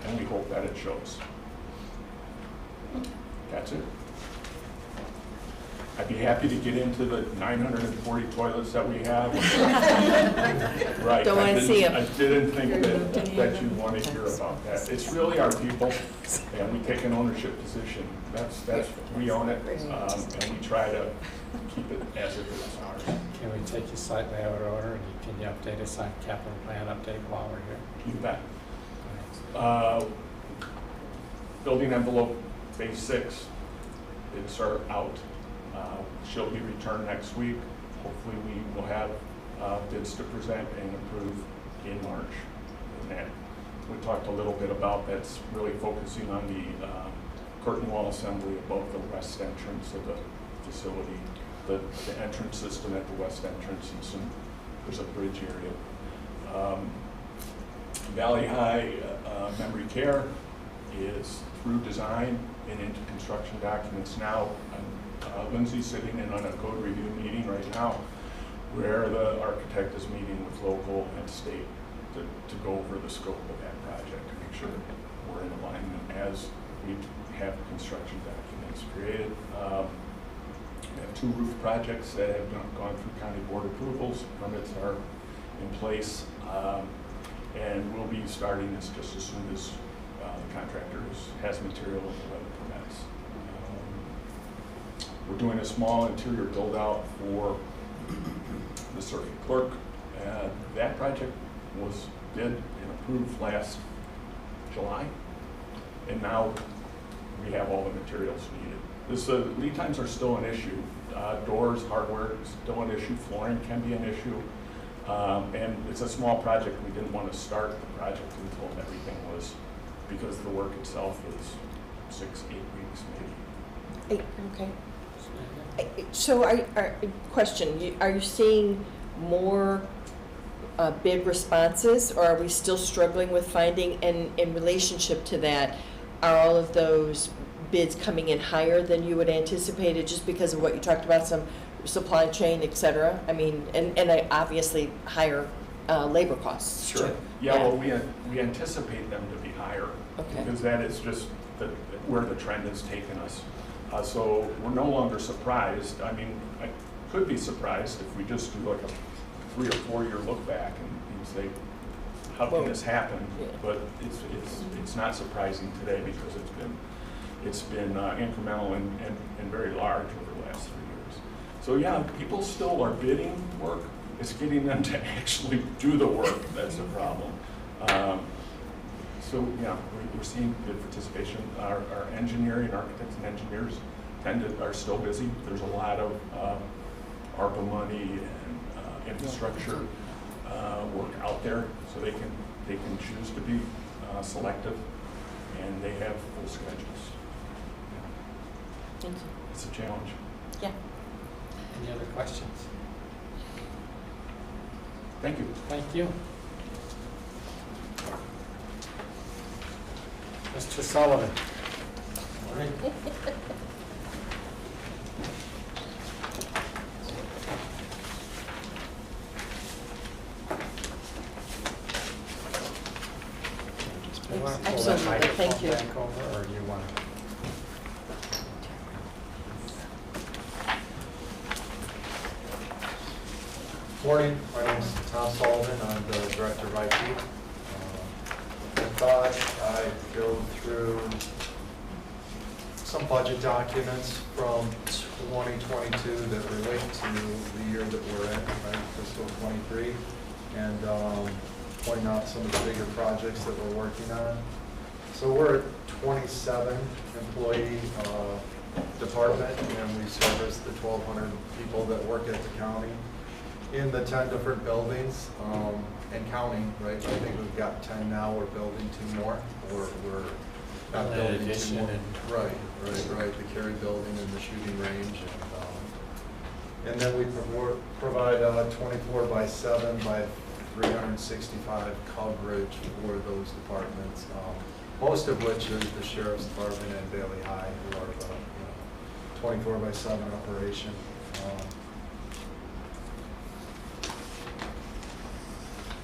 and we hope that it shows. That's it. I'd be happy to get into the 940 toilets that we have. Right. Don't wanna see 'em. I didn't think that you'd want to hear about that. It's really our people, and we take an ownership position. That's, we own it, and we try to keep it as if it's ours. Can we take you slightly out of order, and can you update us on capital plan update while we're here? You bet. Building envelope phase 6 bids are out. She'll be returned next week. Hopefully we will have bids to present and approve in March. And that, we talked a little bit about, that's really focusing on the curtain wall assembly above the west entrance of the facility, the entrance system at the west entrance, and there's a bridge area. Valley High Memory Care is through design and into construction documents now. Lindsay's sitting in on a code review meeting right now where the architect is meeting with local and state to go over the scope of that project to make sure we're in alignment as we have construction documents created. We have 2 roof projects that have gone through county board approvals. Permits are in place. And we'll be starting this just as soon as the contractor has material and the weather permits. We're doing a small interior build out for the circuit clerk. That project was bid and approved last July, and now we have all the materials needed. Lead times are still an issue. Doors, hardware is still an issue. Flooring can be an issue. And it's a small project. We didn't want to start the project until everything was, because the work itself is 6-8 weeks maybe. Okay. So, question, are you seeing more bid responses, or are we still struggling with finding, and in relationship to that, are all of those bids coming in higher than you would anticipated just because of what you talked about, some supply chain, et cetera? I mean, and obviously higher labor costs. Sure. Too. Yeah, well, we anticipate them to be higher. Okay. Because that is just where the trend has taken us. So we're no longer surprised. I mean, I could be surprised if we just do like a 3 or 4 year look back and say, how can this happen? Yeah. But it's not surprising today because it's been incremental and very large over the last 3 years. So yeah, people still are bidding work. It's getting them to actually do the work that's the problem. So yeah, we're seeing good participation. Our engineering, architects and engineers are still busy. There's a lot of ARPA money and infrastructure work out there, so they can choose to be selective, and they have full schedules. Thank you. It's a challenge. Yeah. Any other questions? Thank you. Thank you. Mr. Sullivan. Morning. You want to pull that Absolutely, microphone thank you. back over, or do you want to? Morning, my name is Tom Sullivan, I'm the Director of IT. I thought I'd go through some budget documents from 2022 that relate to the year that we're in, right, fiscal 23, and point out some of the bigger projects that we're working on. So we're a 27 employee department, and we service the 1,200 people that work at the county in the 10 different buildings, and counting, right? I think we've got 10 now, we're building 2 more. We're not building 2 more. Right, the Cary building and the shooting range. And then we provide 24/7 by 365 coverage for those departments, most of which is the Sheriff's Department and Bailey High, who are the 24/7 operation.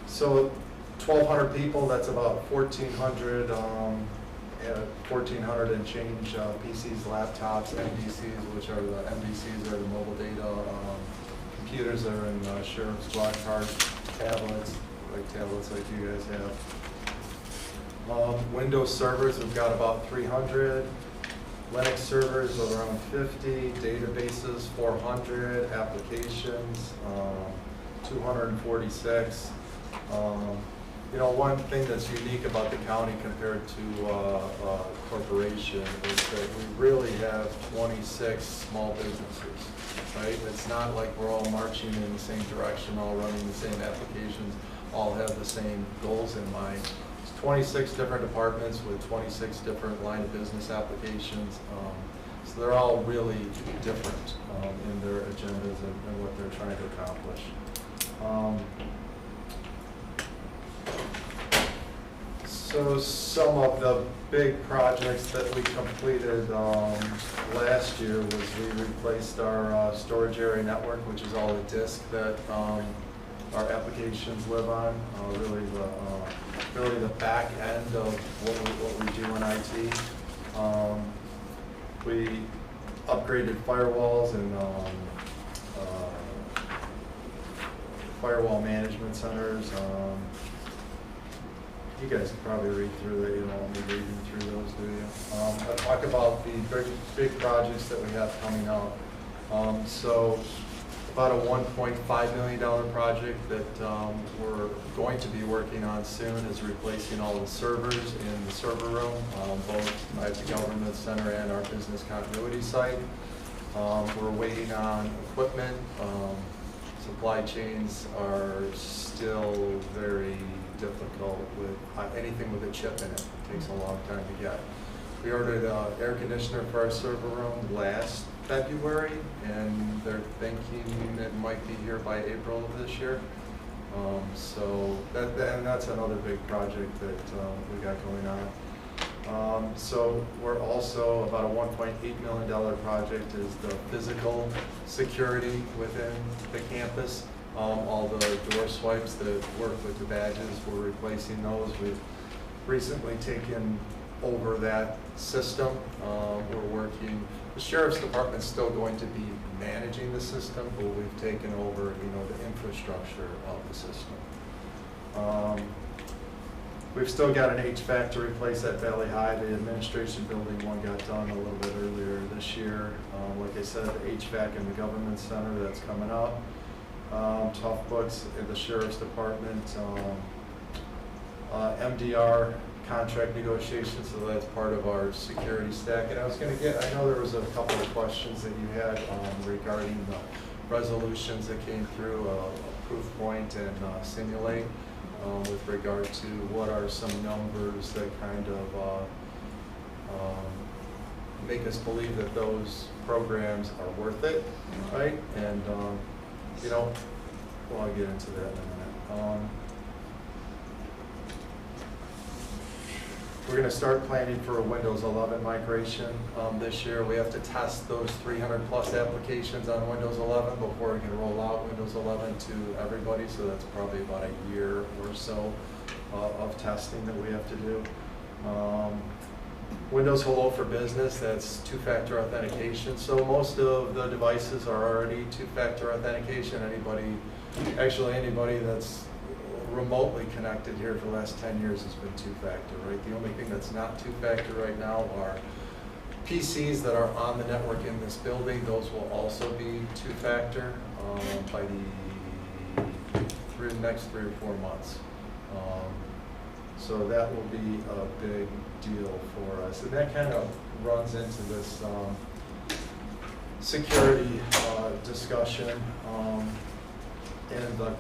So 1,200 people, that's about 1,400 1,400 and change PCs, laptops, MDCs, which are the MDCs are the mobile data computers that are in sheriff's squad cars, tablets like you guys have. Windows servers, we've got about 300. Linux servers around 50, databases 400, applications 246. You know, one thing that's unique about the county compared to a corporation is that we really have 26 small businesses, right? It's not like we're all marching in the same direction, all running the same applications, all have the same goals in mind. It's 26 different departments with 26 different line of business applications. So they're all really different in their agendas and what they're trying to accomplish. So some of the big projects that we completed last year was we replaced our storage area network, which is all the disk that our applications live on. Really the back end of what we do in IT. We upgraded firewalls and firewall management centers. You guys can probably read through that. You don't want me reading through those, do you? I'll talk about the big projects that we have coming out. So about a $1.5 million project that we're going to be working on soon is replacing all the servers in the server room, both at the government center and our business continuity site. We're waiting on equipment. Supply chains are still very difficult with anything with a chip in it. It takes a long time to get. We ordered an air conditioner for our server room last February, and they're thinking it might be here by April of this year. So that's another big project that we got going on. So we're also about a $1.8 million project is the physical security within the campus. All the door swipes that work with the badges, we're replacing those. We've recently taken over that system. We're working, the sheriff's department's still going to be managing the system, but we've taken over, the infrastructure of the system. We've still got an HVAC to replace at Valley High. The administration building one got done a little bit earlier this year. Like I said, the HVAC in the government center, that's coming up. Tough books in the sheriff's department, MDR contract negotiations, so that's part of our security stack. And I know there was a couple of questions that you had regarding the resolutions that came through, Proof Point and Simulate, with regard to what are some numbers that kind of make us believe that those programs are worth it, right? And well, I'll get into that in a minute. We're going to start planning for a Windows 11 migration this year. We have to test those 300 plus applications on Windows 11 before we can roll out Windows 11 to everybody, so that's probably about a year or so of testing that we have to do. Windows Hello for Business, that's two-factor authentication. So most of the devices are already two-factor authentication. Anybody that's remotely connected here for the last 10 years has been two-factor, right? The only thing that's not two-factor right now are PCs that are on the network in this building. Those will also be two-factor by the next 3 or 4 months. So that will be a big deal for us. And that kind of runs into this security discussion and the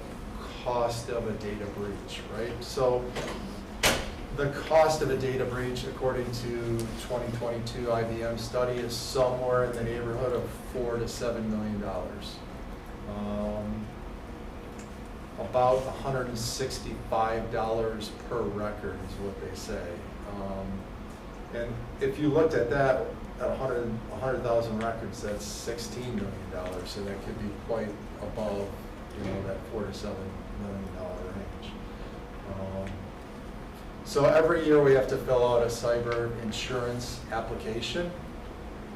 cost of a data breach, right? So the cost of a data breach, according to 2022 IBM study, is somewhere in the neighborhood of $4 to $7 million. About $165 per record is what they say. And if you looked at that, at 100,000 records, that's $16 million, so that could be quite above, that $4 to $7 million range. So every year we have to fill out a cyber insurance application,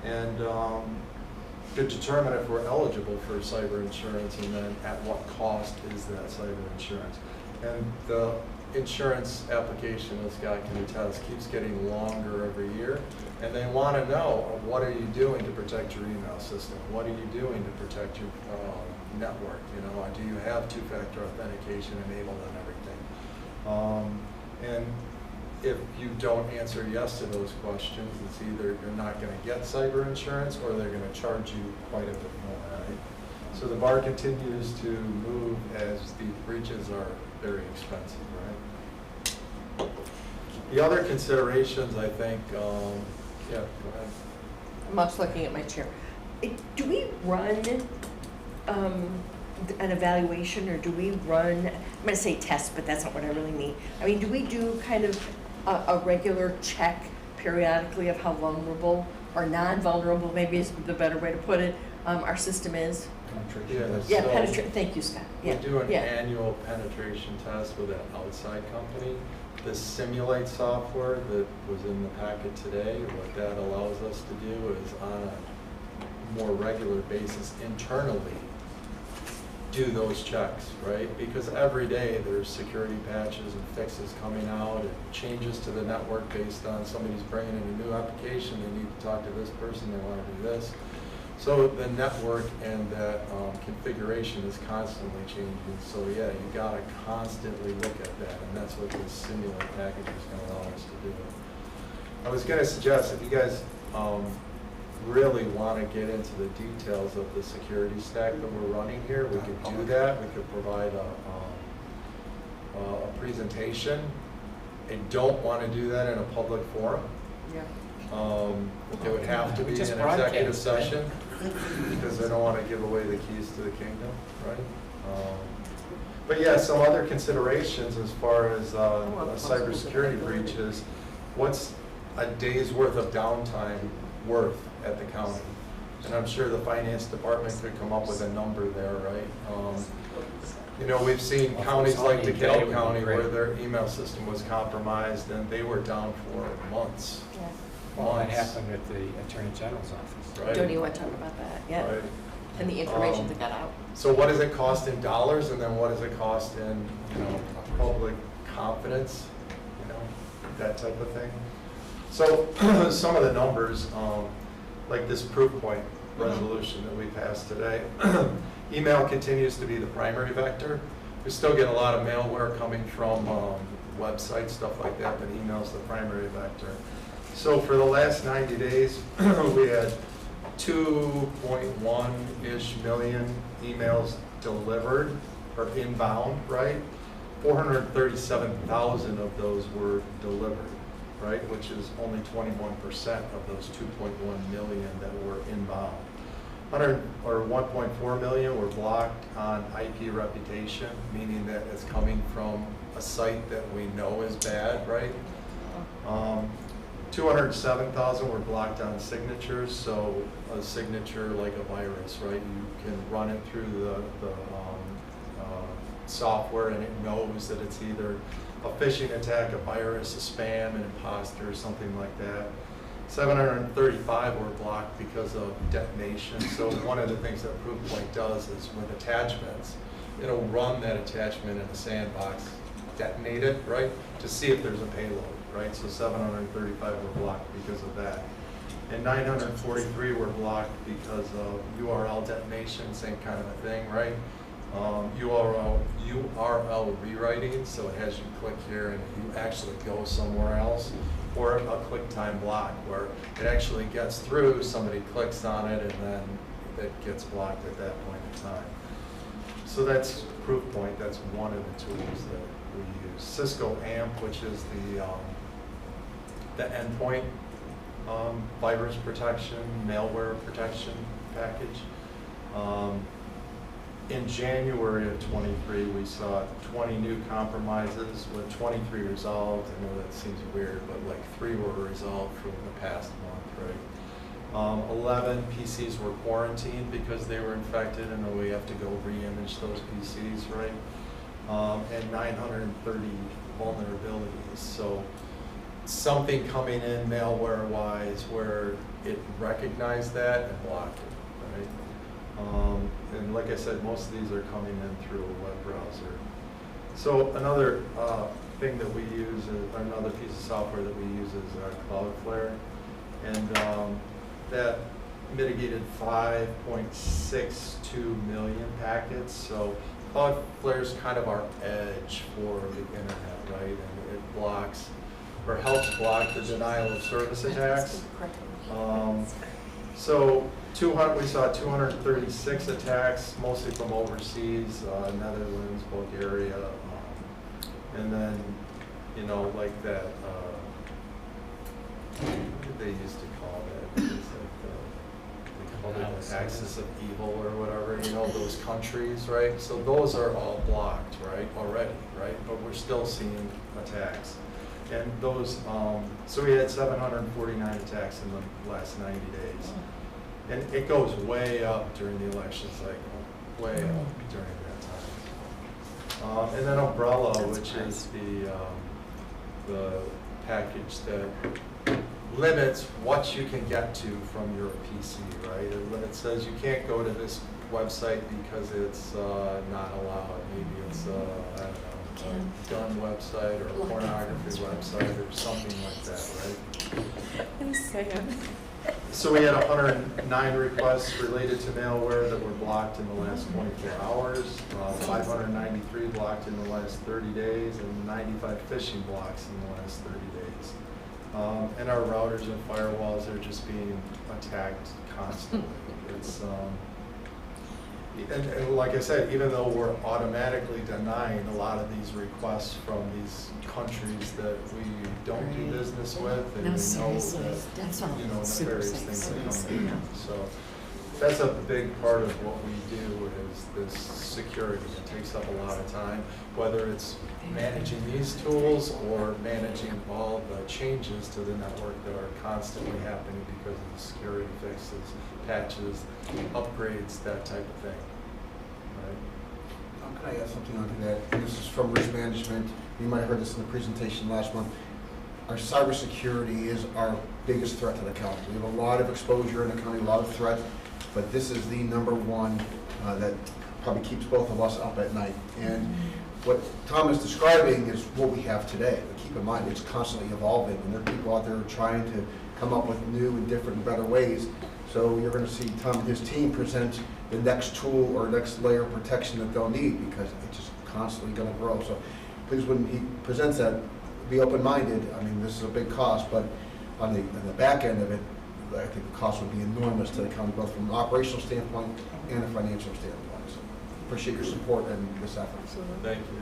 and to determine if we're eligible for cyber insurance, and then at what cost is that cyber insurance. And the insurance application, as Scott can attest, keeps getting longer every year, and they want to know, what are you doing to protect your email system? What are you doing to protect your network? You know, do you have two-factor authentication enabled and everything? And if you don't answer yes to those questions, it's either you're not going to get cyber insurance or they're going to charge you quite a bit more, right? So the bar continues to move as the breaches are very expensive, right? The other considerations, I think, yeah, go ahead. I'm also looking at my chair. Do we run an evaluation, or do we run, I'm going to say test, but that's not what I really mean. I mean, do we do kind of a regular check periodically of how vulnerable or non-vulnerable, maybe is the better way to put it, our system is? Yeah, Thank you, Scott. We Yeah, do an yeah. annual penetration test with an outside company. The Simulate software that was in the packet today, what that allows us to do is on a more regular basis internally do those checks, right? Because every day there's security patches and fixes coming out and changes to the network based on somebody's bringing in a new application, they need to talk to this person, they want to do this. So the network and that configuration is constantly changing. So yeah, you gotta constantly look at that, and that's what this Simulate package is gonna allow us to do. I was gonna suggest, if you guys really want to get into the details of the security stack that we're running here, we could do that. We could provide a presentation. I don't want to do that in a public forum. Yeah. It would have to be an Just executive broadcast, session because I don't want to give away the keys to the kingdom, right? But yeah, some other considerations as far as a cybersecurity breach is, what's a day's worth of downtime worth at the county? And I'm sure the finance department could come up with a number there, right? You know, we've seen counties like DeKalb County where their email system was compromised and they were down for months. Yeah. Well, that happened at the Attorney General's office. Right? Don't you want to talk about that? Yeah. Right. And the information that got out. So what does it cost in dollars, and then what does it cost in, you know, public confidence, you know, that type of thing? So some of the numbers, like this proof point resolution that we passed today, email continues to be the primary vector. We still get a lot of malware coming from websites, stuff like that, but email's the primary vector. So for the last 90 days, we had 2.1-ish million emails delivered or inbound, right? 437,000 of those were delivered, right? Which is only 21% of those 2.1 million that were inbound. 1.4 million were blocked on IP reputation, meaning that it's coming from a site that we know is bad, right? 207,000 were blocked on signatures, so a signature like a virus, right? You can run it through the software and it knows that it's either a phishing attack, a virus, a spam, an imposter, something like that. 735 were blocked because of detonation. So one of the things that Proofpoint does is with attachments, it'll run that attachment in a sandbox, detonate it, right, to see if there's a payload. Right, so 735 were blocked because of that. And 943 were blocked because of URL detonation, same kind of a thing, right? URL rewriting, so it has you click here and you actually go somewhere else. Or a click time block where it actually gets through, somebody clicks on it, and then it gets blocked at that point in time. So that's Proofpoint, that's one of the tools that we use. Cisco AMP, which is the endpoint virus protection, malware protection package. In January of 23, we saw 20 new compromises with 23 resolved. I know that seems weird, but like 3 were resolved from the past month, right? 11 PCs were quarantined because they were infected, and then we have to go re-image those PCs, right? And 930 vulnerabilities. So something coming in malware-wise where it recognized that and blocked it, right? And like I said, most of these are coming in through a web browser. So another thing that we use, another piece of software that we use is Cloudflare. And that mitigated 5.62 million packets. So Cloudflare is kind of our edge for the internet, right? And it blocks, or helps block the denial of service attacks. So we saw 236 attacks, mostly from overseas, Netherlands, Bulgaria, and then, you know, like that, what did they used to call that? It was like they called it the axis of evil or whatever, you know, those countries, right? So those are all blocked, right, already, right? But we're still seeing attacks. And those, so we had 749 attacks in the last 90 days. And it goes way up during the election cycle, way up during that time. And then Umbrella, which is the package that limits what you can get to from your PC, right? It says you can't go to this website because it's not allowed. Maybe it's, I don't know, a gun website or a pornography website or something like that, right? I'm saying. So we had 109 requests related to malware that were blocked in the last 24 hours, 593 blocked in the last 30 days, and 95 phishing blocks in the last 30 days. And our routers and firewalls are just being attacked constantly. It's, and like I said, even though we're automatically denying a lot of these requests from these countries that we don't do business with, and we know that, you know, nefarious things that come in. So that's a big part of what we do is this security. It takes up a lot of time, whether it's managing these tools or managing all the changes to the network that are constantly happening because of the security fixes, patches, upgrades, that type of thing. Can I add something onto that? This is from risk management. You might have heard this in the presentation last month. Our cybersecurity is our biggest threat to the county. We have a lot of exposure in the county, a lot of threat, but this is the number one that probably keeps both of us up at night. And what Tom is describing is what we have today. But keep in mind, it's constantly evolving, and there are people out there trying to come up with new and different and better ways. So you're going to see Tom and his team present the next tool or next layer of protection that they'll need because it's just constantly going to grow. So please, when he presents that, be open-minded. I mean, this is a big cost, but on the back end of it, I think the cost would be enormous to the county, both from an operational standpoint and a financial standpoint. So appreciate your support and this effort. Thank you.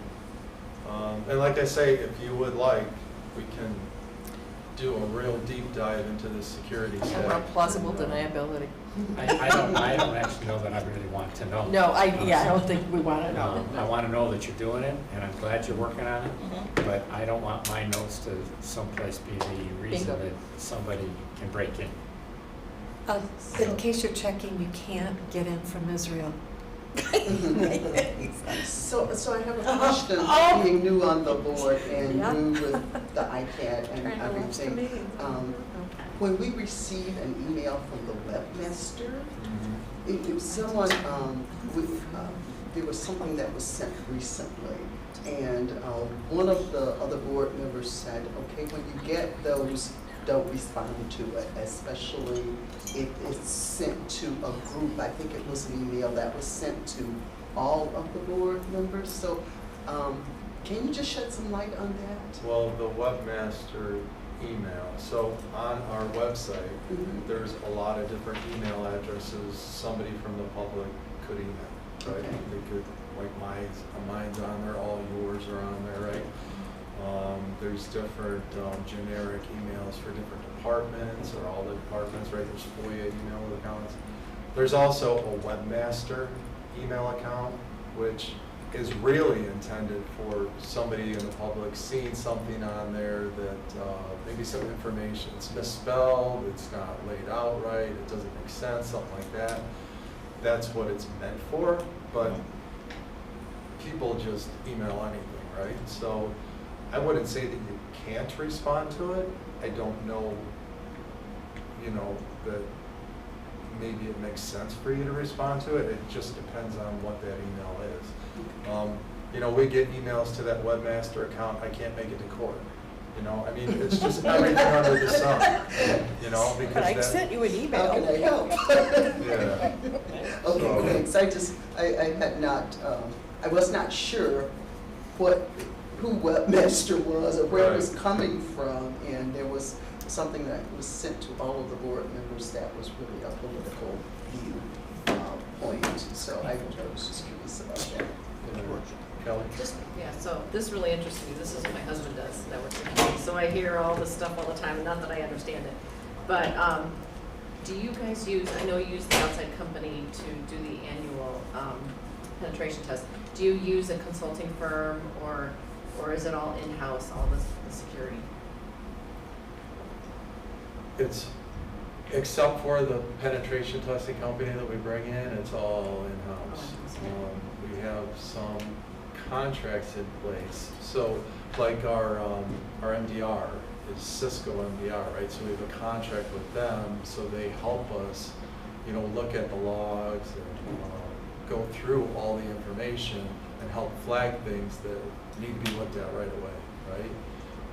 And like I say, if you would like, we can do a real deep dive into the security stack. Around plausible deniability. I don't actually know that I really want to know. No, I don't think we want to know. No, I want to know that you're doing it, and I'm glad you're working on it, but I don't want my notes to someplace be the reason Bingo. that somebody can break in. In case you're checking, you can't get in from Israel. So I have a question, being new on the board and new with the iPad and everything. When we receive an email from the webmaster, if someone, there was something that was sent recently, and one of the other board members said, okay, when you get those, don't respond to it, especially if it's sent to a group. I think it was an email that was sent to all of the board members. So can you just shed some light on that? Well, the webmaster email. So on our website, there's a lot of different email addresses somebody from the public could email, right? They could, like mine's on there, all yours are on there, right? There's different generic emails for different departments or all the departments, right? There's FOIA email accounts. There's also a webmaster email account, which is really intended for somebody in the public seeing something on there that maybe some information, it's misspelled, it's not laid out right, it doesn't make sense, something like that. That's what it's meant for, but people just email anything, right? So I wouldn't say that you can't respond to it. I don't know, that maybe it makes sense for you to respond to it. It just depends on what that email is. We get emails to that webmaster account, I can't make it to court. It's just everything under the sun, because But I that. sent you an email. How can I help? Yeah. Okay, thanks. I had not, I was not sure who webmaster was or where it was Right. coming from, and there was something that was sent to all of the board members that was really a political view point, so I was just curious about that. Kelly? So this really interests me. This is what my husband does, network security. So I hear all this stuff all the time, not that I understand it. But do you guys I know you use the outside company to do the annual penetration test. Do you use a consulting firm or is it all in-house, all the security? It's, except for the penetration testing company that we bring in, it's all in-house. We have some contracts in place. So like our MDR is Cisco MDR, right? So we have a contract with them, so they help us, look at the logs and go through all the information and help flag things that need to be looked at right away, right?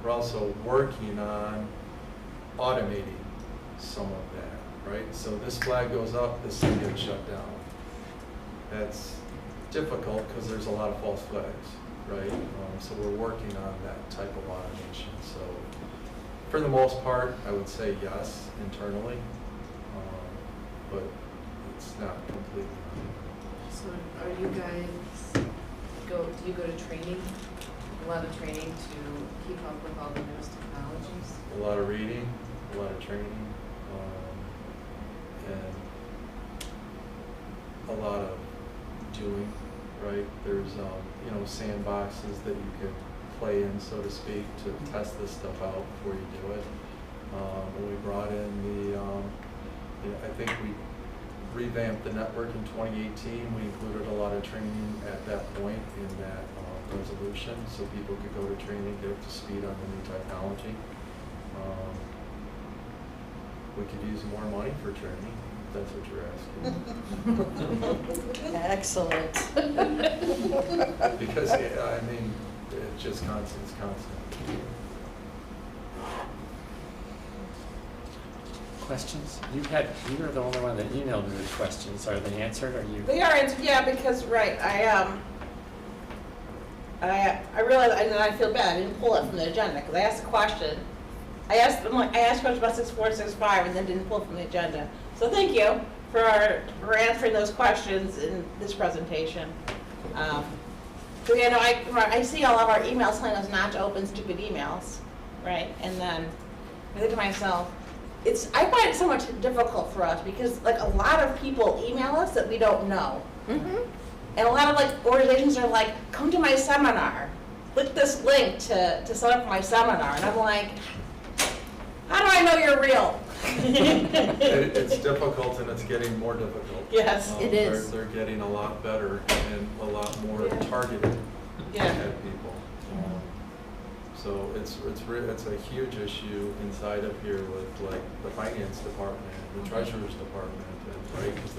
We're also working on automating some of that, right? So this flag goes up, this thing gets shut down. That's difficult because there's a lot of false flags, right? So we're working on that type of automation. So for the most part, I would say yes, internally, but it's not completely. So are you guys, do you go to training, a lot of training to keep up with all the newest technologies? A lot of reading, a lot of training, and a lot of doing, right? There's, sandboxes that you could play in, so to speak, to test this stuff out before you do it. When we brought in I think we revamped the network in 2018. We included a lot of training at that point in that resolution, so people could go to training, get up to speed on the new technology. We could use more money for training, if that's what you're asking. Excellent. Because, it's just constant, it's constant. Questions? You were the only one that emailed me the questions. Are they answered, or you? They are, yeah, because, right, I realized, and I feel bad, I didn't pull it from the agenda, because I asked a question. I asked questions about 6465 and then didn't pull it from the agenda. So thank you for answering those questions in this presentation. So, I see all of our emails telling us not to open stupid emails, right? And then I think to myself, I find it so much difficult for us because a lot of people email us that we don't know. Mm-hmm. And a lot of organizations are like, come to my seminar, click this link to sign up for my seminar. And I'm like, how do I know you're real? It's difficult, and it's getting more difficult. Yes, it is. They're getting a lot better and a lot more targeted Yeah. at people. So it's a huge issue inside of here with the finance department, the treasurer's department, right? Because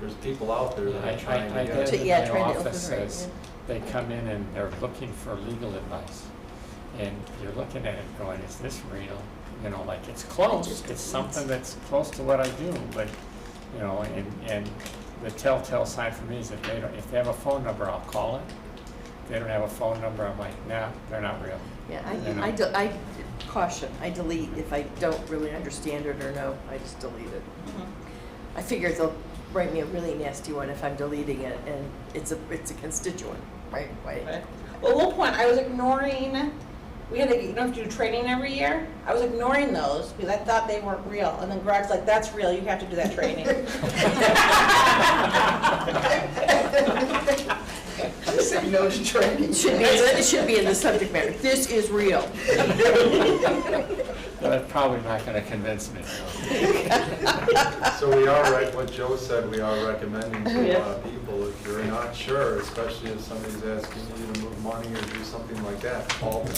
there's people out there that are trying to get. My trying to office open, right, says they come in and they're looking for legal advice. And you're looking at it going, is this real? It's close, it's something that's close to what I do, but, and the telltale sign for me is if they have a phone number, I'll call it. If they don't have a phone number, I'm like, nah, they're not real. Yeah, I caution, I delete if I don't really understand it or know, I just delete it. Mm-hmm. I figure they'll write me a really nasty one if I'm deleting it, and it's a constituent, right? Right. Well, at one point, I was ignoring, we had to do training every year. I was ignoring those because I thought they weren't real. And then Greg's like, that's real, you have to do that training. Just say no to training. It should be in the subject matter. This is real. That's probably not going to convince me. So we are, what Joe said, we are recommending to a lot of people, if you're not sure, especially if somebody's asking you to move money or do something like that, call them.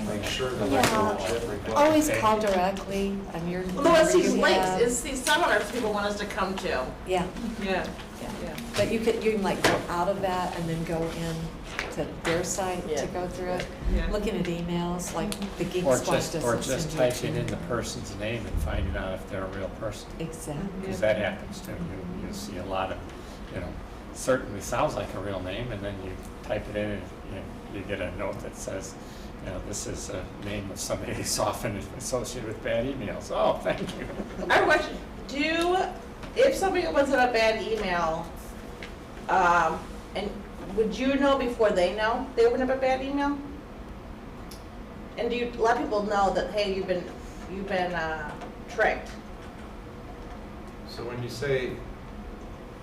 make sure that Yeah. I legit reflect. Always call directly on your. Well, no, it's number these you links, have. it's these seminars people want us to come to. Yeah, Yeah. yeah. But you can like go out of that and then go in to their site Yeah. to go through it. Yeah. Looking at emails, like the Geek Or Squad just, does or this just and typing you in the can- person's name and finding out if they're a real person. Exactly. Because that happens too. You see a lot of, certainly sounds like a real name, and then you type it in and you get a note that says, this is a name of somebody who's often associated with bad emails. Oh, thank you. I have a question. If somebody opens up a bad email, and would you know before they know they opened up a bad email? And do you let people know that, hey, you've been tricked? So when you say,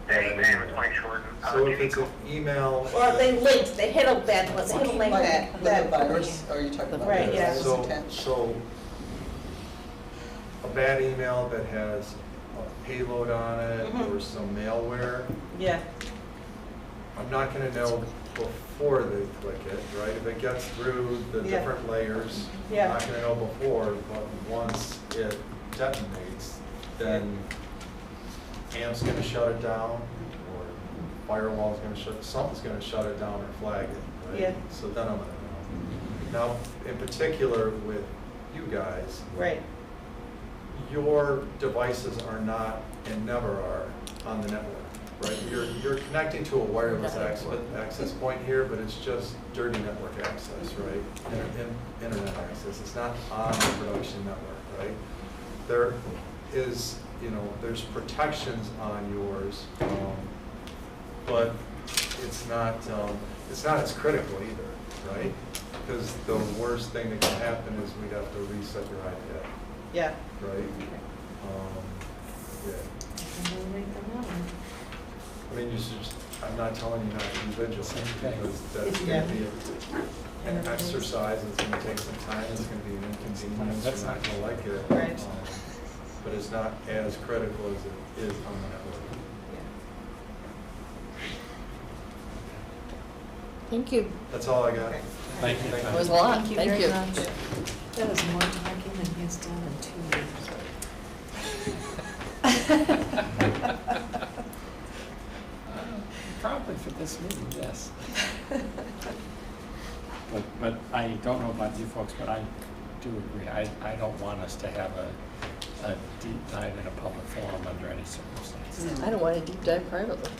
Hey, man, it's Mike Shorten. so if it's an email. Or they linked, they hit a bad, they hit a link Like that. the virus, are you talking about? Right, yeah. virus So, intent? so a bad email that has a payload on it Mhm. or some malware, Yeah, I'm not gonna know before they click it, right? If it gets through the Yeah. different layers, I'm Yeah. not gonna know before, but once it detonates, then AMP's gonna shut it down, or firewall's gonna something's gonna shut it down or flag it, right? Yeah. So then I'm gonna know. Now, in particular with you guys, right. your devices are not and never are on the network, right? You're connecting to a wireless access point here, but it's just dirty network access, right? Internet access. It's not on the production network, right? There is, there's protections on yours, but it's not as critical either, right? Because the worst thing that can happen is we'd have to reset your iPad, Yeah. right? Yeah. And then make them know. I mean, I'm not telling you not to be vigilant, because that's Yeah. gonna be an exercise, it's gonna take some time, it's gonna be an inconvenience, That's you're not gonna like it. Right. But it's not as critical as it is on the network. Thank you. That's all I got. Thank you. It was a lot. Thank you Thank very you. much. That is more talking than he's done in 2 years. Probably for this meeting, yes. But I don't know about you folks, but I do agree. I don't want us to have a deep dive in a public forum under any circumstances. I don't want to deep dive privately.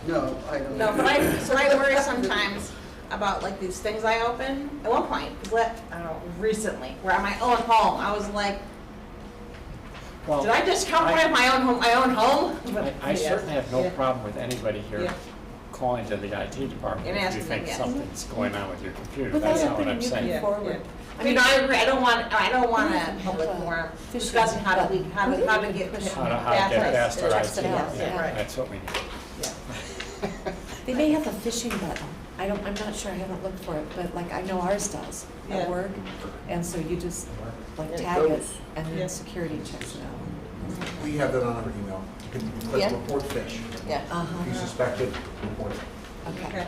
No, I don't. No, but I worry sometimes about like these things I open. At one point, I don't know, recently, where at my own home, I was like, Well, did I just compromise my own home? I certainly have no Yeah. problem with anybody here Yeah. calling to the IT department And if you asking them, think yes. something's going on with your computer. Without That's not what opening I'm you saying. Yeah, forward. I mean, I agree, I don't want a public have a forum phishing discussing how to get How to get past our Text IT. it out, Yeah, right. that's what we need. Yeah. They may have a phishing button. I'm not sure, I haven't looked for it, but like I know ours does Yeah. at work. And so you just like And it tag it goes. and Yeah. then security checks it out. We have that on our email. You can click Yeah. report fish. Yeah. If you suspect it, report it. Okay.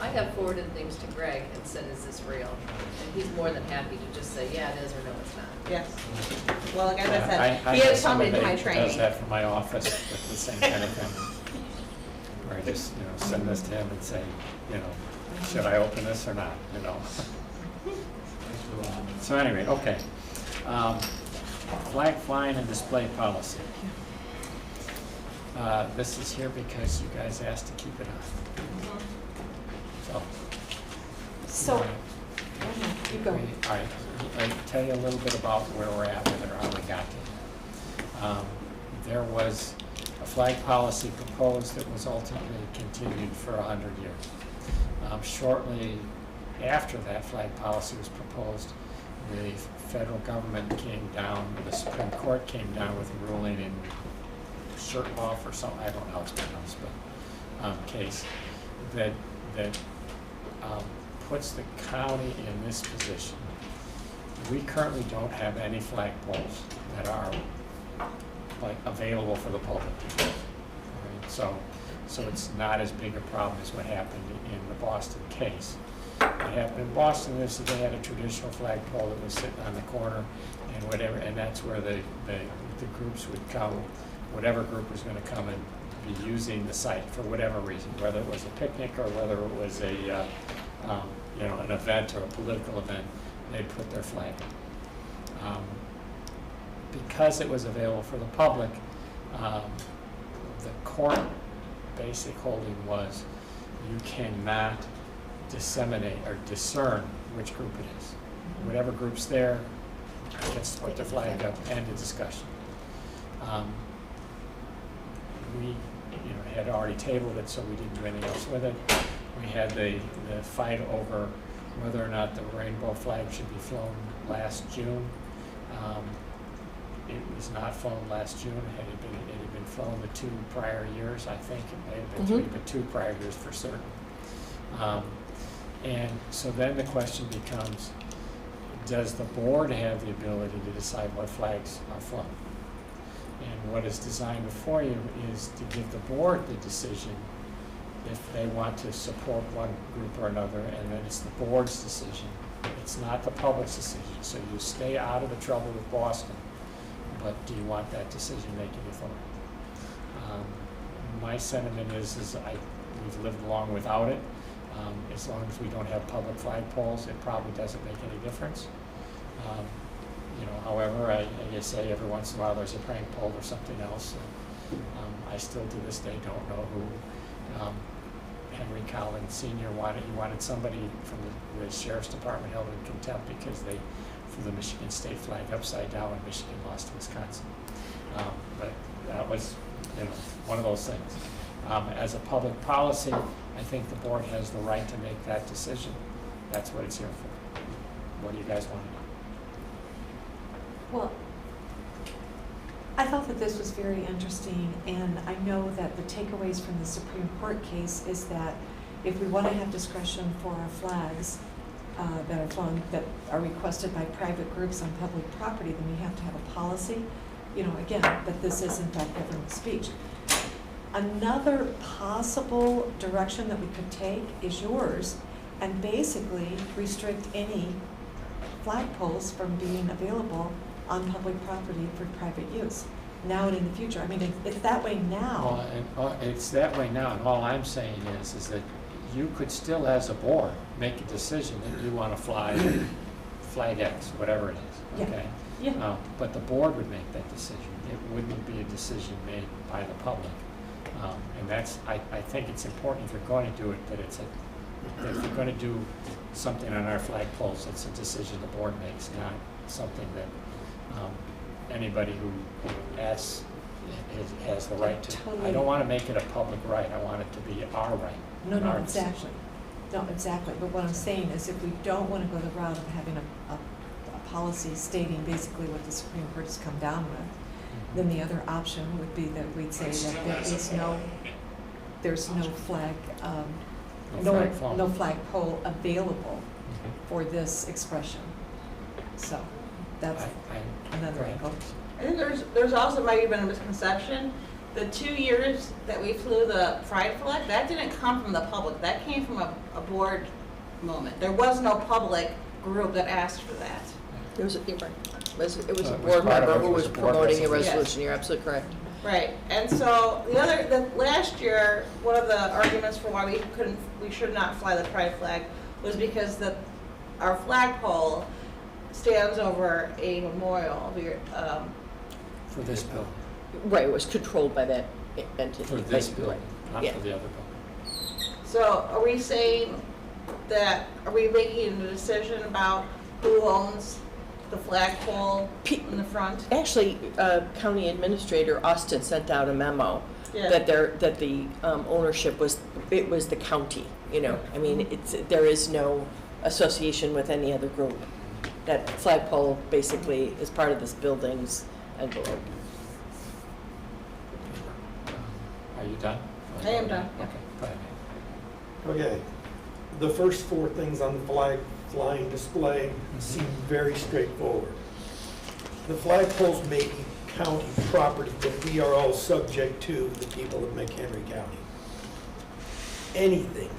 I have forwarded things to Greg and said, is this real? And he's more than happy to just say, yeah, it is, or no, it's not. Yes. Well, like I Yeah, said, I he have has somebody to somebody my who does training. that for my office with the same kind of thing. Where I just, send this to him and say, should I open this or not, So anyway, okay. Flag flying and display policy. This is here because you guys asked to keep it on. So, you go. All right, I'll tell you a little bit about where we're at with it, or how we got there. There was a flag policy proposed that was ultimately continued for 100 years. Shortly after that flag policy was proposed, the federal government came down, the Supreme Court came down with a ruling in Shurtleff or something, I don't know how it's pronounced, but case that puts the county in this position. We currently don't have any flag poles that are available for the public to use. All right, so it's not as big a problem as what happened in the Boston case. What happened in Boston is that they had a traditional flagpole that was sitting on the corner and whatever, and that's where the groups would come, whatever group was gonna come and be using the site for whatever reason, whether it was a picnic or whether it was a, you know, an event or a political event, they'd put their flag. Because it was available for the public, the court basic holding was you cannot disseminate or discern which group it is. Whatever group's there gets to put their flag up, end of discussion. We, you know, had already tabled it, so we didn't do anything else with it. We had the fight over whether or not the rainbow flag should be flown last June. It was not flown last June. It had been flown the 2 prior years, I think. It may have been 3, but 2 prior years for certain. And so then the question becomes, does the board have the ability to decide what flags are flown? And what is designed before you is to give the board the decision if they want to support one group or another, and then it's the board's decision. It's not the public's decision. So you stay out of the trouble with Boston, but do you want that decision-making authority? My sentiment is we've lived long without it. As long as we don't have public flagpoles, it probably doesn't make any difference. You know, however, I say every once in a while there's a prank pole or something else. I still to this day don't know who Henry Collins Sr. wanted. He wanted somebody from the Sheriff's Department held in contempt because they threw the Michigan state flag upside down and Michigan lost to Wisconsin. But that was, you know, one of those things. As a public policy, I think the board has the right to make that decision. That's what it's here for. What do you guys want to do? Well, I thought that this was very interesting, and I know that the takeaways from the Supreme Court case is that if we want to have discretion for our flags that are flown, that are requested by private groups on public property, then we have to have a policy, you know, again, that this is in fact government speech. Another possible direction that we could take is yours, and basically restrict any flagpoles from being available on public property for private use, now and in the future. I mean, it's that way now. Well, it's that way now, and all I'm saying is that you could still, as a board, make a decision that you want to fly flag X, whatever it is, okay? Yeah. But the board would make that decision. It wouldn't be a decision made by the public. And that's, I think it's important if you're going to do it, that that if you're going to do something on our flagpoles, it's a decision the board makes, not something that anybody who asks has the right to. Totally. I don't want to make it a public right. I want it to be our right. No, our exactly. decision. No, exactly. But what I'm saying is if we don't want to go the route of having a policy stating basically what the Supreme Court has come down with, then the other option would be that we'd say that there's no flag, no flagpole available for this expression. So that's another angle. I think there's also might have been a misconception. The 2 years that we flew the pride flag, that didn't come from the public. That came from a board moment. There was no public group that asked for that. It was a was board part of member it, who it was was a board promoting a resolution. resolution. You're absolutely correct. Right, and so the last year, one of the arguments for why we should not fly the pride flag was because our flagpole stands over a memorial. For this bill. Right, it was controlled by that entity. For this bill, not Yeah. for the other bill. So are we saying that, are we making a decision about who owns the flagpole in the front? Actually, County Administrator Austin sent out a memo Yeah. that the ownership was the county. You know, I mean, there is no association with any other group. That flagpole basically is part of this building's envelope. Are you done? I am done. Okay, go ahead. Okay, the first 4 things on the flag flying display seem very straightforward. The flagpoles may be county property, but we are all subject to the people of McHenry County. Anything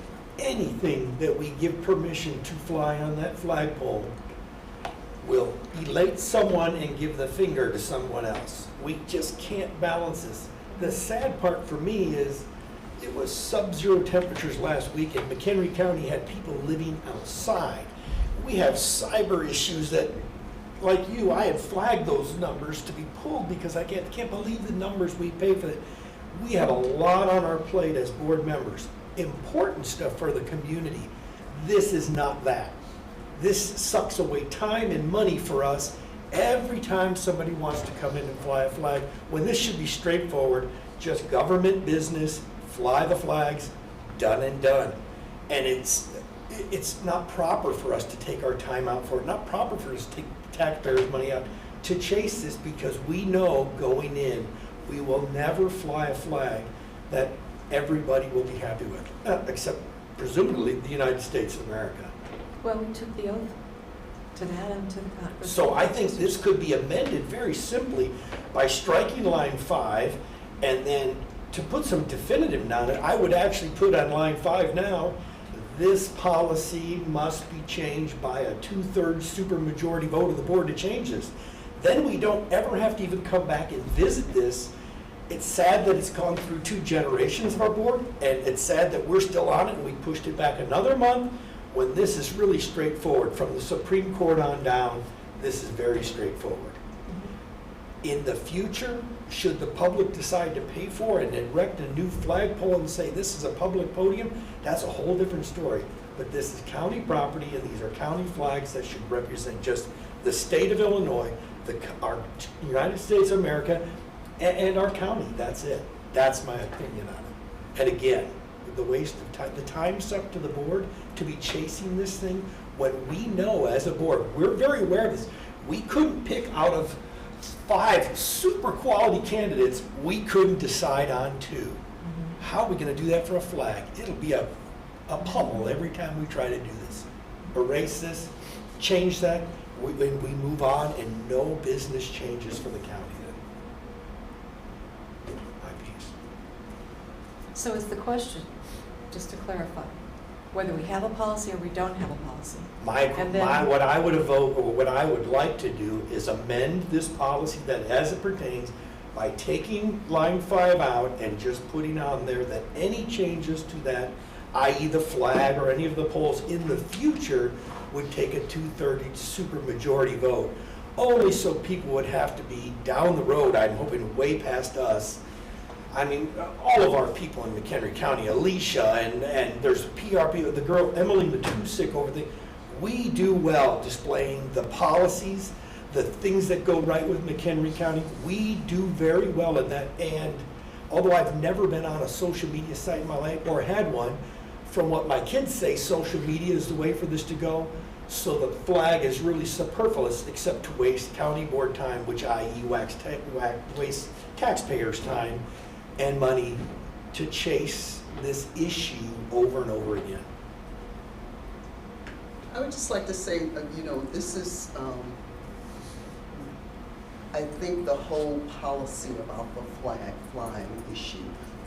anything that we give permission to fly on that flagpole will elate someone and give the finger to someone else. We just can't balance this. The sad part for me is it was sub-zero temperatures last week, and McHenry County had people living outside. We have cyber issues that, like you, I had flagged those numbers to be pulled because I can't believe the numbers we pay for it. We have a lot on our plate as board members. Important stuff for the community. This is not that. This sucks away time and money for us every time somebody wants to come in and fly a flag, when this should be straightforward, just government business, fly the flags, done and done. And it's not proper for us to take our time out for it, not proper for us to take taxpayers' money out to chase this, because we know going in, we will never fly a flag that everybody will be happy with, except presumably the United States of America. Well, we took the oath to that and to the Congress. So I think this could be amended very simply by striking line 5, and then to put some definitive on it, I would actually put on line 5 now, this policy must be changed by a 2/3 supermajority vote of the board to change this. Then we don't ever have to even come back and visit this. It's sad that it's gone through 2 generations of our board, and it's sad that we're still on it and we pushed it back another month, when this is really straightforward. From the Supreme Court on down, this is very straightforward. In the future, should the public decide to pay for it and erect a new flagpole and say this is a public podium, that's a whole different story. But this is county property, and these are county flags that should represent just the state of Illinois, our United States of America, and our county. That's it. That's my opinion on it. And again, the waste of time, the time suck to the board to be chasing this thing when we know as a board, we're very aware of this. We couldn't pick out of 5 super quality candidates, we couldn't decide on 2. How are we going to do that for a flag? It'll be a pummel every time we try to do this. Erase this, change that, we move on, and no business changes for the county then. My piece. So is the question, just to clarify, whether we have a policy or we don't have a policy? What I would vote, or what I would like to do is amend this policy that as it pertains by taking line 5 out and just putting on there that any changes to that, i.e. the flag or any of the polls in the future, would take a 2/3 supermajority vote. Only so people would have to be down the road, I'm hoping way past us. I mean, all of our people in McHenry County, Alicia, and there's PRP, the girl, Emily Matusik over there. We do well displaying the policies, the things that go right with McHenry County. We do very well at that. And although I've never been on a social media site in my life or had one, from what my kids say, social media is the way for this to go. So the flag is really superfluous, except to waste county board time, which i.e. waste taxpayers' time and money to chase this issue over and over again. I would just like to say, this is, I think the whole policy about the flag flying issue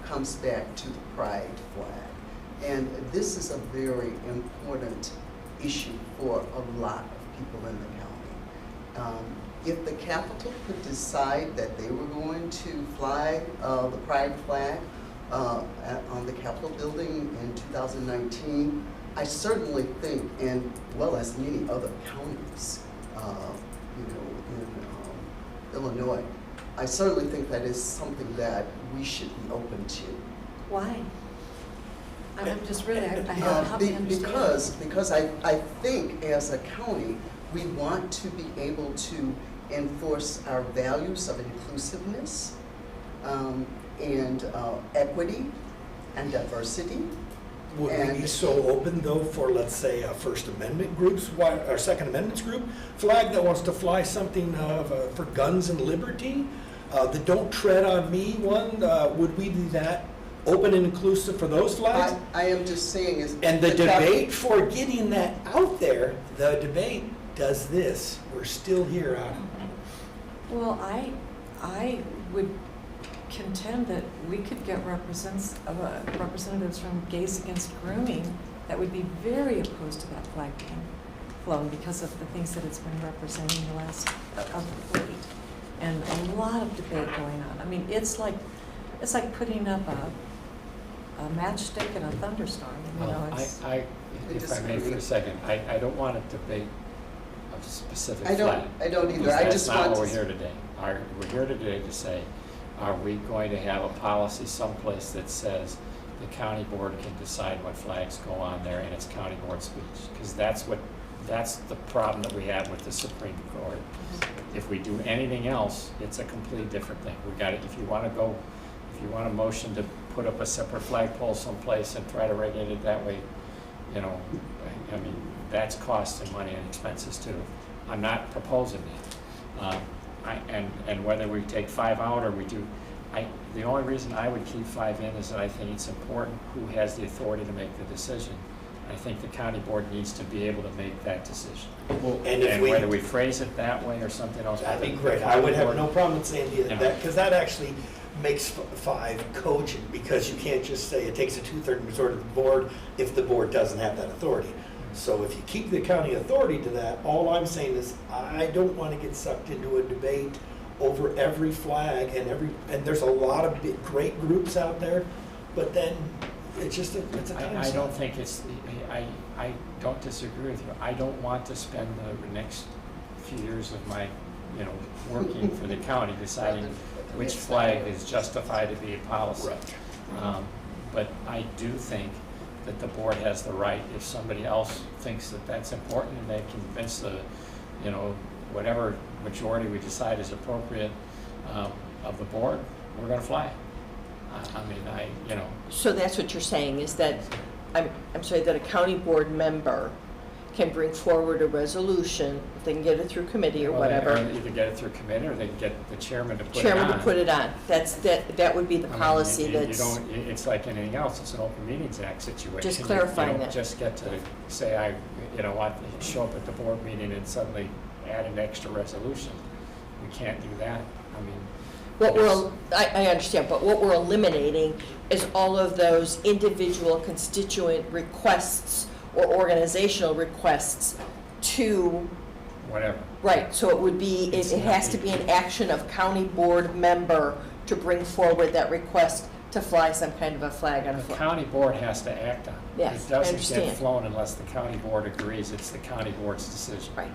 comes back to the pride flag. And this is a very important issue for a lot of people in the county. If the Capitol could decide that they were going to fly the pride flag on the Capitol building in 2019, I certainly think, and well as many other counties, in Illinois, I certainly think that is something that we should be open to. Why? I'm just really, I help me understand. Because I think as a county, we want to be able to enforce our values of inclusiveness and equity and diversity. Would we be so open though for, let's say, First Amendment groups, or Second Amendment's group flag that wants to fly something for guns and liberty, the Don't Tread on Me one, would we be that open and inclusive for those flags? I am just saying is... And the debate for getting that out there, the debate does this. We're still here on it. Well, I would contend that we could get representatives from Gays Against Grooming that would be very opposed to that flag being flown because of the things that it's been representing the last of late. And a lot of debate going on. I mean, it's like putting up a matchstick in a thunderstorm, you know, Well, it's. if I may for a second, I don't want to debate a specific I flag. don't either. because I just That's not want what to we're here today. We're here today to say, are we going to have a policy someplace that says the county board can decide what flags go on there and it's county board speech? Because that's the problem that we have with the Supreme Court. If we do anything else, it's a completely different thing. We got it. If you want a motion to put up a separate flagpole someplace and try to regulate it that way, you know, I mean, that's cost and money and expenses too. I'm not proposing that. And whether we take 5 out or we do, the only reason I would keep 5 in is that I think it's important who has the authority to make the decision. I think the county board needs to be able to make that decision. Well, and whether we phrase it that way or something else. That'd be the great. I county would have board- no problem with saying either Yeah. that, because that actually makes 5 cogent, because you can't just say it takes a 2/3 majority of the board if the board doesn't have that authority. So if you keep the county authority to that, all I'm saying is I don't want to get sucked into a debate over every flag and there's a lot of great groups out there, but then it's just it's a time I suck. don't think I don't disagree with you. I don't want to spend the next few years of my, you know, working for the county deciding which flag is justified to be a policy. But I do think that the board has the right, if somebody else thinks that that's important and they convince the, you know, whatever majority we decide is appropriate of the board, we're gonna fly it. I mean, you know. So that's what you're saying, is that, I'm sorry, that a county board member can bring forward a resolution, if they can get it through committee or Well, whatever. They either get it through committee or they can get the chairman to put it on. Chairman to put it on. That would be the I mean, policy you that's. don't, it's like anything else, it's an Open Meetings Act situation. Just clarifying You that. don't just get to say, want to show up at the board meeting and suddenly add an extra resolution. We can't do that. I mean. I understand, but what we're eliminating is all of those individual constituent requests or organizational requests to, Whatever. right, so it would be, it has to be an action of county board member to bring forward that request to fly some kind of a flag on a The flag. county board has to act on it. Yes, It I doesn't get understand. flown unless the county board agrees it's the county board's decision. Right.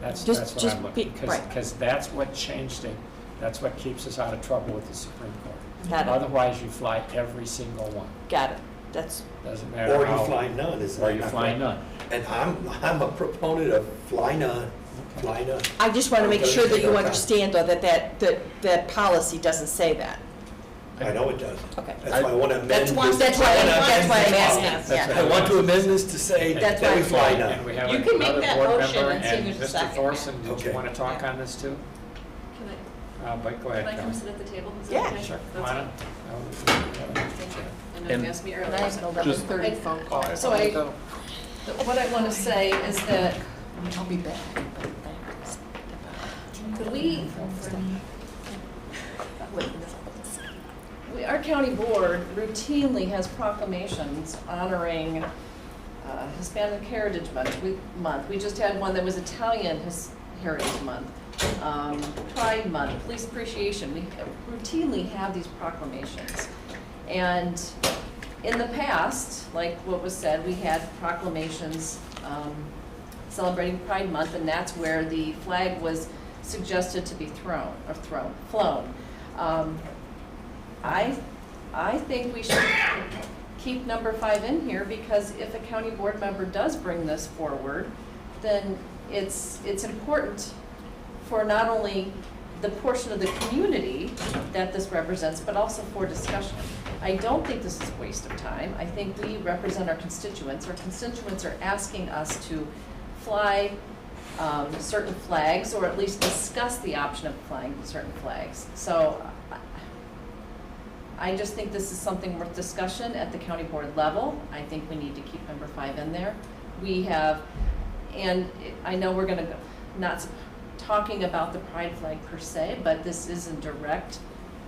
That's Just what I'm looking, right. because that's what changed it. That's what keeps us out of trouble with the Supreme Court. Got it. Otherwise, you fly every single one. Got it. That's, Doesn't matter Or how. you fly none, isn't it? Or you fly none. And I'm a proponent of fly none, fly none. I just want to make sure that you Okay. understand, though, that policy doesn't say that. I know it does. Okay. That's why I want to amend. That's why I'm asking, yeah. I want to amend this to say That's that we why- fly And none. we have You can make another that board motion member, and see and who's the Mr. second. Thorson, did Okay. you want to talk on this too? But go ahead, Can I come Kelly. sit at the table? Is that Yeah. okay? Sure, come That's on fine. up. I know you asked me And I earlier. have an 11:30 phone call. So what I want to say is that I'll be back. our county board routinely has proclamations honoring Hispanic Heritage Month. We just had one that was Italian Heritage Month, Pride Month, Police Appreciation. We routinely have these proclamations. And in the past, like what was said, we had proclamations celebrating Pride Month, and that's where the flag was suggested to be flown. I think we should keep number 5 in here, because if a county board member does bring this forward, then it's important for not only the portion of the community that this represents, but also for discussion. I don't think this is a waste of time. I think we represent our constituents. Our constituents are asking us to fly certain flags, or at least discuss the option of flying certain flags. So I just think this is something worth discussion at the county board level. I think we need to keep number 5 in there. We have, and I know we're gonna not talking about the pride flag per se, but this is in direct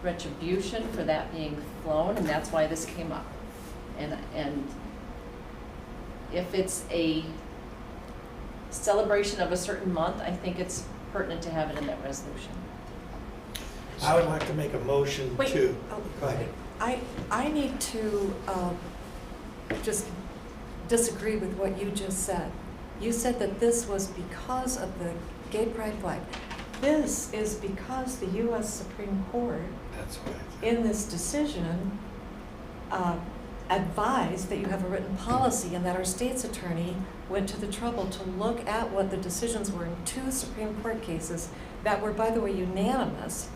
retribution for that being flown, and that's why this came up. And if it's a celebration of a certain month, I think it's pertinent to have it in that resolution. I would like to make a motion Wait, to, oh, go ahead. I need to just disagree with what you just said. You said that this was because of the gay pride flag. This is because the U.S. Supreme Court, That's right. in this decision, advised that you have a written policy and that our state's attorney went to the trouble to look at what the decisions were in 2 Supreme Court cases that were, by the way, unanimous,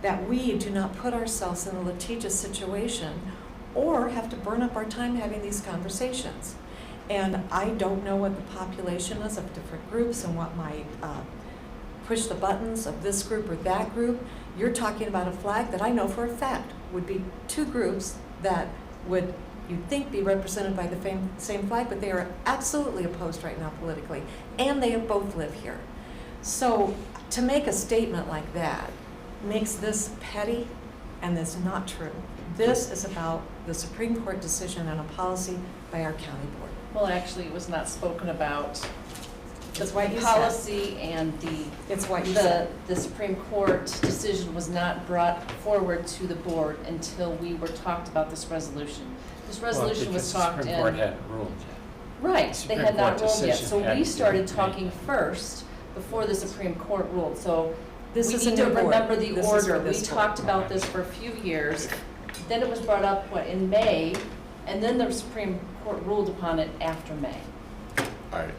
that we do not put ourselves in a litigious situation or have to burn up our time having these conversations. And I don't know what the population is of different groups and what might push the buttons of this group or that group. You're talking about a flag that I know for a fact would be 2 groups that would, you'd think, be represented by the same flag, but they are absolutely opposed right now politically, and they both live here. So to make a statement like that makes this petty, and that's not true. This is about the Supreme Court decision and a policy by our county board. Well, actually, it was not spoken about. That's what you said. Policy and It's what you said. the Supreme Court decision was not brought forward to the board until we were talked about this resolution. This resolution was talked Because the Supreme Court hadn't ruled yet. Right, The they Supreme had not Court ruled yet, decision so hadn't we been started made talking yet. first before the Supreme Court ruled, so This we is a need to new board. remember the This is for order. We this board. talked about this for a few years, then it was brought up, in May, and then the Supreme Court ruled upon it after May. All right,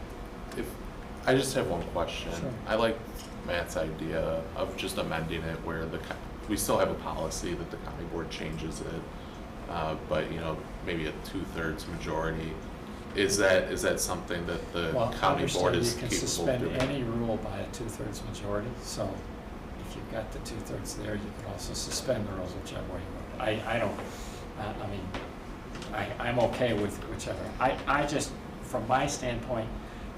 I just have one question. Sure. I like Matt's idea of just amending it where we still have a policy that the county board changes it, but maybe a 2/3 majority. Is that something that the Well, county board understand is you can capable of suspend doing? any rule by a 2/3 majority, so if you've got the 2/3 there, you can also suspend the rules whichever way you want. I don't, I'm okay with whichever. I just, from my standpoint,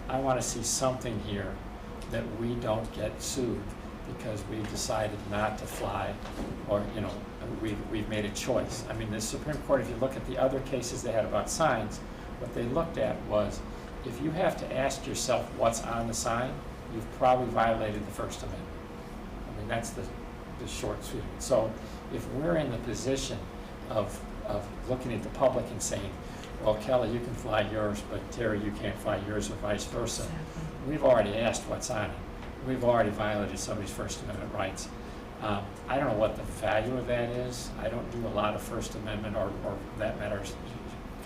I want to see something here that we don't get sued because we decided not to fly, or, we've made a choice. I mean, the Supreme Court, if you look at the other cases they had about signs, what they looked at was, if you have to ask yourself what's on the sign, you've probably violated the First Amendment. I mean, that's the short sweep. So if we're in the position of looking at the public and saying, well, Kelly, you can fly yours, but Terry, you can't fly yours, or vice versa. We've already asked what's on it. We've already violated somebody's First Amendment rights. I don't know what the value of that is. I don't do a lot of First Amendment or that matters,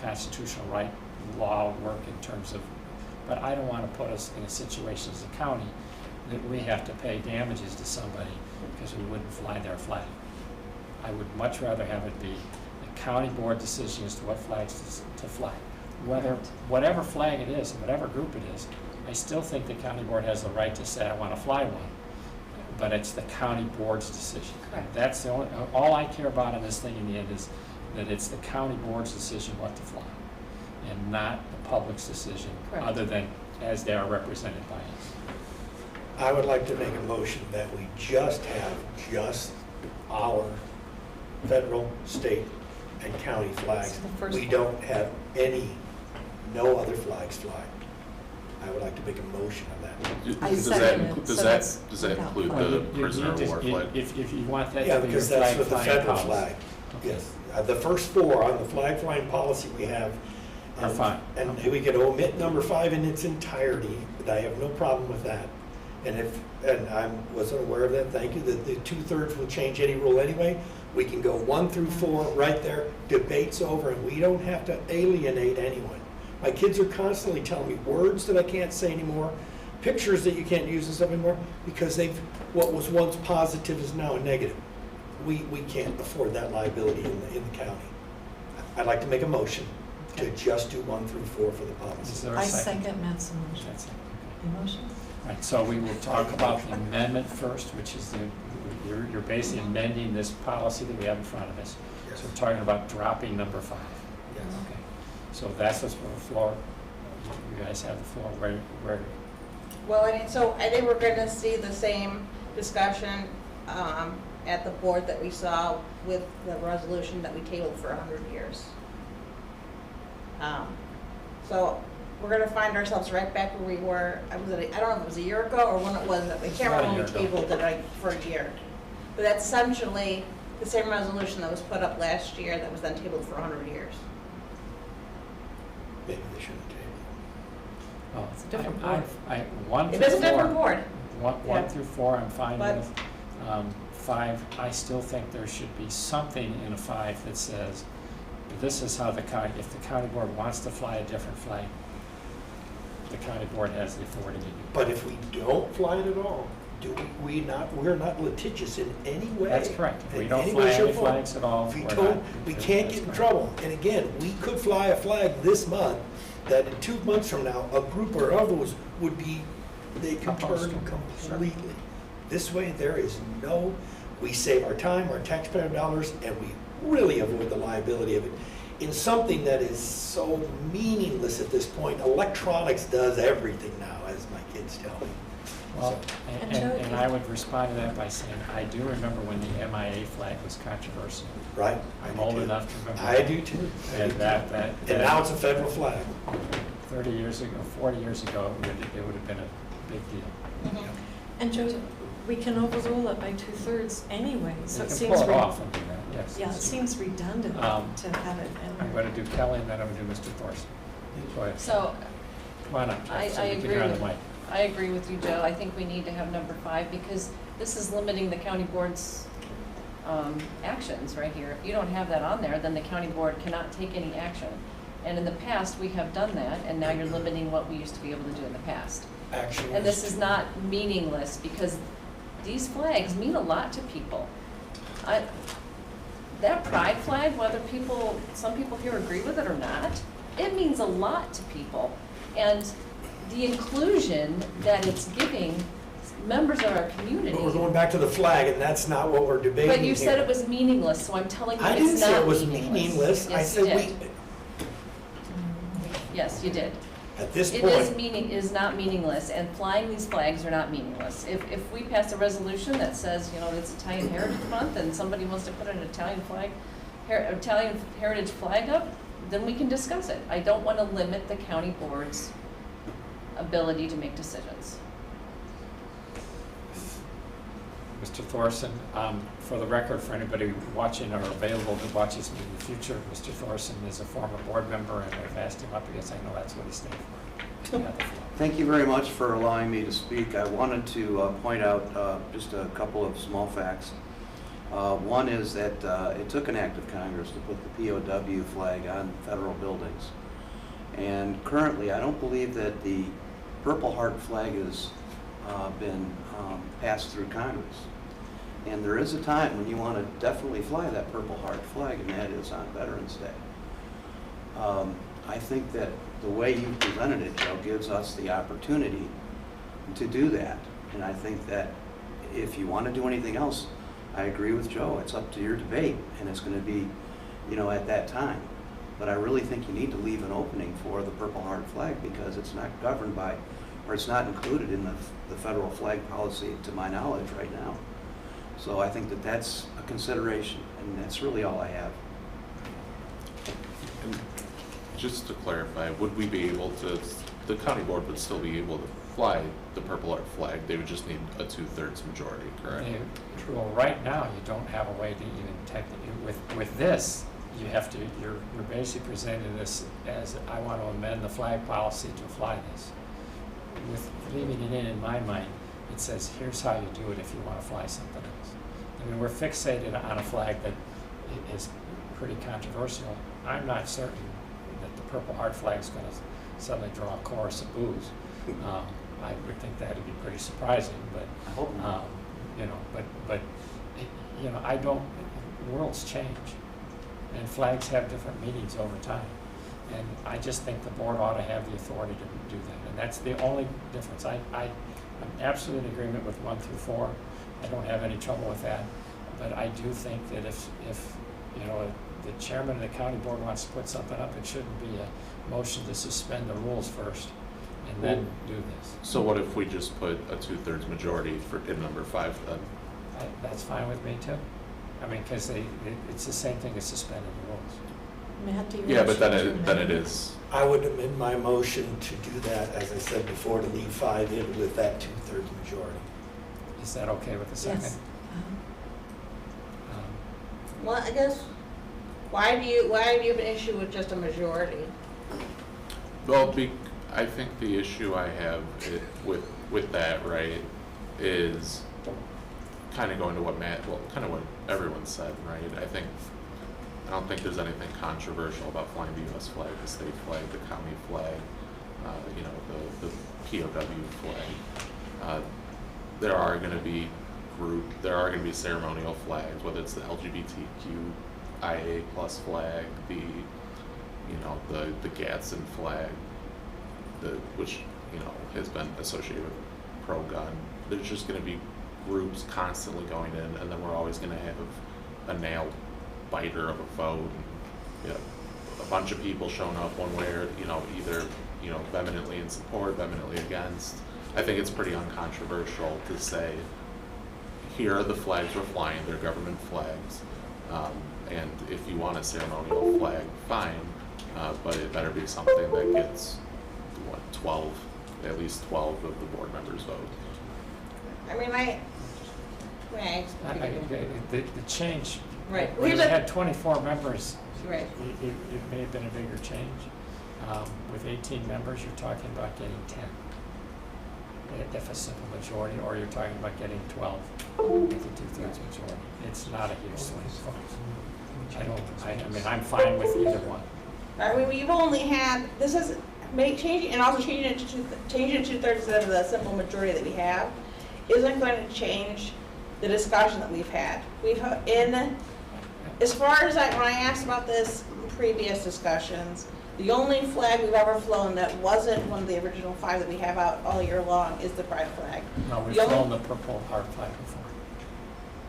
constitutional right law work in terms of, but I don't want to put us in a situation as a county that we have to pay damages to somebody because we wouldn't fly their flag. I would much rather have it be a county board decision as to what flags to fly. Whatever flag it is, and whatever group it is, I still think the county board has the right to say, I want to fly one. But it's the county board's decision. Correct. That's the only, all I care about in this thing in the end is that it's the county board's decision what to fly, and not the public's decision, Correct. other than as they are represented by us. I would like to make a motion that we just have our federal, state, and county flags. So the first We one. don't have no other flags fly. I would like to make a motion on that. I Does second that, it, does so that, that's does that without include Well, the you prisoner just- of war flag? If you want that Yeah, to be your because that's flag with the flying federal policy. flag. Okay. Yes, the first 4 on the flag flying policy we have. Are fine. And Okay. we could omit number 5 in its entirety, but I have no problem with that. And I wasn't aware of that, thank you, that the 2/3 will change any rule anyway. We can go 1 through 4 right there, debate's over, and we don't have to alienate anyone. My kids are constantly telling me words that I can't say anymore, pictures that you can't use and stuff anymore, because what was once positive is now a negative. We can't afford that liability in the county. I'd like to make a motion to just do 1 through 4 for the Is policy. there a I second? second Matt's motion. That's it. Okay. Emotion? Right, so we will talk about the amendment first, which is you're basically amending this policy that we have in front of us. Yes. So we're talking about dropping number 5. Yes. Okay. So that's what's on the floor. You guys have the floor. Where? Well, I think we're gonna see the same discussion at the board that we saw with the resolution that we tabled for 100 years. So we're gonna find ourselves right back where we were, I don't know if it was a year ago or when it was, I can't About a remember when we year ago. tabled it for a year. But that's essentially the same resolution that was put up last year that was then tabled for 100 years. Maybe they shouldn't table Well, It's a different I- board. I, 1 It through is a different 4 board. One Yeah. through 4, I'm fine But- with. 5, I still think there should be something in a 5 that says, this is how the county, if the county board wants to fly a different flag, the county board has the authority to do it. But if we don't fly it at all, we're not litigious in any way. That's correct. If we in don't any fly way, shape, any or form. flags at all, If we we're don't, not- we can't that's get in correct. trouble. And again, we could fly a flag this month, that in 2 months from now, a group or others would be, they can Opposed turn to it. Sure. completely. This way, there is no, we save our time, our taxpayer dollars, and we really avoid the liability of it. In something that is so meaningless at this point, electronics does everything now, as my kids tell me. Well, So- and I would respond to that by saying, I do remember when the MIA flag was controversial. Right? I I'm do old too. enough to remember. I do too. I And do that, too. that. And now it's a federal flag. 30 years ago, 40 years ago, it would have been a big deal. And Joe, we can overrule it by 2/3 anyway, so We it can seems. pull it off and do that, yes. Yeah, it seems redundant Um, to have it in I'm there. going to do Kelly and then I'm going to do Mr. Thorson. Go ahead. So Come on up, Jeff, I so we can agree hear on the with, mic. I agree with you, Joe. I think we need to have number 5 because this is limiting the county board's actions right here. If you don't have that on there, then the county board cannot take any action. And in the past, we have done that, and now you're limiting what we used to be able to do in the past. Action. And this is not meaningless because these flags mean a lot to people. That pride flag, whether some people here agree with it or not, it means a lot to people. And the inclusion that it's giving members of our community. But we're going back to the flag, and that's not what we're debating But you said here. it was meaningless, so I'm telling you I it's didn't say not it was meaningless. meaningless. I Yes, you said did. Yes, you did. At this It point, is not meaningless, and flying these flags are not meaningless. If we pass a resolution that says, it's Italian Heritage Month, and somebody wants to put an Italian heritage flag up, then we can discuss it. I don't want to limit the county board's ability to make decisions. Mr. Thorson, for the record, for anybody watching or available to watch this meeting in the future, Mr. Thorson is a former board member, and I've asked him up because I know that's what he stands for. You have the floor. Thank you very much for allowing me to speak. I wanted to point out just a couple of small facts. One is that it took an act of Congress to put the POW flag on federal buildings. And currently, I don't believe that the Purple Heart flag has been passed through Congress. And there is a time when you want to definitely fly that Purple Heart flag, and that is on Veterans Day. I think that the way you presented it, Joe, gives us the opportunity to do that. And I think that if you want to do anything else, I agree with Joe. It's up to your debate, and it's going to be, at that time. But I really think you need to leave an opening for the Purple Heart flag because it's not governed by, or it's not included in the federal flag policy, to my knowledge, right now. So I think that that's a consideration, and that's really all I have. And just to clarify, would we be able to, the county board would still be able to fly the Purple Heart flag, they would just need a 2/3 majority, correct? Well, right now, you don't have a way to even technically, with this, you have to, you're basically presenting this as, I want to amend the flag policy to fly this. With leaving it in my mind, it says, here's how you do it if you want to fly something else. I mean, we're fixated on a flag that is pretty controversial. I'm not certain that the Purple Heart flag is going to suddenly draw a chorus of boos. I would think that would be pretty surprising, but, I hope not. I don't, worlds change, and flags have different meanings over time. And I just think the board ought to have the authority to do that, and that's the only difference. I'm absolutely in agreement with 1 through 4. I don't have any trouble with that, but I do think that if the chairman of the county board wants to put something up, it shouldn't be a motion to suspend the rules first and then do this. So what if we just put a 2/3 majority in number 5 then? That's fine with me too. I mean, because it's the same thing as suspending the rules. Matt, do you? Yeah, but want to then it is, I would amend my motion to do that, as I said before, to leave 5 in with that 2/3 majority. Is that okay with the second? Yes. Well, I guess, why do you have an issue with just a majority? well, I think the issue I have with that, right, is kind of going to what kind of what everyone said, right? I don't think there's anything controversial about flying the U.S. flag, the state flag, the county flag, the POW flag. There are going to be ceremonial flags, whether it's the LGBTQIA plus flag, the Gadsden flag, which has been associated with pro-gun. There's just going to be groups constantly going in, and then we're always going to have a nail biter of a vote. A bunch of people showing up one way or either vehemently in support, vehemently against. I think it's pretty uncontroversial to say, here are the flags we're flying, they're government flags, and if you want a ceremonial flag, fine, but it better be something that gets at least 12 of the board members vote. I mean, The change, Right. when you had 24 members, Right. it may have been a bigger change. With 18 members, you're talking about getting 10. If a simple majority, or you're talking about getting 12 with a 2/3 majority. It's not a huge swing, folks. I mean, I'm fine with either one. I mean, we've only had, this is, changing it to 2/3 instead of the simple majority that we have, isn't going to change the discussion that we've had. As far as when I asked about this in previous discussions, the only flag we've ever flown that wasn't one of the original 5 that we have out all year long is the pride flag. No, we've flown the purple heart flag before.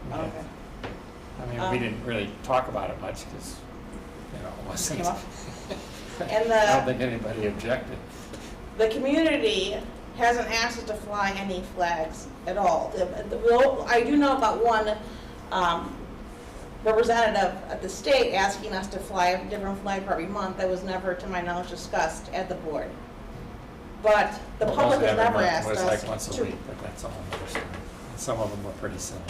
We did. Okay. I mean, we didn't really talk about it much because, it wasn't. Came up. And I don't think anybody objected. the community hasn't asked us to fly any flags at all. I do know about one representative at the state asking us to fly a different flag for every month. That was never, to my knowledge, discussed at the board. But the public has never asked us It was like once a to. week, but that's all another story. And some of them were pretty silly.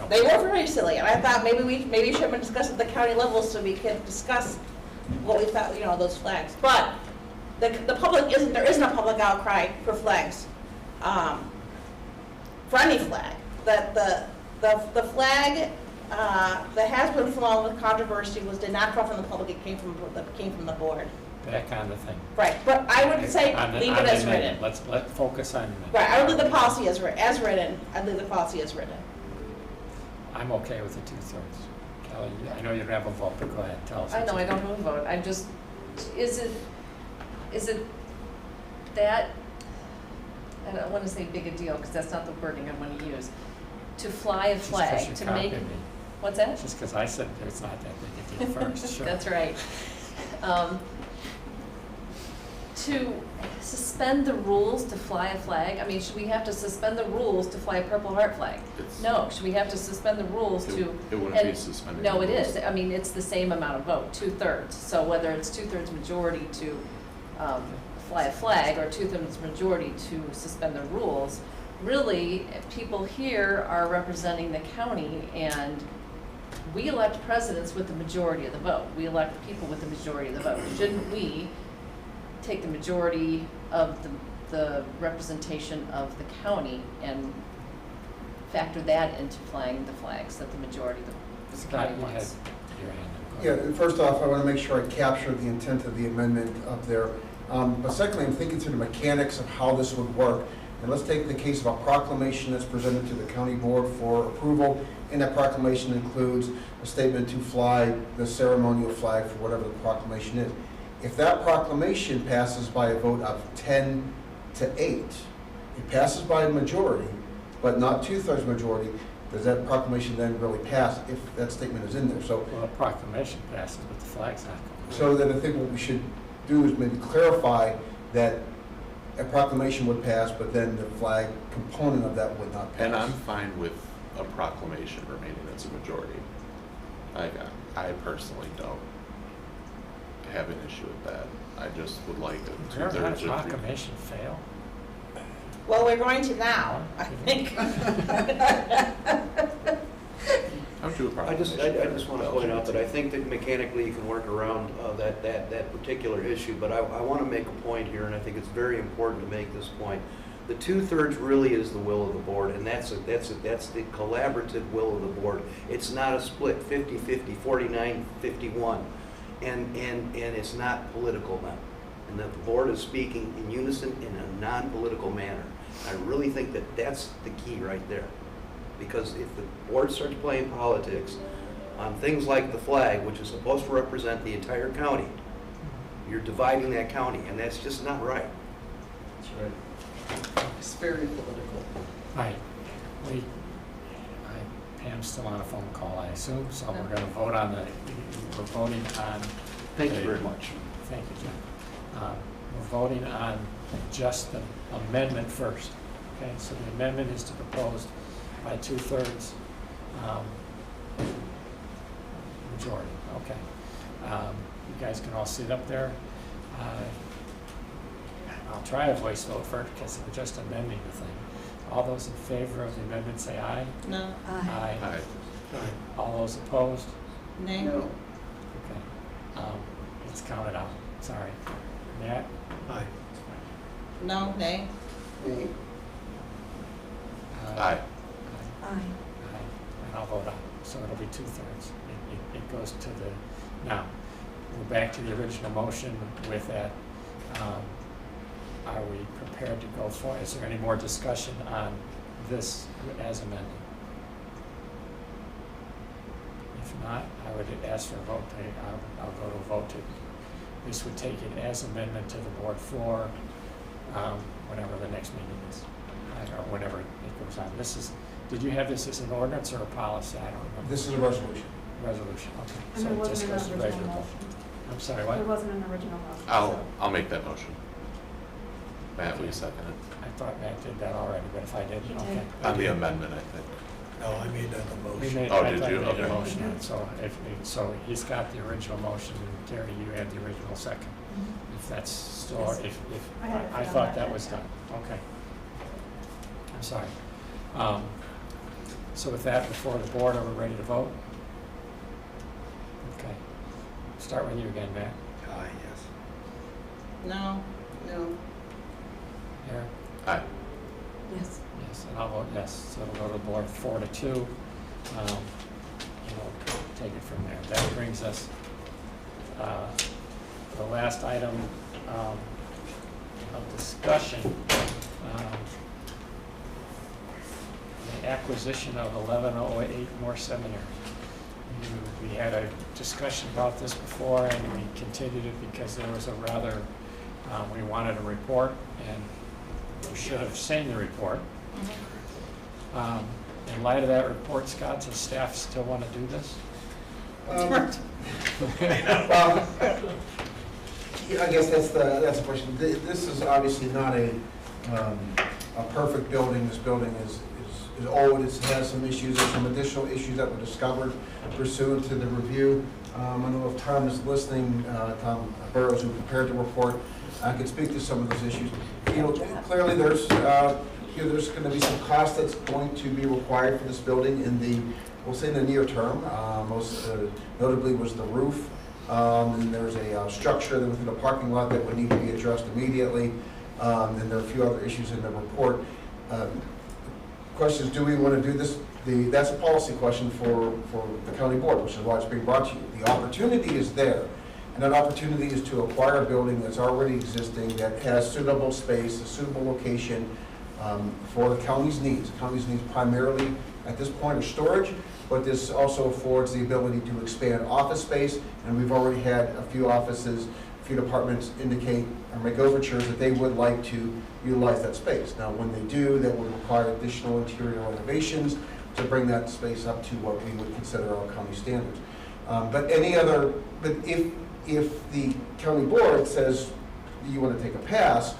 They were very silly, and I thought maybe we should have been discussed at the county level so we could discuss what we thought, those flags. But the public there isn't a public outcry for flags, for any flag. The flag that has been flown with controversy did not come from the public, it came from the board. That kind of thing. Right, but I would say leave it as written. Let's focus on. Right, I would leave the policy as written. I'd leave the policy as written. I'm okay with the 2/3. Kelly, I know you don't have a vote, but go ahead, tell us. I know, I don't have a vote, I'm just, is it that, I don't want to say big a deal, because that's not the wording I want to use, to fly a flag, to make, what's that? Just because I said it's not that big a deal first, sure. That's right. To suspend the rules to fly a flag, I mean, should we have to suspend the rules to fly a Purple Heart flag? No, should we have to suspend the rules to? It wouldn't be suspended. No, it is, I mean, it's the same amount of vote, 2/3. So whether it's 2/3 majority to fly a flag or 2/3 majority to suspend the rules, really, people here are representing the county, and we elect presidents with the majority of the vote. We elect people with the majority of the vote. Shouldn't we take the majority of the representation of the county and factor that into flying the flags that the majority of the county wants? Yeah, first off, I want to make sure I capture the intent of the amendment up there. But secondly, I'm thinking through the mechanics of how this would work. And let's take the case of a proclamation that's presented to the county board for approval. And that proclamation includes a statement to fly the ceremonial flag for whatever the proclamation is. If that proclamation passes by a vote of 10-8, it passes by a majority, but not 2/3 majority, does that proclamation then really pass if that statement is in there? So, well, the proclamation passes, but the flag's not going. So then I think what we should do is maybe clarify that a proclamation would pass, but then the flag component of that would not pass. And I'm fine with a proclamation remaining as a majority. I personally don't. have an issue with that. I just would like a We're not 2/3 or proclamation fail. Well, we're going to now, I think. I would do a I just proclamation. want to point out that I think that mechanically you can work around that particular issue, but I want to make a point here, and I think it's very important to make this point. The 2/3 really is the will of the board, and that's the collaborative will of the board. It's not a split 50-50, 49-51, and it's not political now. And that the board is speaking in unison in a non-political manner. I really think that that's the key right there. Because if the board starts playing politics on things like the flag, which is supposed to represent the entire county, you're dividing that county, and that's just not right. That's right. It's very political. Right. Pam's still on a phone call, I assume, so we're going to vote on we're voting on. Thank you very much. Thank you, Jim. We're voting on just the amendment first. Okay, so the amendment is to propose by 2/3 majority. Okay. You guys can all sit up there. I'll try a voice vote first because we're just amending the thing. All those in favor of the amendment say aye. No. Aye. Aye. All those opposed? Nay. No. Okay. It's counted out. Sorry. Matt? Aye. No, nay. Nay. Aye. Aye. Aye. And I'll vote aye. So it'll be 2/3. It goes to the, now, we're back to the original motion with that. Are we prepared to go for, is there any more discussion on this as amended? If not, I would ask for a vote. I'll go to a vote to, this would take it as amendment to the board floor, whenever the next meeting is, or whenever it goes on. This is, did you have this as an ordinance or a policy? I don't remember. This is a resolution. Resolution, okay. And So there it just wasn't goes to an regular original vote. motion. I'm sorry, There what? wasn't an original motion. I'll make that motion. Matt, will you second it? I thought Matt did that already, but if I didn't, He okay. did. On the amendment, I think. No, I made that a We motion. made, Oh, I did thought you? he made a Okay. motion, so he's got the original motion, and Gary, you had the original second. If that's still, Yes. if, I had it I down thought like that that. was done, okay. I'm sorry. So with that before the board, are we ready to vote? Okay. Start with you again, Matt. Aye, yes. No. No. Eric? Aye. Yes. Yes, and I'll vote yes, so it'll go to the board 4-2. And we'll take it from there. That brings us to the last item of discussion. The acquisition of 1108 Moore Seminary. We had a discussion about this before, and we continued it because there was a rather, we wanted a report, and we should have seen the report. In light of that report, Scott, does staff still want to do this? Well, I guess that's the question. This is obviously not a perfect building. This building is old. It has some issues. There's some additional issues that were discovered pursuant to the review. I don't know if Tom is listening, Tom Burrows, who prepared the report, could speak to some of those issues. Clearly there's going to be some cost that's going to be required for this building in the, we'll say in the near term. Most notably was the roof. And there's a structure within the parking lot that would need to be addressed immediately. And there are a few other issues in the report. Question is, do we want to do this? That's a policy question for the county board, which is why it's being brought to you. The opportunity is there. And that opportunity is to acquire a building that's already existing, that has suitable space, a suitable location for the county's needs. The county's needs primarily at this point are storage, but this also affords the ability to expand office space, and we've already had a few offices, a few departments indicate or make overtures that they would like to utilize that space. Now, when they do, that would require additional interior renovations to bring that space up to what we would consider our county standards. But if the county board says you want to take a pass,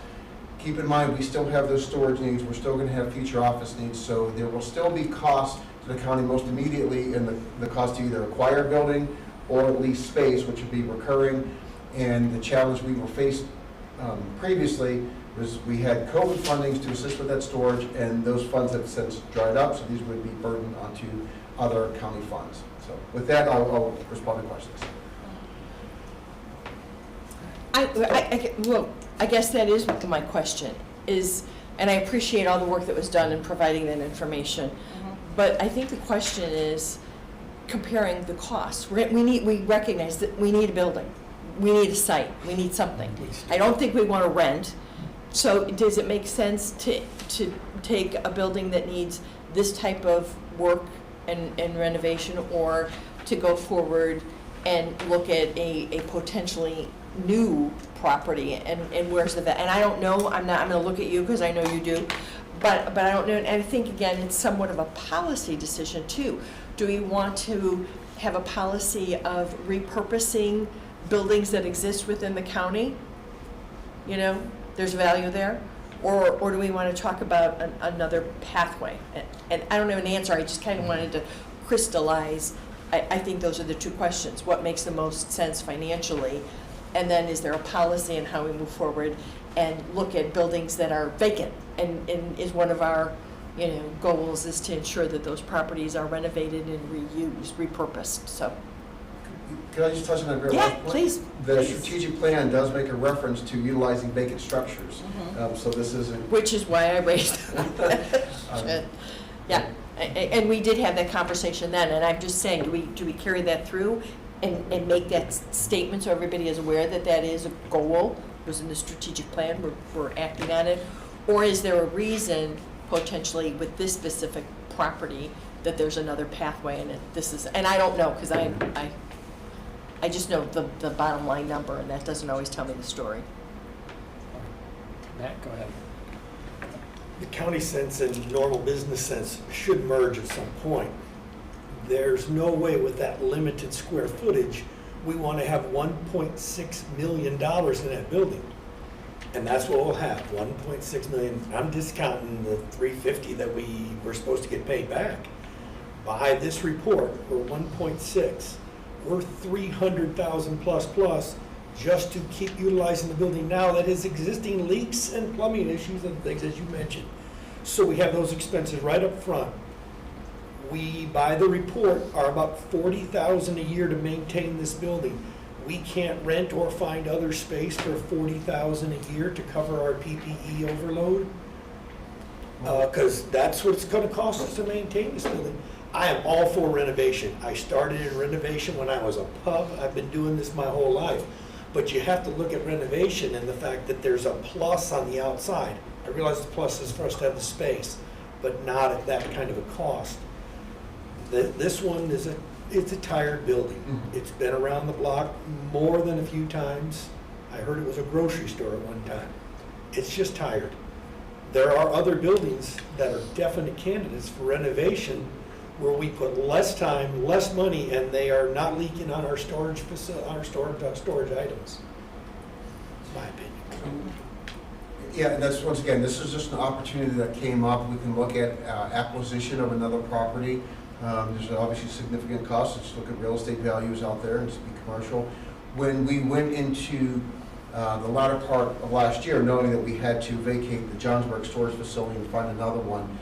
keep in mind we still have those storage needs. We're still going to have future office needs, so there will still be costs to the county most immediately in the cost to either acquire a building or lease space, which would be recurring. And the challenge we were faced previously was we had COVID fundings to assist with that storage, and those funds have since dried up, so these would be burdened onto other county funds. So with that, I'll respond to questions. I guess that is my question, is, and I appreciate all the work that was done in providing that information, but I think the question is comparing the costs. We recognize that we need a building, we need a site, we need something. I don't think we want to rent, so does it make sense to take a building that needs this type of work and renovation, or to go forward and look at a potentially new property, and where's the, and I don't know, I'm gonna look at you because I know you do, but I don't know, and I think again, it's somewhat of a policy decision too. Do we want to have a policy of repurposing buildings that exist within the county? You know, there's value there, or do we want to talk about another pathway? And I don't have an answer, I just kind of wanted to crystallize. I think those are the two questions. What makes the most sense financially? And then is there a policy in how we move forward and look at buildings that are vacant? And is one of our, goals is to ensure that those properties are renovated and reused, repurposed, so. Can I just touch on that very Yeah, last point? please. The strategic plan does make a reference to utilizing vacant structures. So this isn't. Which is why I raised Yeah, and we did have that conversation then, and I'm just saying, do we carry that through and make that statement so everybody is aware that that is a goal, it was in the strategic plan, we're acting on it? Or is there a reason potentially with this specific property that there's another pathway in it? And I don't know, because I just know the bottom line number, and that doesn't always tell me the story. Matt, go ahead. The county sense and normal business sense should merge at some point. There's no way with that limited square footage, we want to have $1.6 million in that building. And that's what we'll have, 1.6 million. I'm discounting the $350 that we were supposed to get paid back. By this report, we're 1.6. We're 300,000 plus just to keep utilizing the building now that has existing leaks and plumbing issues and things, as you mentioned. So we have those expenses right up front. We, by the report, are about $40,000 a year to maintain this building. We can't rent or find other space for $40,000 a year to cover our PPE overload, because that's what it's going to cost us to maintain this building. I am all for renovation. I started in renovation when I was a pup. I've been doing this my whole life. But you have to look at renovation and the fact that there's a plus on the outside. I realize the plus is for us to have the space, but not at that kind of a cost. This one is it's a tired building. It's been around the block more than a few times. I heard it was a grocery store at one time. It's just tired. There are other buildings that are definite candidates for renovation where we put less time, less money, and they are not leaking on our storage storage items. That's my opinion. Yeah, and that's, once again, this is just an opportunity that came up. We can look at acquisition of another property. There's obviously significant costs. Let's look at real estate values out there and just be commercial. When we went into the latter part of last year, knowing that we had to vacate the Johnsburg storage facility and find another one,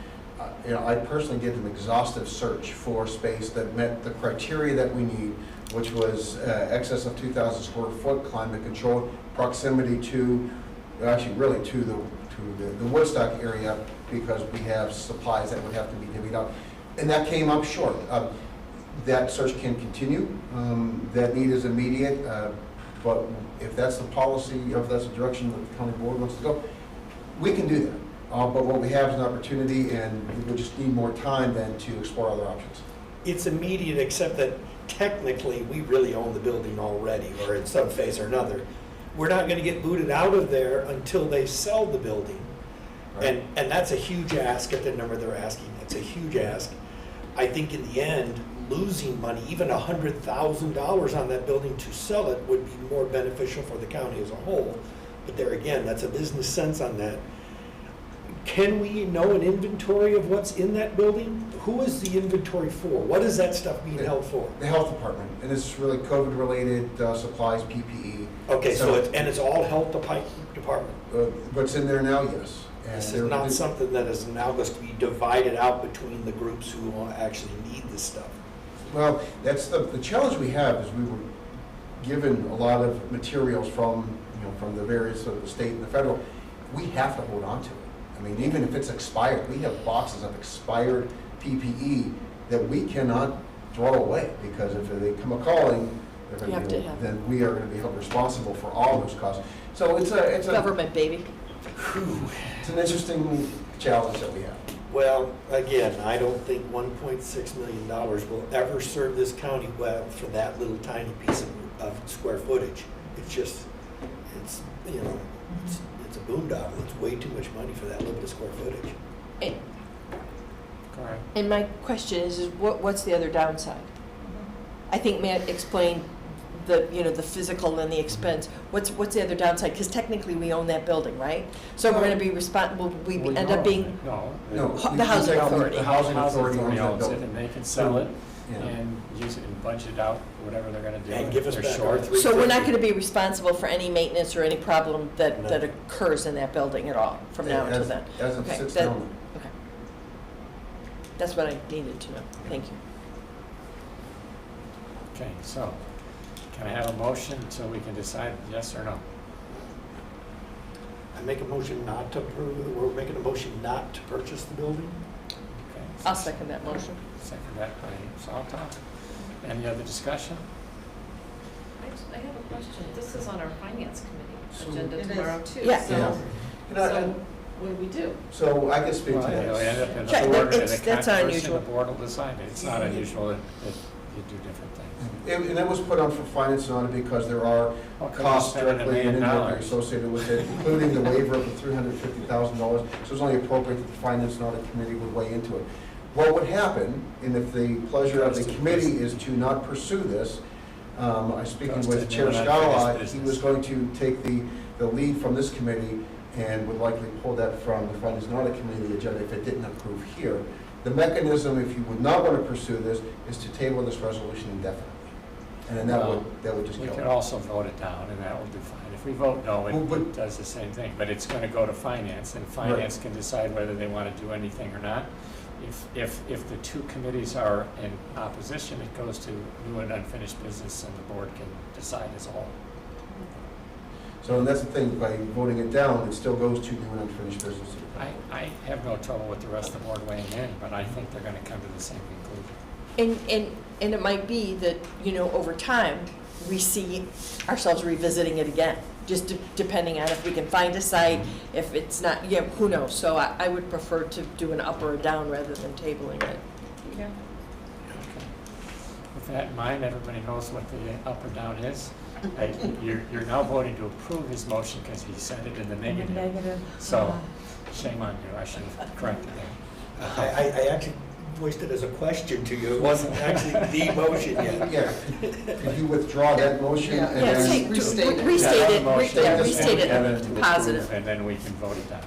I personally did an exhaustive search for space that met the criteria that we need, which was excess of 2,000 square foot, climate control, proximity to, actually really to the Woodstock area, because we have supplies that would have to be divvied up. And that came up short. That search can continue. That need is immediate, but if that's the policy, if that's the direction that the county board wants to go, we can do that. But what we have is an opportunity, and we just need more time then to explore other options. It's immediate, except that technically we really own the building already, or in some phase or another. We're not going to get booted out of there until they sell the building. Right. And that's a huge ask at the number they're asking. It's a huge ask. I think in the end, losing money, even $100,000 on that building to sell it would be more beneficial for the county as a whole. But there again, that's a business sense on that. can we know an inventory of what's in that building? Who is the inventory for? What is that stuff being held for? The health department, and it's really COVID-related supplies, PPE. Okay, so it's all health department. What's in there now, yes. And This is there- not something that is now going to be divided out between the groups who actually need this stuff. Well, that's the challenge we have is we were given a lot of materials from, from the various, the state and the federal. We have to hold on to it. I mean, even if it's expired, we have boxes of expired PPE that we cannot throw away, because if they come a-calling, You have to have then we are going to be held responsible for all those costs. So it's a Government, baby. it's an interesting challenge that we have. Well, again, I don't think $1.6 million will ever serve this county well for that little tiny piece of square footage. It's just, it's a boondoggle. It's way too much money for that little bit of square footage. And, Correct. and my question is what's the other downside? I think Matt explained the physical and the expense. What's the other downside? Because technically we own that building, right? So we're going to be responsible, we Well, end up being, No. The housing authority. The housing authority owns that owns it, building. and they can sell it Yeah. and use it and budget out whatever they're gonna do. And give us They're back short. our three- so we're not going to be responsible for any maintenance or any problem No. that occurs in that building at all from now until then? As it Okay, sits that- down. Okay. That's what I needed to know. Thank you. Okay, so, can I have a motion so we can decide yes or no? I make a motion not to approve, we're making a motion not to purchase the building? Okay. I'll second that motion. Second that by Salto. Any other discussion? I have a question. This is on our finance So- committee agenda It is. tomorrow too. Yeah. So, Yeah. so what do we do? So I can speak to Well, it'll end up in this. the Okay, board, and that's the controversy, unusual. the board will decide it. It's not unusual that you do different things. And that was put on for finance and audit because there are Well, could we costs spend $1 directly and million? indirectly associated with it, including the waiver of the $350,000. So it's only appropriate that the finance and audit committee would weigh into it. What would happen, and if the pleasure of the committee is to not pursue this, I'm speaking Goes with to Chair the unfinished Scala, he business. was going to take the lead from this committee and would likely pull that from the finance and audit committee agenda if it didn't approve here. The mechanism, if you would not want to pursue this, is to table this resolution indefinitely. And then that would just We kill could it. also vote it down, and that will do fine. If we vote no, Well, but- it does the same thing, but it's gonna go to finance, and finance can decide whether they wanna do anything or not. If the two committees are in opposition, it goes to new and unfinished business, and the board can decide as a whole. So, and that's the thing, by voting it down, it still goes to new and unfinished business. I have no trouble with the rest of the board weighing in, but I think they're gonna come to the same conclusion. And it might be that, over time, we see ourselves revisiting it again, just depending on if we can find a site, if it's not, who knows? So I would prefer to do an up or a down rather than tabling it. Okay. With that in mind, everybody knows what the up or down is. You're now voting to approve his motion because he said it in the negative. So, shame on you, I should have corrected that. I actually voiced it as a question to you. It wasn't actually the motion yet. Yeah, could you withdraw that motion? Yeah. and Yeah, then- say, restate it. restate Yeah, it, motion, restate it and then to approve, positive. And then we can vote it down.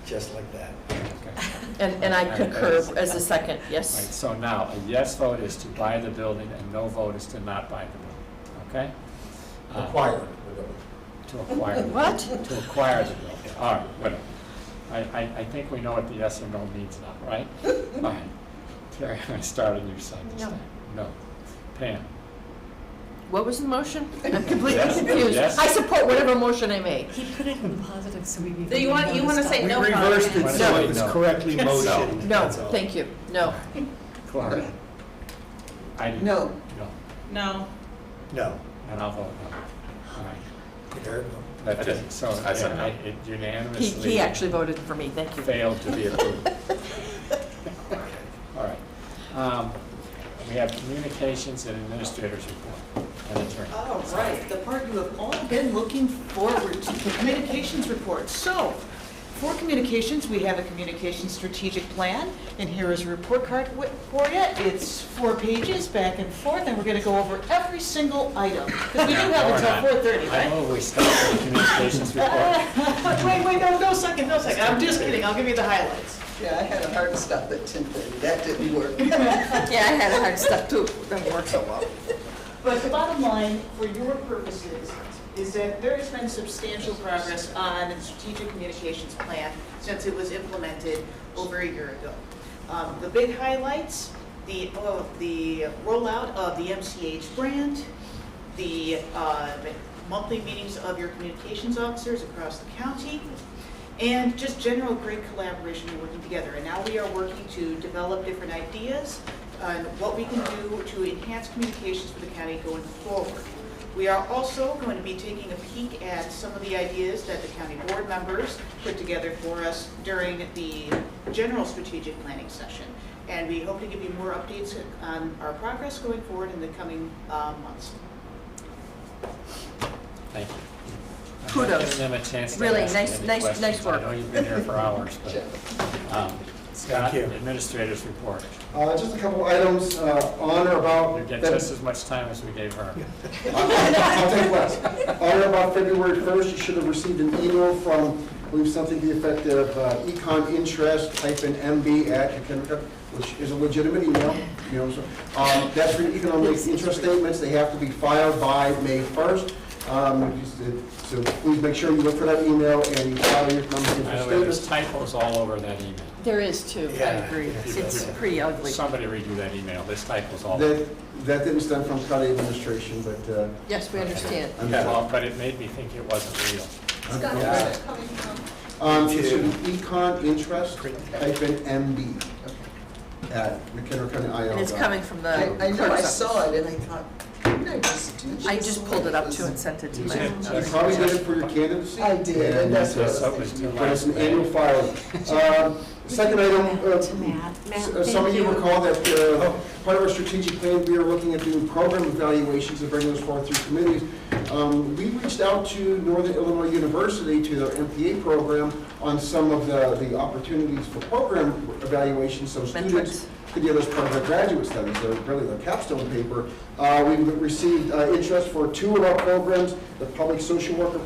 Just like that. Okay. And I concur as a second, Right, yes. so now, a yes vote is to buy the building, and no vote is to not buy the building, okay? Acquire. To acquire. What? To acquire the building, all right, whatever. I think we know what the yes or no means now, right? All right. Terry, I'm gonna start on your side this No. time. No. Pam? What was the motion? I'm completely Yes, confused. yes. I support whatever motion I made. He put it in positive, so we. So you want to say We no? reversed it so No. it was correctly motioned. No, that's all. thank you, no. Clara? I did. No. No, No. No. and I'll vote no. All right. There we go. That's it. So, I said yeah, no. it unanimously. He actually voted for me, thank you. Failed to be approved. All right. We have communications and administrators report, and attorney. All right, the part you have all been looking forward to, the communications report. So, For communications, we have a communication strategic plan, and here is a report card for you. It's 4 pages back and forth, and we're going to go over every single item, because we do have until 4:30, I right? move we start with the communications report. Wait, no second. I'm just kidding, I'll give you the highlights. Yeah, I had a hard stop at 10:30. That didn't work. Yeah, I had a hard step too, doesn't work so well. But the bottom line, for your purposes, is that there has been substantial progress on the strategic communications plan since it was implemented over a year ago. The big highlights, the rollout of the MCH brand, the monthly meetings of your communications officers across the county, and just general great collaboration and working together. And now we are working to develop different ideas on what we can do to enhance communications for the county going forward. We are also going to be taking a peek at some of the ideas that the county board members put together for us during the general strategic planning session. And we hope to give you more updates on our progress going forward in the coming months. Thank you. Kudos. I'm giving them a chance to Really, ask nice- any nice- questions. nice work. I know you've been here for hours, but, Scott, Thank you. administrator's report. Just a couple items on or about. You get just as much time as we gave her. I'll take less. On or about February 1st, you should have received an email from, I believe, something to the effect of econ interest -MB at McHenry, which is a legitimate email. You know, so, that's for economic interest statements. They have to be filed by May 1st. So please make sure you look for that email and you file your economic By interest the way, there's statements. typos all over that email. There is too, I Yeah. agree. If It's you- pretty ugly. Somebody redo that email. There's typos all over. That didn't stem from county administration, but Yes, we understand. Well, but it made me think it wasn't real. Scott, Yeah. where's it coming from? it should be econ interest -MB at McHenry County IL. And it's coming from the I know, I clerk's office. saw it and I thought, didn't I just do this? I just pulled it up too and sent it to You you. probably did it for your candidacy. I did, and that's what I was So it was thinking. too But it's last an annual May. filing. Second item, To Matt. some of you recall that part of our strategic plan, we are looking at doing program evaluations and bringing those forward through committees. We reached out to Northern Illinois University, to their MPA program, on some of the opportunities for program evaluations, so students Metrics. could get as part of their graduate studies, they're really the capstone paper. We've received interest for 2 of our programs, the public social worker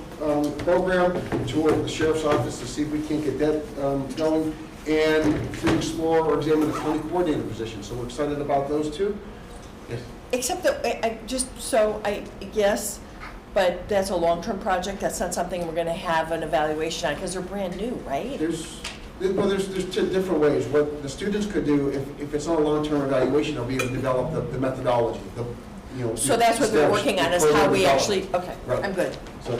program, 2 of the sheriff's office, to see if we can't get that going, and to explore or examine the county coordinator position. So we're excited about those 2. Yes. Except that, yes, but that's a long-term project. That's not something we're gonna have an evaluation on, because they're brand new, right? There's 2 different ways. What the students could do, if it's not a long-term evaluation, they'll be able to develop the methodology, So that's what we're working on, is how we actually, okay, Right. I'm good. So,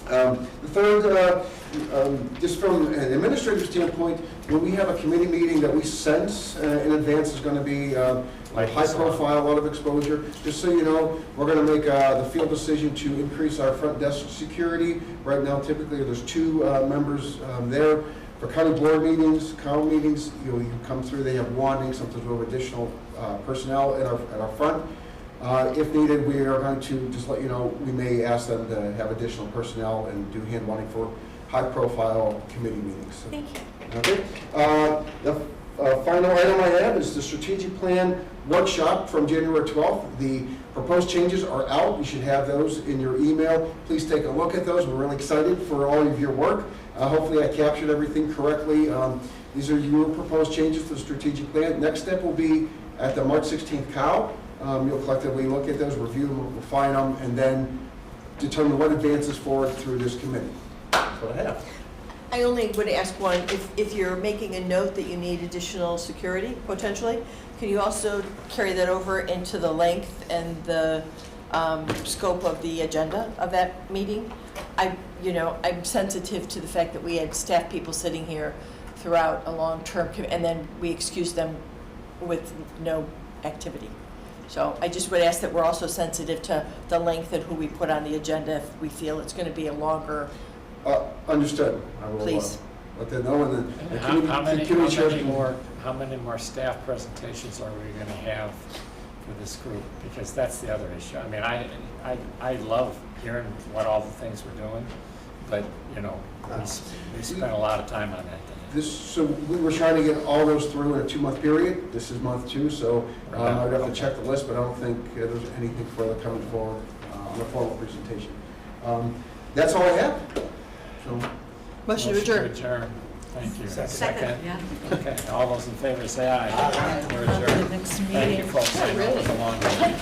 the third, just from an administrative standpoint, when we have a committee meeting that we sense in advance is going to be high profile, a lot of exposure, just so you know, we're going to make the field decision to increase our front desk security. Right now, typically, there's 2 members there. For county board meetings, county meetings, you come through, they have wanding, sometimes we have additional personnel at our front. If needed, we are going to just let you know, we may ask them to have additional personnel and do hand wanding for high-profile committee meetings. Thank you. Okay. The final item I have is the strategic plan workshop from January 12th. The proposed changes are out. You should have those in your email. Please take a look at those. We're really excited for all of your work. Hopefully I captured everything correctly. These are your proposed changes to the strategic plan. Next step will be at the March 16th COW. You'll collectively look at those, review them, refine them, and then determine what advances forward through this committee. That's what I have. I only would ask one, if you're making a note that you need additional security, potentially, can you also carry that over into the length and the scope of the agenda of that meeting? I'm sensitive to the fact that we had staff people sitting here throughout a long-term, and then we excused them with no activity. So I just would ask that we're also sensitive to the length and who we put on the agenda if we feel it's going to be a longer. Understood. I will Please. let them know, and then the How committee chair can- many more staff presentations are we going to have for this group? Because that's the other issue. I mean, I love hearing what all the things we're doing, but, you know, we spent a lot of time on that. So we were trying to get all those through in a 2-month period. This is month 2, so I'd have to check the list, but I don't think there's anything further coming forward on a formal presentation. That's all I have. So, Motion to adjourn. Thank you. Second, yeah. Okay, all those in favor say aye. Aye. We're adjourned. Next Thank you, meeting. folks. I know it was a long meeting.